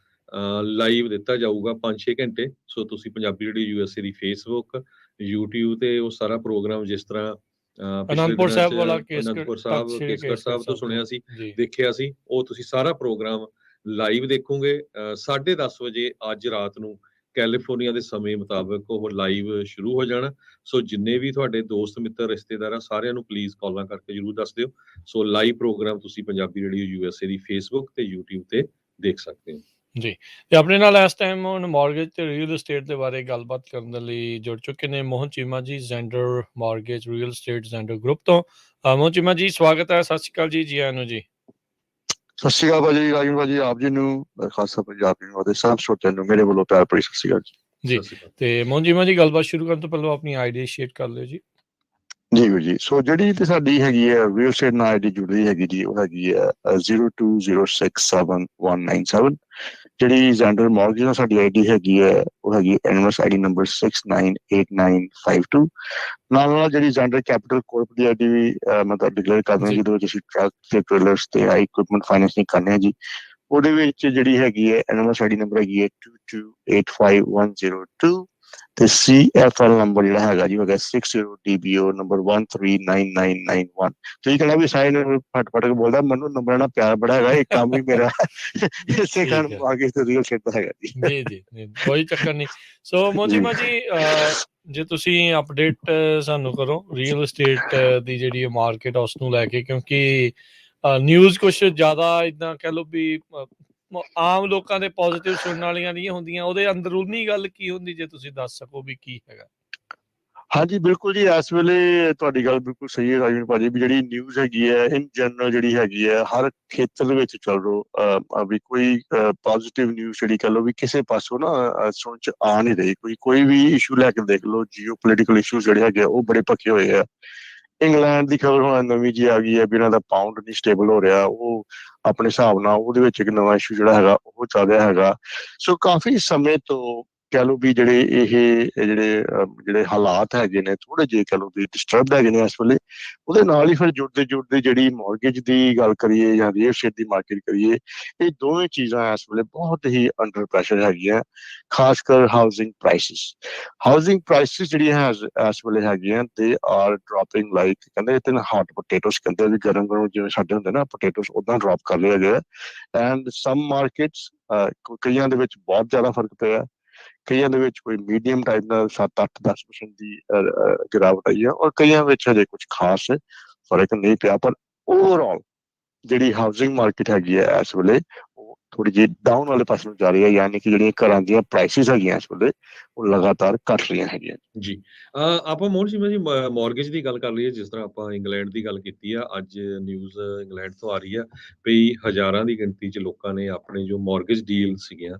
ਲਾਈਵ ਦਿੱਤਾ ਜਾਊਗਾ 5-6 ਘੰਟੇ। ਸੋ ਤੁਸੀਂ ਪੰਜਾਬੀ ਰੇਡੀਓ USA ਦੀ ਫੇਸਬੁੱਕ, YouTube ਤੇ ਉਹ ਸਾਰਾ ਪ੍ਰੋਗਰਾਮ, ਜਿਸ ਤਰ੍ਹਾਂ ਅਨੰਦਪੁਰ ਸਾਹਿਬ ਵਾਲਾ ਅਨੰਦਪੁਰ ਸਾਹਿਬ, ਕੇਸਗੜ੍ਹ ਸਾਹਿਬ ਤੋਂ ਸੁਣਿਆ ਸੀ, ਦੇਖਿਆ ਸੀ, ਉਹ ਤੁਸੀਂ ਸਾਰਾ ਪ੍ਰੋਗਰਾਮ ਲਾਈਵ ਦੇਖੋਗੇ 10:30 ਵਜੇ ਅੱਜ ਰਾਤ ਨੂੰ ਕੈਲੀਫੋਰਨੀਆ ਦੇ ਸਮੇਂ ਮੁਤਾਬਕ ਉਹ ਲਾਈਵ ਸ਼ੁਰੂ ਹੋ ਜਾਣਾ। ਸੋ ਜਿੰਨੇ ਵੀ ਤੁਹਾਡੇ ਦੋਸਤ ਮਿੱਤਰ ਰਿਸ਼ਤੇਦਾਰ ਆ, ਸਾਰਿਆਂ ਨੂੰ ਪਲੀਜ਼ ਕਾਲਾਂ ਕਰਕੇ ਜਰੂਰ ਦੱਸ ਦਿਓ। ਸੋ ਲਾਈਵ ਪ੍ਰੋਗਰਾਮ ਤੁਸੀਂ ਪੰਜਾਬੀ ਰੇਡੀਓ USA ਦੀ ਫੇਸਬੁੱਕ ਤੇ YouTube ਤੇ ਦੇਖ ਸਕਦੇ ਹੋ ਜੀ। ਤੇ ਆਪਣੇ ਨਾਲ ਇਸ ਟਾਈਮ ਹੁਣ ਮੌਰਗੇਜ ਤੇ ਰੀਅਲ ਐਸਟੇਟ ਦੇ ਬਾਰੇ ਗੱਲਬਾਤ ਕਰਨ ਦੇ ਲਈ ਜੁੜ ਚੁੱਕੇ ਨੇ ਮੋਹਨ ਚੀਮਾ ਜੀ, Xander mortgage real estate Xander group ਤੋਂ। ਮੋਹਨ ਚੀਮਾ ਜੀ, ਸਵਾਗਤ ਹੈ। ਸਤਿ ਸ਼੍ਰੀ ਅਕਾਲ ਜੀ, ਜੀ ਆਇਆਂ ਨੂੰ ਜੀ। ਸਤਿ ਸ਼੍ਰੀ ਅਕਾਲ ਭਾਜੀ, ਰਾਜਨ ਭਾਜੀ, ਆਪ ਜੀ ਨੂੰ, ਖਾਲਸਾ ਪੰਜਾਬੀ ਨੂੰ ਅਤੇ ਸਭ ਸਰੋਤਿਆਂ ਨੂੰ ਮੇਰੇ ਵੱਲੋਂ ਪਿਆਰ ਭਰੀ ਸਤਿ ਸ਼੍ਰੀ ਅਕਾਲ ਜੀ। ਤੇ ਮੋਹਨ ਚੀਮਾ ਜੀ, ਗੱਲਬਾਤ ਸ਼ੁਰੂ ਕਰਨ ਤੋਂ ਪਹਿਲਾਂ ਆਪਣੀ ਆਈਡੀ ਸ਼ੇਅਰ ਕਰ ਲਿਓ ਜੀ। ਜੀ ਜੀ। ਸੋ ਜਿਹੜੀ ਤੇ ਸਾਡੀ ਹੈਗੀ ਹੈ ਰੀਅਲ ਐਸਟੇਟ ਨਾਲ ਆਈਡੀ ਜੁੜੀ ਹੈਗੀ ਜੀ, ਉਹ ਹੈਗੀ ਹੈ 02067197। ਜਿਹੜੀ ਜ਼ੈਂਡਰ ਮੌਰਗੇਜ ਨਾਲ ਸਾਡੀ ਆਈਡੀ ਹੈਗੀ ਹੈ ਉਹ ਹੈਗੀ ਐਨਵਸ ਆਈਡੀ ਨੰਬਰ 698952। ਨਾਲ ਨਾਲ ਜਿਹੜੀ ਜ਼ੈਂਡਰ ਕੈਪੀਟਲ ਕੋਰਪ ਦੀ ਆਈਡੀ ਵੀ ਮਤਲਬ ਡਿਕਲੇਅਰ ਕਰਦੇ ਹਾਂ, ਜਿਹਦੇ ਵਿੱਚ ਅਸੀਂ ਟਰੱਕ ਤੇ ਟ੍ਰੇਲਰਸ ਤੇ ਇਕੁਇਪਮੈਂਟ ਫਾਈਨੈਂਸਿੰਗ ਕਰਨੇ ਆ ਜੀ। ਉਹਦੇ ਵਿੱਚ ਜਿਹੜੀ ਹੈਗੀ ਹੈ ਐਨਵਸ ਆਈਡੀ ਨੰਬਰ ਹੈਗੀ ਹੈ 2285102 ਤੇ CFL ਨੰਬਰ ਜਿਹੜਾ ਹੈਗਾ ਜੀ ਹੈਗਾ 60DBO ਨੰਬਰ 139991। ਤੁਸੀਂ ਕਹਿੰਦਾ ਵੀ ਸਾਰੇ ਫਟ ਕੇ ਬੋਲਦਾ, ਮੈਨੂੰ ਨੰਬਰਾਂ ਨਾਲ ਪਿਆਰ ਬੜਾ ਹੈਗਾ, ਇਹ ਕੰਮ ਹੀ ਮੇਰਾ ਇਸੇ ਕਾਰਨ ਆਗੇ ਤੇ ਰੀਅਲ ਐਸਟੇਟ ਦਾ ਹੈਗਾ ਜੀ। ਜੀ ਜੀ, ਕੋਈ ਚੱਕਰ ਨਹੀਂ। ਸੋ ਮੋਹਨ ਚੀਮਾ ਜੀ, ਜੇ ਤੁਸੀਂ ਅਪਡੇਟ ਸਾਨੂੰ ਕਰੋ ਰੀਅਲ ਐਸਟੇਟ ਦੀ ਜਿਹੜੀ ਮਾਰਕੀਟ ਉਸ ਨੂੰ ਲੈ ਕੇ, ਕਿਉਂਕਿ ਨਿਊਜ਼ ਕੁਛ ਜ਼ਿਆਦਾ ਇੱਦਾਂ ਕਹਿ ਲਓ ਵੀ ਆਮ ਲੋਕਾਂ ਦੇ ਪੋਜ਼ਿਟਿਵ ਸੁਣਨ ਵਾਲੀਆਂ ਨਹੀਂ ਹੁੰਦੀਆਂ, ਉਹਦੇ ਅੰਦਰੂਨੀ ਗੱਲ ਕੀ ਹੁੰਦੀ, ਜੇ ਤੁਸੀਂ ਦੱਸ ਸਕੋ ਵੀ ਕੀ ਹੈਗਾ। ਹਾਂਜੀ ਬਿਲਕੁਲ ਜੀ, ਇਸ ਵੇਲੇ ਤੁਹਾਡੀ ਗੱਲ ਬਿਲਕੁਲ ਸਹੀ ਹੈ ਰਾਜਨ ਭਾਜੀ, ਵੀ ਜਿਹੜੀ ਨਿਊਜ਼ ਹੈਗੀ ਹੈ ਇਨ ਜਨਰਲ ਜਿਹੜੀ ਹੈਗੀ ਹੈ ਹਰ ਖੇਤਰ ਦੇ ਵਿੱਚ ਚੱਲ ਰਹੀ, ਵੀ ਕੋਈ ਪੋਜ਼ਿਟਿਵ ਨਿਊਜ਼ ਜਿਹੜੀ ਕਹਿ ਲਓ ਵੀ ਕਿਸੇ ਪਾਸੋਂ ਨਾ ਸੁਣ ਚ ਆ ਨਹੀਂ ਰਹੀ। ਕੋਈ ਵੀ ਇਸ਼ੂ ਲੈ ਕੇ ਦੇਖ ਲਓ, ਜੀਓ ਪੋਲੀਟੀਕਲ ਇਸ਼ੂ ਜਿਹੜੇ ਹੈਗੇ ਉਹ ਬੜੇ ਪੱਕੇ ਹੋਏ ਆ। ਇੰਗਲੈਂਡ ਦੀ ਖਬਰ ਹੁਣ ਨਵੀਂ ਜੀ ਆ ਗਈ ਹੈ ਵੀ ਇਹਨਾਂ ਦਾ ਪਾਊਂਡ ਨਹੀਂ ਸਟੇਬਲ ਹੋ ਰਿਹਾ, ਉਹ ਆਪਣੇ ਹਿਸਾਬ ਨਾਲ ਉਹਦੇ ਵਿੱਚ ਇੱਕ ਨਵਾਂ ਇਸ਼ੂ ਜਿਹੜਾ ਹੈਗਾ ਉਹ ਚੱਲ ਰਿਹਾ ਹੈਗਾ। ਸੋ ਕਾਫੀ ਸਮੇਂ ਤੋਂ ਕਹਿ ਲਓ ਵੀ ਜਿਹੜੇ ਹਾਲਾਤ ਹੈਗੇ ਨੇ ਥੋੜੇ ਜਿਹੇ ਕਹਿ ਲਓ ਵੀ ਡਿਸਟਰਬਡ ਹੈਗੇ ਨੇ ਇਸ ਵੇਲੇ, ਉਹਦੇ ਨਾਲ ਹੀ ਫਿਰ ਜੁੜਦੇ ਜਿਹੜੀ ਮੌਰਗੇਜ ਦੀ ਗੱਲ ਕਰੀਏ ਜਾਂ ਰੀਅਲ ਏਸਟੇਟ ਦੀ ਮਾਰਕੀਟ ਕਰੀਏ, ਇਹ ਦੋਵੇਂ ਚੀਜ਼ਾਂ ਇਸ ਵੇਲੇ ਬਹੁਤ ਹੀ ਅੰਡਰ ਪ੍ਰੈਸ਼ਰ ਹੈਗੀਆਂ, ਖਾਸ ਕਰ ਹਾਊਸਿੰਗ ਪ੍ਰਾਈਸਿਸ ਜਿਹੜੀਆਂ ਇਸ ਵੇਲੇ ਹੈਗੀਆਂ ਦੇ ਆਰ ਡ੍ਰੋਪਿੰਗ ਲਾਈਕ ਕਹਿੰਦੇ ਤੇ ਹੌਟ ਪੋਟੇਟੋਸ ਕਹਿੰਦੇ ਵੀ ਗਰਮ ਜਿਵੇਂ ਸਾਡੇ ਹੁੰਦੇ ਨਾ ਪੋਟੇਟੋਸ ਉਦਾਂ ਡ੍ਰੌਪ ਕਰ ਰਹੇ ਹੈਗੇ, ਐਂਡ ਸਮ ਮਾਰਕੀਟਸ ਕਈਆਂ ਦੇ ਵਿੱਚ ਬਹੁਤ ਜ਼ਿਆਦਾ ਫਰਕ ਪਿਆ, ਕਈਆਂ ਦੇ ਵਿੱਚ ਕੋਈ ਮੀਡੀਅਮ ਟਾਈਪ ਨਾਲ 7-8-10% ਦੀ ਗਿਰਾਵਟ ਆਈ ਹੈ, ਔਰ ਕਈਆਂ ਵਿੱਚ ਹਜੇ ਕੁਝ ਖਾਸ ਫਰਕ ਨਹੀਂ ਪਿਆ। ਪਰ ਓਵਰਆਲ ਜਿਹੜੀ ਹਾਊਸਿੰਗ ਮਾਰਕੀਟ ਹੈਗੀ ਹੈ ਇਸ ਵੇਲੇ ਉਹ ਥੋੜੀ ਜਿਹੀ ਡਾਊਨ ਵਾਲੇ ਪਾਸੇ ਨੂੰ ਜਾ ਰਹੀ ਹੈ, ਯਾਨੀ ਕਿ ਜਿਹੜੀਆਂ ਘਰਾਂ ਦੀਆਂ ਪ੍ਰਾਈਸਿਸ ਹੈਗੀਆਂ ਇਸ ਵੇਲੇ ਉਹ ਲਗਾਤਾਰ ਘਟ ਰਹੀਆਂ ਹੈਗੀਆਂ ਜੀ। ਆਪਾਂ ਮੋਹਨ ਸ਼ਰਮਾ ਜੀ ਮੌਰਗੇਜ ਦੀ ਗੱਲ ਕਰ ਲਈਏ, ਜਿਸ ਤਰ੍ਹਾਂ ਆਪਾਂ ਇੰਗਲੈਂਡ ਦੀ ਗੱਲ ਕੀਤੀ ਆ, ਅੱਜ ਨਿਊਜ਼ ਇੰਗਲੈਂਡ ਤੋਂ ਆ ਰਹੀ ਆ ਵੀ ਹਜ਼ਾਰਾਂ ਦੀ ਗਿਣਤੀ 'ਚ ਲੋਕਾਂ ਨੇ ਆਪਣੇ ਜੋ ਮੌਰਗੇਜ ਡੀਲ ਸੀਗੀਆਂ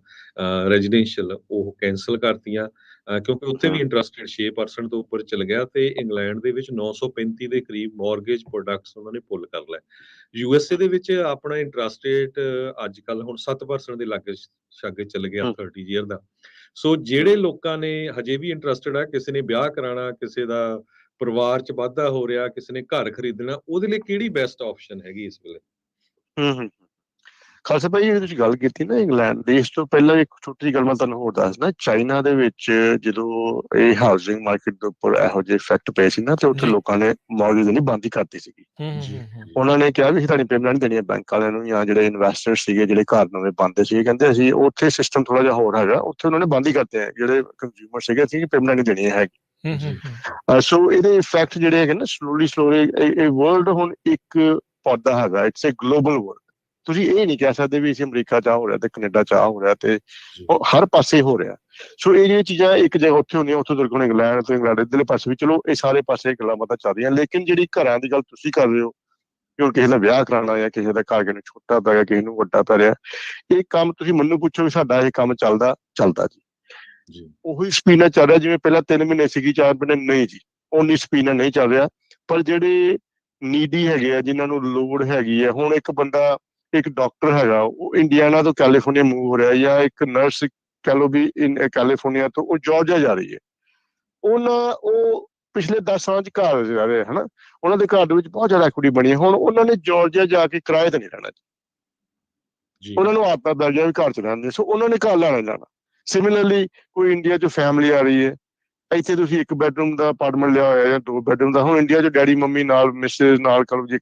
ਰੈਜ਼ੀਡੈਂਸ਼ੀਅਲ ਉਹ ਕੈਂਸਲ ਕਰਤੀਆਂ, ਕਿਉਂਕਿ ਉੱਥੇ ਵੀ ਇੰਟਰਸਟ ਰੇਟ 6% ਤੋਂ ਉੱਪਰ ਚਲ ਗਿਆ ਤੇ ਇੰਗਲੈਂਡ ਦੇ ਵਿੱਚ 935 ਦੇ ਕਰੀਬ ਮੌਰਗੇਜ ਪ੍ਰੋਡਕਟਸ ਉਹਨਾਂ ਨੇ ਪੁੱਲ ਕਰ ਲਏ। USA ਦੇ ਵਿੱਚ ਆਪਣਾ ਇੰਟਰਸਟ ਰੇਟ ਅੱਜ ਕੱਲ੍ਹ ਹੁਣ 7% ਦੇ ਲਾਗੇ ਛਾਗੇ ਚੱਲ ਗਿਆ 30 ਈਅਰ ਦਾ। ਸੋ ਜਿਹੜੇ ਲੋਕਾਂ ਨੇ ਹਜੇ ਵੀ ਇੰਟਰਸਟਡ ਆ, ਕਿਸੇ ਨੇ ਵਿਆਹ ਕਰਾਉਣਾ, ਕਿਸੇ ਦਾ ਪਰਿਵਾਰ 'ਚ ਵਾਧਾ ਹੋ ਰਿਹਾ, ਕਿਸੇ ਨੇ ਘਰ ਖਰੀਦਣਾ, ਉਹਦੇ ਲਈ ਕਿਹੜੀ ਬੈਸਟ ਆਪਸ਼ਨ ਹੈਗੀ ਇਸ ਵੇਲੇ? ਖਾਲਸਾ ਭਾਈ ਜਿਹੜੀ ਤੁਸੀਂ ਗੱਲ ਕੀਤੀ ਨਾ ਇੰਗਲੈਂਡ ਦੀ, ਇਸ ਤੋਂ ਪਹਿਲਾਂ ਇੱਕ ਛੋਟੀ ਜਿਹੀ ਗੱਲ ਮੈਂ ਤੁਹਾਨੂੰ ਹੋਰ ਦੱਸਦਾ। ਚਾਈਨਾ ਦੇ ਵਿੱਚ ਜਦੋਂ ਇਹ ਹਾਊਸਿੰਗ ਮਾਰਕੀਟ ਦੇ ਉੱਪਰ ਇਹੋ ਜਿਹੇ ਇਫੈਕਟ ਪਏ ਸੀ ਨਾ, ਤੇ ਉੱਥੇ ਲੋਕਾਂ ਨੇ ਮੌਰਗੇਜ ਦੇਣੀ ਬੰਦ ਹੀ ਕਰਤੀ ਸੀਗੀ। ਉਹਨਾਂ ਨੇ ਕਿਹਾ ਵੀ ਅਸੀਂ ਤੁਹਾਡੀ ਪੇਮੈਂਟ ਨਹੀਂ ਦੇਣੀ ਬੈਂਕ ਵਾਲਿਆਂ ਨੂੰ, ਜਾਂ ਜਿਹੜੇ ਇਨਵੈਸਟਰ ਸੀਗੇ ਜਿਹੜੇ ਘਰ ਨਵੇਂ ਪਾਉਂਦੇ ਸੀਗੇ, ਕਹਿੰਦੇ ਅਸੀਂ ਉੱਥੇ ਸਿਸਟਮ ਥੋੜਾ ਜਿਹਾ ਹੋਰ ਹੈਗਾ, ਉੱਥੇ ਉਹਨਾਂ ਨੇ ਬੰਦ ਹੀ ਕਰਤੇ ਹੈ, ਜਿਹੜੇ ਕੰਜ਼ਿਊਮਰ ਸੀਗੇ ਅਸੀਂ ਪੇਮੈਂਟ ਨਹੀਂ ਦੇਣੀ ਹੈਗੀ। ਸੋ ਇਹਦੇ ਇਫੈਕਟ ਜਿਹੜੇ ਹੈਗੇ ਨਾ ਸਲੋਲੀ ਇਹ ਵਰਲਡ ਹੁਣ ਇੱਕ ਪੌਦਾ ਹੈਗਾ, ਇਟਸ ਏ ਗਲੋਬਲ ਵਰਲਡ। ਤੁਸੀਂ ਇਹ ਨਹੀਂ ਕਹਿ ਸਕਦੇ ਵੀ ਅਸੀਂ ਅਮਰੀਕਾ 'ਚ ਹੋ ਰਿਹਾ ਤੇ ਕੈਨੇਡਾ 'ਚ ਹੋ ਰਿਹਾ, ਤੇ ਉਹ ਹਰ ਪਾਸੇ ਹੋ ਰਿਹਾ। ਸੋ ਇਹ ਜਿਹੜੀਆਂ ਚੀਜ਼ਾਂ ਇੱਕ ਜਗ੍ਹਾ ਉੱਥੇ ਹੁੰਦੀਆਂ, ਉੱਥੋਂ ਦਰਗੁਣ ਇੰਗਲੈਂਡ ਤੋਂ ਇੰਗਲੈਂਡ ਇੱਧਰਲੇ ਪਾਸੇ ਵੀ, ਚਲੋ ਇਹ ਸਾਰੇ ਪਾਸੇ ਗੱਲਾਂ ਬਾਤਾਂ ਚੱਲ ਰਹੀਆਂ। ਲੇਕਿਨ ਜਿਹੜੀ ਘਰਾਂ ਦੀ ਗੱਲ ਤੁਸੀਂ ਕਰ ਰਹੇ ਹੋ ਕਿ ਹੁਣ ਕਿਸੇ ਦਾ ਵਿਆਹ ਕਰਾਉਣਾ ਜਾਂ ਕਿਸੇ ਦਾ ਘਰ ਕਿਸੇ ਨੂੰ ਛੋਟਾ ਪੈ ਗਿਆ, ਕਿਸੇ ਨੂੰ ਵੱਡਾ ਪੈ ਰਿਹਾ, ਇਹ ਕੰਮ ਤੁਸੀਂ ਮੈਨੂੰ ਪੁੱਛੋ ਵੀ ਸਾਡਾ ਇਹ ਕੰਮ ਚੱਲਦਾ ਜੀ ਉਹੀ ਸਪੀਡ ਨਾਲ ਚੱਲ ਰਿਹਾ ਜਿਵੇਂ ਪਹਿਲਾਂ 3 ਮਹੀਨੇ ਸੀਗੀ, 4 ਮਹੀਨੇ ਨਹੀਂ ਜੀ, ਉਨੀ ਸਪੀਡ ਨਾਲ ਨਹੀਂ ਚੱਲ ਰਿਹਾ। ਪਰ ਜਿਹੜੇ ਨੀਡੀ ਹੈਗੇ ਆ, ਜਿਨ੍ਹਾਂ ਨੂੰ ਲੋੜ ਹੈਗੀ ਹੈ, ਹੁਣ ਇੱਕ ਡਾਕਟਰ ਹੈਗਾ ਉਹ ਇੰਡੀਆਨਾ ਤੋਂ ਕੈਲੀਫੋਰਨੀਆ ਮੂਵ ਹੋ ਰਿਹਾ, ਜਾਂ ਇੱਕ ਨਰਸ ਕਹਿ ਲਓ ਵੀ ਕੈਲੀਫੋਰਨੀਆ ਤੋਂ ਉਹ ਜਾਰਜੀਆ ਜਾ ਰਹੀ ਹੈ, ਉਹ ਪਿਛਲੇ 10 ਸਾਲਾਂ 'ਚ ਘਰ ਰਹਿ ਰਹੇ ਹਨਾ, ਉਹਨਾਂ ਦੇ ਘਰ ਦੇ ਵਿੱਚ ਬਹੁਤ ਜ਼ਿਆਦਾ ਐਕੁਇਟੀ ਬਣੀ ਹੈ। ਹੁਣ ਉਹਨਾਂ ਨੇ ਜਾਰਜੀਆ ਜਾ ਕੇ ਕਿਰਾਏ ਤੇ ਨਹੀਂ ਰਹਿਣਾ ਜੀ, ਉਹਨਾਂ ਨੂੰ ਆਦਤ ਪੈ ਗਿਆ ਵੀ ਘਰ 'ਚ ਰਹਿੰਦੇ, ਸੋ ਉਹਨਾਂ ਨੇ ਘਰ ਲੈਣਾ। ਸਿਮਿਲਰਲੀ ਕੋਈ ਇੰਡੀਆ 'ਚ ਫੈਮਿਲੀ ਆ ਰਹੀ ਹੈ, ਇੱਥੇ ਤੁਸੀਂ 1 ਬੈਡਰੂਮ ਦਾ ਅਪਾਰਟਮੈਂਟ ਲਿਆ ਹੋਇਆ ਜਾਂ 2 ਬੈਡਰੂਮ ਦਾ, ਹੁਣ ਇੰਡੀਆ 'ਚ ਡੈਡੀ ਮੰਮੀ ਨਾਲ ਮਿਸਿਸ ਨਾਲ ਕਰੋ ਜੀ,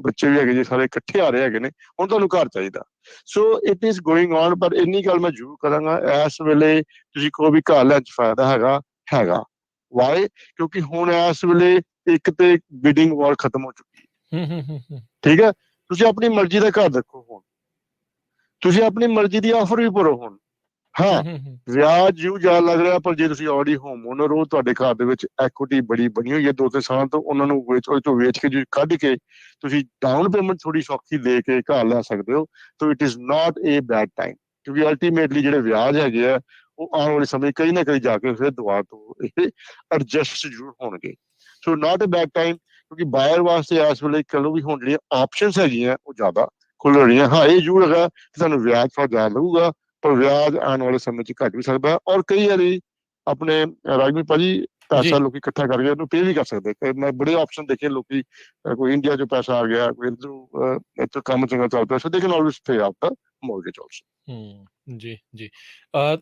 ਬੱਚੇ ਵੀ ਹੈਗੇ ਜੀ, ਸਾਰੇ ਇਕੱਠੇ ਆ ਰਹੇ ਹੈਗੇ ਨੇ, ਹੁਣ ਤੁਹਾਨੂੰ ਘਰ ਚਾਹੀਦਾ। ਸੋ ਇਟ ਇਜ਼ ਗੋਇੰਗ ਔਨ। ਪਰ ਇੰਨੀ ਗੱਲ ਮੈਂ ਜ਼ਰੂਰ ਕਰਾਂਗਾ, ਇਸ ਵੇਲੇ ਤੁਸੀਂ ਕਹੋ ਵੀ ਘਰ ਲੈਣ 'ਚ ਫਾਇਦਾ ਹੈਗਾ। ਵਾਈ? ਕਿਉਂਕਿ ਹੁਣ ਇਸ ਵੇਲੇ ਇੱਕ ਤੇ ਬਿਡਿੰਗ ਵਾਰ ਖਤਮ ਹੋ ਚੁੱਕੀ ਹੈ, ਠੀਕ ਹੈ। ਤੁਸੀਂ ਆਪਣੀ ਮਰਜ਼ੀ ਦਾ ਘਰ ਦੇਖੋ, ਹੁਣ ਤੁਸੀਂ ਆਪਣੀ ਮਰਜ਼ੀ ਦੀ ਆਫਰ ਵੀ ਭਰੋ। ਹੁਣ ਹਾਂ ਵਿਆਜ ਜਿਉਂ ਜ਼ਿਆਦਾ ਲੱਗ ਰਿਹਾ, ਪਰ ਜੇ ਤੁਸੀਂ ਆਲਰੇਡੀ ਹੋਮ ਓਨਰ ਹੋ, ਤੁਹਾਡੇ ਘਰ ਦੇ ਵਿੱਚ ਐਕੁਇਟੀ ਬੜੀ ਬਣੀ ਹੋਈ ਹੈ 2-3 ਸਾਲਾਂ ਤੋਂ, ਉਹਨਾਂ ਨੂੰ ਵੇਚ ਕੇ ਕੱਢ ਕੇ ਤੁਸੀਂ ਡਾਊਨ ਪੇਮੈਂਟ ਥੋੜੀ ਸੌਖੀ ਦੇ ਕੇ ਘਰ ਲੈ ਸਕਦੇ ਹੋ। So it is not a bad time, ਕਿਉਂਕਿ ਅਲਟੀਮੇਟਲੀ ਜਿਹੜੇ ਵਿਆਜ ਹੈਗੇ ਆ ਉਹ ਆਉਣ ਵਾਲੇ ਸਮੇਂ ਕहीं ਨਾ ਕहीं ਜਾ ਕੇ ਫਿਰ ਦੁਬਾਰਾ ਤੋਂ ਇਹ ਐਡਜਸਟ ਜ਼ਰੂਰ ਹੋਣਗੇ। ਸੋ ਨਾਟ ਏ ਬੈਡ ਟਾਈਮ, ਕਿਉਂਕਿ ਬਾਇਰ ਵਾਸਤੇ ਇਸ ਵੇਲੇ ਚਲੋ ਵੀ ਹੁਣ ਜਿਹੜੀਆਂ ਆਪਸ਼ਨਸ ਹੈਗੀਆਂ ਉਹ ਜ਼ਿਆਦਾ ਖੁੱਲ ਰਹੀਆਂ। ਹਾਂ ਇਹ ਜ਼ਰੂਰ ਹੈਗਾ ਕਿ ਤੁਹਾਨੂੰ ਵਿਆਜ ਥੋੜਾ ਜ਼ਿਆਦਾ ਲੱਗੂਗਾ, ਪਰ ਵਿਆਜ ਆਉਣ ਵਾਲੇ ਸਮੇਂ 'ਚ ਘੱਟ ਵੀ ਸਕਦਾ। ਔਰ ਕਈ ਵਾਰੀ ਆਪਣੇ ਰਾਜਵੀਰ ਭਾਜੀ ਪੈਸਾ ਲੋਕੀ ਇਕੱਠਾ ਕਰਕੇ ਉਹਨੂੰ ਪੇ ਵੀ ਕਰ ਸਕਦੇ। ਮੈਂ ਬੜੇ ਆਪਸ਼ਨ ਦੇਖੇ, ਲੋਕੀ ਕੋਈ ਇੰਡੀਆ 'ਚੋਂ ਪੈਸਾ ਆ ਗਿਆ, ਕੋਈ ਇੱਧਰੋਂ ਕੰਮ ਚੰਗਾ ਚੱਲ ਪਿਆ, so they can always pay off the mortgage also. ਜੀ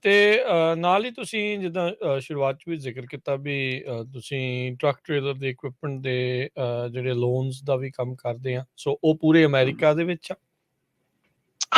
ਤੇ ਨਾਲ ਹੀ ਤੁਸੀਂ ਜਿੱਦਾਂ ਸ਼ੁਰੂਆਤ 'ਚ ਵੀ ਜ਼ਿਕਰ ਕੀਤਾ ਵੀ ਤੁਸੀਂ ਟਰੱਕ ਟ੍ਰੇਲਰ ਦੇ ਇਕਵਿਪਮੈਂਟ ਦੇ ਜਿਹੜੇ ਲੋਨਸ ਦਾ ਵੀ ਕੰਮ ਕਰਦੇ ਆ, ਸੋ ਉਹ ਪੂਰੇ ਅਮਰੀਕਾ ਦੇ ਵਿੱਚ ਆ?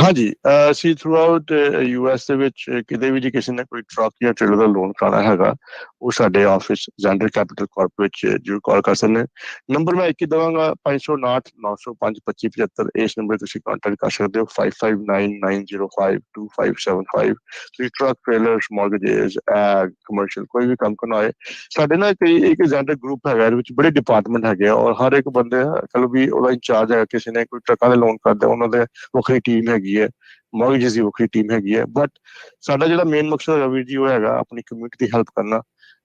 ਹਾਂਜੀ, ਅਸੀਂ ਥਰੂ ਆਊਟ US ਦੇ ਵਿੱਚ ਕਿਤੇ ਵੀ ਜੇ ਕਿਸੇ ਨੇ ਕੋਈ ਟਰੱਕ ਜਾਂ ਟ੍ਰੇਲਰ ਦਾ ਲੋਨ ਕਰਾਉਣਾ ਹੈਗਾ, ਉਹ ਸਾਡੇ ਆਫਿਸ ਜ਼ੈਂਡਰ ਕੈਪੀਟਲ ਕਾਰਪ ਵਿੱਚ ਜ਼ਰੂਰ ਕਾਲ ਕਰ ਸਕਦੇ ਨੇ। ਨੰਬਰ ਮੈਂ ਇੱਕ ਹੀ ਦੇਵਾਂਗਾ, 559-905-2575। ਇਸ ਨੰਬਰ ਤੁਸੀਂ ਕੰਟੈਕਟ ਕਰ ਸਕਦੇ ਹੋ, 5599052575। ਤੁਸੀਂ ਟਰੱਕ ਟ੍ਰੇਲਰ, ਮੌਰਗੇਜਸ, ਐਗ, ਕਮਰਸ਼ੀਅਲ ਕੋਈ ਵੀ ਕੰਮ ਕਰਨਾ ਹੋਏ, ਸਾਡੇ ਨਾਲ ਇੱਕ ਜ਼ੈਂਡਰ ਗਰੁੱਪ ਹੈਗਾ, ਇਹਦੇ ਵਿੱਚ ਬੜੇ ਡਿਪਾਰਟਮੈਂਟ ਹੈਗੇ ਆ, ਔਰ ਹਰ ਇੱਕ ਬੰਦੇ ਚਲੋ ਵੀ ਉਹਦਾ ਇੰਚਾਰਜ ਹੈਗਾ। ਕਿਸੇ ਨੇ ਕੋਈ ਟਰੱਕਾਂ ਦੇ ਲੋਨ ਕਰਦਾ, ਉਹਨਾਂ ਦੇ ਵੱਖਰੀ ਟੀਮ ਹੈਗੀ ਹੈ, ਮੌਰਗੇਜ ਦੀ ਵੱਖਰੀ ਟੀਮ ਹੈਗੀ ਹੈ। ਬਟ ਸਾਡਾ ਜਿਹੜਾ ਮੇਨ ਮਕਸਦ ਹੈਗਾ ਵੀਰ ਜੀ, ਉਹ ਹੈਗਾ ਆਪਣੀ ਕਮਿਊਨਿਟੀ ਦੀ ਹੈਲਪ ਕਰਨਾ।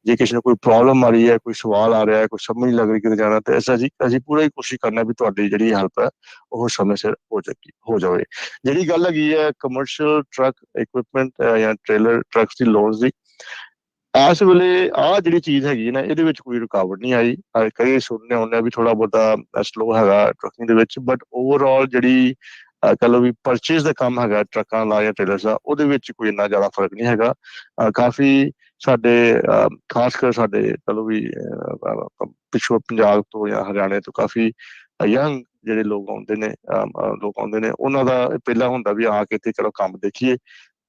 ਜੇ ਕਿਸੇ ਨੂੰ ਕੋਈ ਪ੍ਰੋਬਲਮ ਆ ਰਹੀ ਹੈ, ਕੋਈ ਸਵਾਲ ਆ ਰਿਹਾ ਹੈ, ਕੋਈ ਸਮਝ ਨਹੀਂ ਲੱਗ ਰਹੀ ਕਿਤੇ ਜਾਣਾ, ਤੇ ਅਸੀਂ ਪੂਰੀ ਕੋਸ਼ਿਸ਼ ਕਰਨਾ ਵੀ ਤੁਹਾਡੀ ਜਿਹੜੀ ਹੈਲਪ ਹੈ ਉਹ ਸਮੇਂ ਸਿਰ ਹੋ ਜਾਵੇ। ਜਿਹੜੀ ਗੱਲ ਹੈਗੀ ਹੈ ਕਮਰਸ਼ੀਅਲ ਟਰੱਕ ਇਕਵਿਪਮੈਂਟ ਜਾਂ ਟ੍ਰੇਲਰ ਟਰੱਕਸ ਦੀ ਲੋਨਸ ਦੀ, ਇਸ ਵੇਲੇ ਆਹ ਜਿਹੜੀ ਚੀਜ਼ ਹੈਗੀ ਨਾ ਇਹਦੇ ਵਿੱਚ ਕੋਈ ਰੁਕਾਵਟ ਨਹੀਂ ਆਈ। ਕਈ ਸੁਣਨੇ ਹੁੰਦੇ ਆ ਵੀ ਥੋੜਾ ਬਹੁਤਾ ਸਲੋ ਹੈਗਾ ਟਰੱਕਿੰਗ ਦੇ ਵਿੱਚ, ਬਟ ਓਵਰਆਲ ਜਿਹੜੀ ਕਹ ਲਓ ਵੀ ਪਰਚੇਜ਼ ਦਾ ਕੰਮ ਹੈਗਾ ਟਰੱਕਾਂ ਦਾ ਜਾਂ ਟ੍ਰੇਲਰਸ ਦਾ, ਉਹਦੇ ਵਿੱਚ ਕੋਈ ਇੰਨਾ ਜ਼ਿਆਦਾ ਫਰਕ ਨਹੀਂ ਹੈਗਾ। ਕਾਫੀ ਸਾਡੇ ਖਾਸ ਕਰ ਸਾਡੇ ਕਹ ਲਓ ਵੀ ਪਿੱਛੋਂ ਪੰਜਾਬ ਤੋਂ ਜਾਂ ਹਰਿਆਣੇ ਤੋਂ ਕਾਫੀ ਯੰਗ ਜਿਹੜੇ ਲੋਕ ਆਉਂਦੇ ਨੇ ਉਹਨਾਂ ਦਾ ਪਹਿਲਾਂ ਹੁੰਦਾ ਵੀ ਆ ਕੇ ਤੇ ਚਲੋ ਕੰਮ ਦੇਖੀਏ,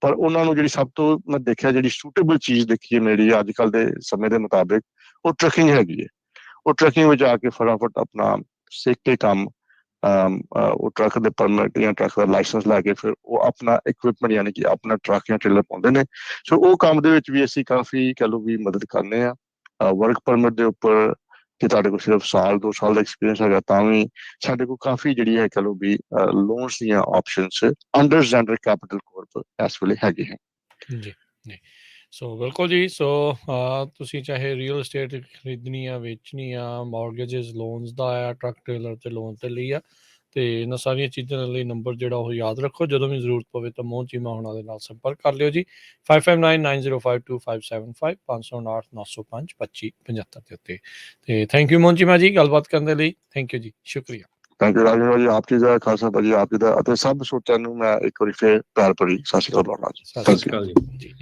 ਪਰ ਉਹਨਾਂ ਨੂੰ ਜਿਹੜੀ ਸਭ ਤੋਂ ਮੈਂ ਦੇਖਿਆ ਜਿਹੜੀ ਸੂਟੇਬਲ ਚੀਜ਼ ਦੇਖੀ ਹੈ ਮੇਰੀ ਅੱਜ ਕੱਲ੍ਹ ਦੇ ਸਮੇਂ ਦੇ ਮੁਤਾਬਿਕ, ਉਹ ਟਰੱਕਿੰਗ ਹੈਗੀ ਹੈ। ਉਹ ਟਰੱਕਿੰਗ ਵਿੱਚ ਆ ਕੇ ਫਟਾਫਟ ਆਪਣਾ ਸਿੱਖ ਕੇ ਕੰਮ ਉਹ ਟਰੱਕ ਦੇ ਪਰਮਿਟ ਜਾਂ ਟਰੱਕ ਦਾ ਲਾਇਸੈਂਸ ਲੈ ਕੇ ਫਿਰ ਉਹ ਆਪਣਾ ਇਕਵਿਪਮੈਂਟ ਯਾਨੀ ਕਿ ਆਪਣਾ ਟਰੱਕ ਜਾਂ ਟ੍ਰੇਲਰ ਪਾਉਂਦੇ ਨੇ। ਸੋ ਉਹ ਕੰਮ ਦੇ ਵਿੱਚ ਵੀ ਅਸੀਂ ਕਾਫੀ ਕਹਿ ਲਓ ਵੀ ਮਦਦ ਕਰਨੇ ਆ। ਵਰਕ ਪਰਮਿਟ ਦੇ ਉੱਪਰ ਕਿ ਤੁਹਾਡੇ ਕੋਲ ਸਿਰਫ 1-2 ਸਾਲ ਦਾ ਐਕਸਪੀਰੀਅੰਸ ਹੈਗਾ ਤਾਂ ਵੀ ਸਾਡੇ ਕੋਲ ਕਾਫੀ ਜਿਹੜੀ ਹੈ ਕਹਿ ਲਓ ਵੀ ਲੋਨਸ ਦੀਆਂ ਆਪਸ਼ਨਸ ਅੰਡਰ ਜੈਂਡਰ ਕੈਪੀਟਲ ਕੋਰਪ ਇਸ ਵੇਲੇ ਹੈਗੇ ਹੈ। ਜੀ ਜੀ ਸੋ ਬਿਲਕੁਲ ਜੀ। ਸੋ ਤੁਸੀਂ ਚਾਹੇ ਰੀਅਲ estate ਖਰੀਦਣੀ ਆ, ਵੇਚਣੀ ਆ, ਮੌਰਗੇजेस ਲੋਨਸ ਦਾ ਆ, ਟਰੱਕ ਟ੍ਰੇਲਰ ਤੇ ਲੋਨ ਤੇ ਲਈ ਆ, ਤੇ ਇਹਨਾਂ ਸਾਰੀਆਂ ਚੀਜ਼ਾਂ ਲਈ ਨੰਬਰ ਜਿਹੜਾ ਉਹ ਯਾਦ ਰੱਖੋ। ਜਦੋਂ ਵੀ ਜ਼ਰੂਰਤ ਪਵੇ ਤਾਂ ਮੋਹਨ ਚੀਮਾ ਹੋਣਾ ਦੇ ਨਾਲ ਸੰਪਰਕ ਕਰ ਲਿਓ ਜੀ। 5599052575 559-905-2575 ਦੇ ਉੱਤੇ। ਤੇ ਥੈਂਕ ਯੂ ਮੋਹਨ ਚੀਮਾ ਜੀ ਗੱਲਬਾਤ ਕਰਨ ਦੇ ਲਈ। ਥੈਂਕ ਯੂ ਜੀ, ਸ਼ੁਕਰੀਆ। ਥੈਂਕ ਯੂ ਰਾਜਨ ਜੀ, ਆਪ ਜੀ ਦਾ ਖਾਲਸਾ ਭਾਜੀ, ਆਪ ਜੀ ਦਾ ਅਤੇ ਸਭ ਸਰੋਤਿਆਂ ਨੂੰ ਮੈਂ ਇੱਕ ਵਾਰੀ ਫੇਰ ਪਿਆਰ ਭਰੀ ਸਤਿ ਸ਼੍ਰੀ ਅਕਾਲ ਬੁਲਾਉਣਾ ਜੀ। ਸਤਿ ਸ਼੍ਰੀ ਅਕਾਲ ਜੀ।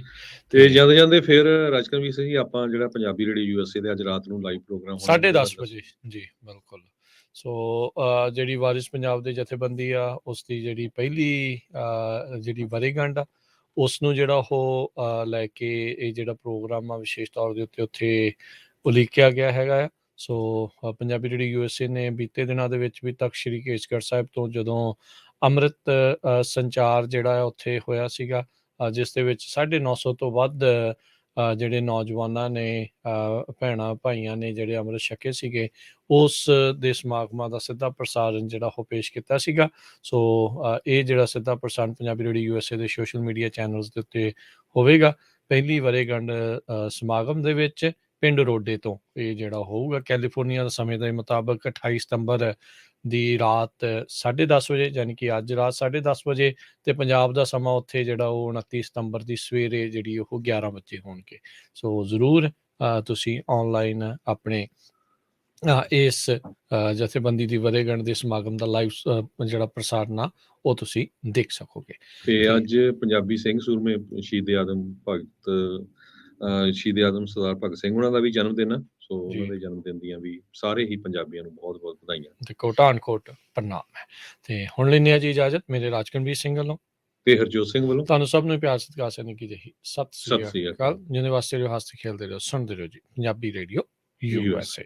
ਤੇ ਜਾਂਦੇ ਜਾਂਦੇ ਫਿਰ ਰਾਜਕਰਮਵੀਰ ਸਿੰਘ ਜੀ ਆਪਾਂ ਜਿਹੜਾ ਪੰਜਾਬੀ ਰੇਡੀਓ USA ਦੇ ਅੱਜ ਰਾਤ ਨੂੰ ਲਾਈਵ ਪ੍ਰੋਗਰਾਮ 10:30 ਵਜੇ ਜੀ ਬਿਲਕੁਲ। ਸੋ ਜਿਹੜੀ ਵਾਰਿਸ ਪੰਜਾਬ ਦੇ ਜਥੇਬੰਦੀ ਆ ਉਸ ਦੀ ਜਿਹੜੀ ਪਹਿਲੀ ਜਿਹੜੀ ਵਰ੍ਹੇਗੰਢ ਆ ਉਸ ਨੂੰ ਜਿਹੜਾ ਉਹ ਲੈ ਕੇ ਇਹ ਜਿਹੜਾ ਪ੍ਰੋਗਰਾਮ ਆ ਵਿਸ਼ੇਸ਼ ਤੌਰ ਦੇ ਉੱਤੇ ਉੱਥੇ ਉਲੀਕਿਆ ਗਿਆ ਹੈਗਾ ਆ। ਸੋ ਪੰਜਾਬੀ ਰੇਡੀਓ USA ਨੇ ਬੀਤੇ ਦਿਨਾਂ ਦੇ ਵਿੱਚ ਵੀ ਤਖਤ ਸ਼੍ਰੀ ਕੇਸਗੜ੍ਹ ਸਾਹਿਬ ਤੋਂ ਜਦੋਂ ਅੰਮ੍ਰਿਤ ਸੰਚਾਰ ਜਿਹੜਾ ਉੱਥੇ ਹੋਇਆ ਸੀਗਾ, ਜਿਸ ਦੇ ਵਿੱਚ 950 ਤੋਂ ਵੱਧ ਜਿਹੜੇ ਨੌਜਵਾਨਾਂ ਨੇ ਭੈਣਾਂ ਭਾਈਆਂ ਨੇ ਜਿਹੜੇ ਅੰਮ੍ਰਿਤ ਛਕੇ ਸੀਗੇ, ਉਸ ਦੇ ਸਮਾਗਮਾਂ ਦਾ ਸਿੱਧਾ ਪ੍ਰਸਾਰਣ ਜਿਹੜਾ ਉਹ ਪੇਸ਼ ਕੀਤਾ ਸੀਗਾ। ਸੋ ਇਹ ਜਿਹੜਾ ਸਿੱਧਾ ਪ੍ਰਸਾਰਣ ਪੰਜਾਬੀ ਰੇਡੀਓ USA ਦੇ ਸੋਸ਼ਲ ਮੀਡੀਆ ਚੈਨਲਸ ਦੇ ਉੱਤੇ ਹੋਵੇਗਾ। ਪਹਿਲੀ ਵਰ੍ਹੇਗੰਢ ਸਮਾਗਮ ਦੇ ਵਿੱਚ ਪਿੰਡ ਰੋਡੇ ਤੋਂ ਇਹ ਜਿਹੜਾ ਹੋਊਗਾ ਕੈਲੀਫੋਰਨੀਆ ਦੇ ਸਮੇਂ ਦੇ ਮੁਤਾਬਕ 28 ਸਤੰਬਰ ਦੀ ਰਾਤ 10:30 ਵਜੇ, ਯਾਨੀ ਕਿ ਅੱਜ ਰਾਤ 10:30 ਵਜੇ, ਤੇ ਪੰਜਾਬ ਦਾ ਸਮਾਂ ਉੱਥੇ ਜਿਹੜਾ ਉਹ 29 ਸਤੰਬਰ ਦੀ ਸਵੇਰੇ ਜਿਹੜੀ ਉਹ 11 ਵਜੇ ਹੋਣਗੇ। ਸੋ ਜ਼ਰੂਰ ਤੁਸੀਂ ਆਨਲਾਈਨ ਆਪਣੇ ਇਸ ਜਥੇਬੰਦੀ ਦੀ ਵਰ੍ਹੇਗੰਢ ਦੇ ਸਮਾਗਮ ਦਾ ਲਾਈਵ ਜਿਹੜਾ ਪ੍ਰਸਾਰਣ ਆ ਉਹ ਤੁਸੀਂ ਦੇਖ ਸਕੋਗੇ। ਤੇ ਅੱਜ ਪੰਜਾਬੀ ਸਿੰਘ ਸੂਰਮੇ ਸ਼ਹੀਦ ਆਦਮ ਸਰਦਾਰ ਭਗਤ ਸਿੰਘ ਉਹਨਾਂ ਦਾ ਵੀ ਜਨਮ ਦਿਨ ਆ। ਸੋ ਉਹਨਾਂ ਦੇ ਜਨਮ ਦਿਨ ਦੀਆਂ ਵੀ ਸਾਰੇ ਹੀ ਪੰਜਾਬੀਆਂ ਨੂੰ ਬਹੁਤ ਬਹੁਤ ਵਧਾਈਆਂ ਤੇ ਕੋਟਾਨਕੋਟ ਪ੍ਰਣਾਮ ਹੈ। ਤੇ ਹੁਣ ਲੈਂਦੇ ਹਾਂ ਜੀ ਇਜਾਜ਼ਤ ਮੇਰੇ ਰਾਜਕਰਮਵੀਰ ਸਿੰਘ ਵੱਲੋਂ ਤੇ ਹਰਜੋਤ ਸਿੰਘ ਵੱਲੋਂ। ਤੁਹਾਨੂੰ ਸਭ ਨੂੰ ਪਿਆਰ ਸਤਿਕਾਰ ਸਨ ਕੀ ਜਹੀ ਸਤਿ ਸਤਿ ਸ੍ਰੀ ਸ੍ਰੀ ਅਕਾਲ। ਜਿਹਦੇ ਵਾਸਤੇ ਰਹੋ, ਹੱਸਦੇ ਖੇਲਦੇ ਰਹੋ, ਸੁਣਦੇ ਰਹੋ ਜੀ ਪੰਜਾਬੀ ਰੇਡੀਓ USA।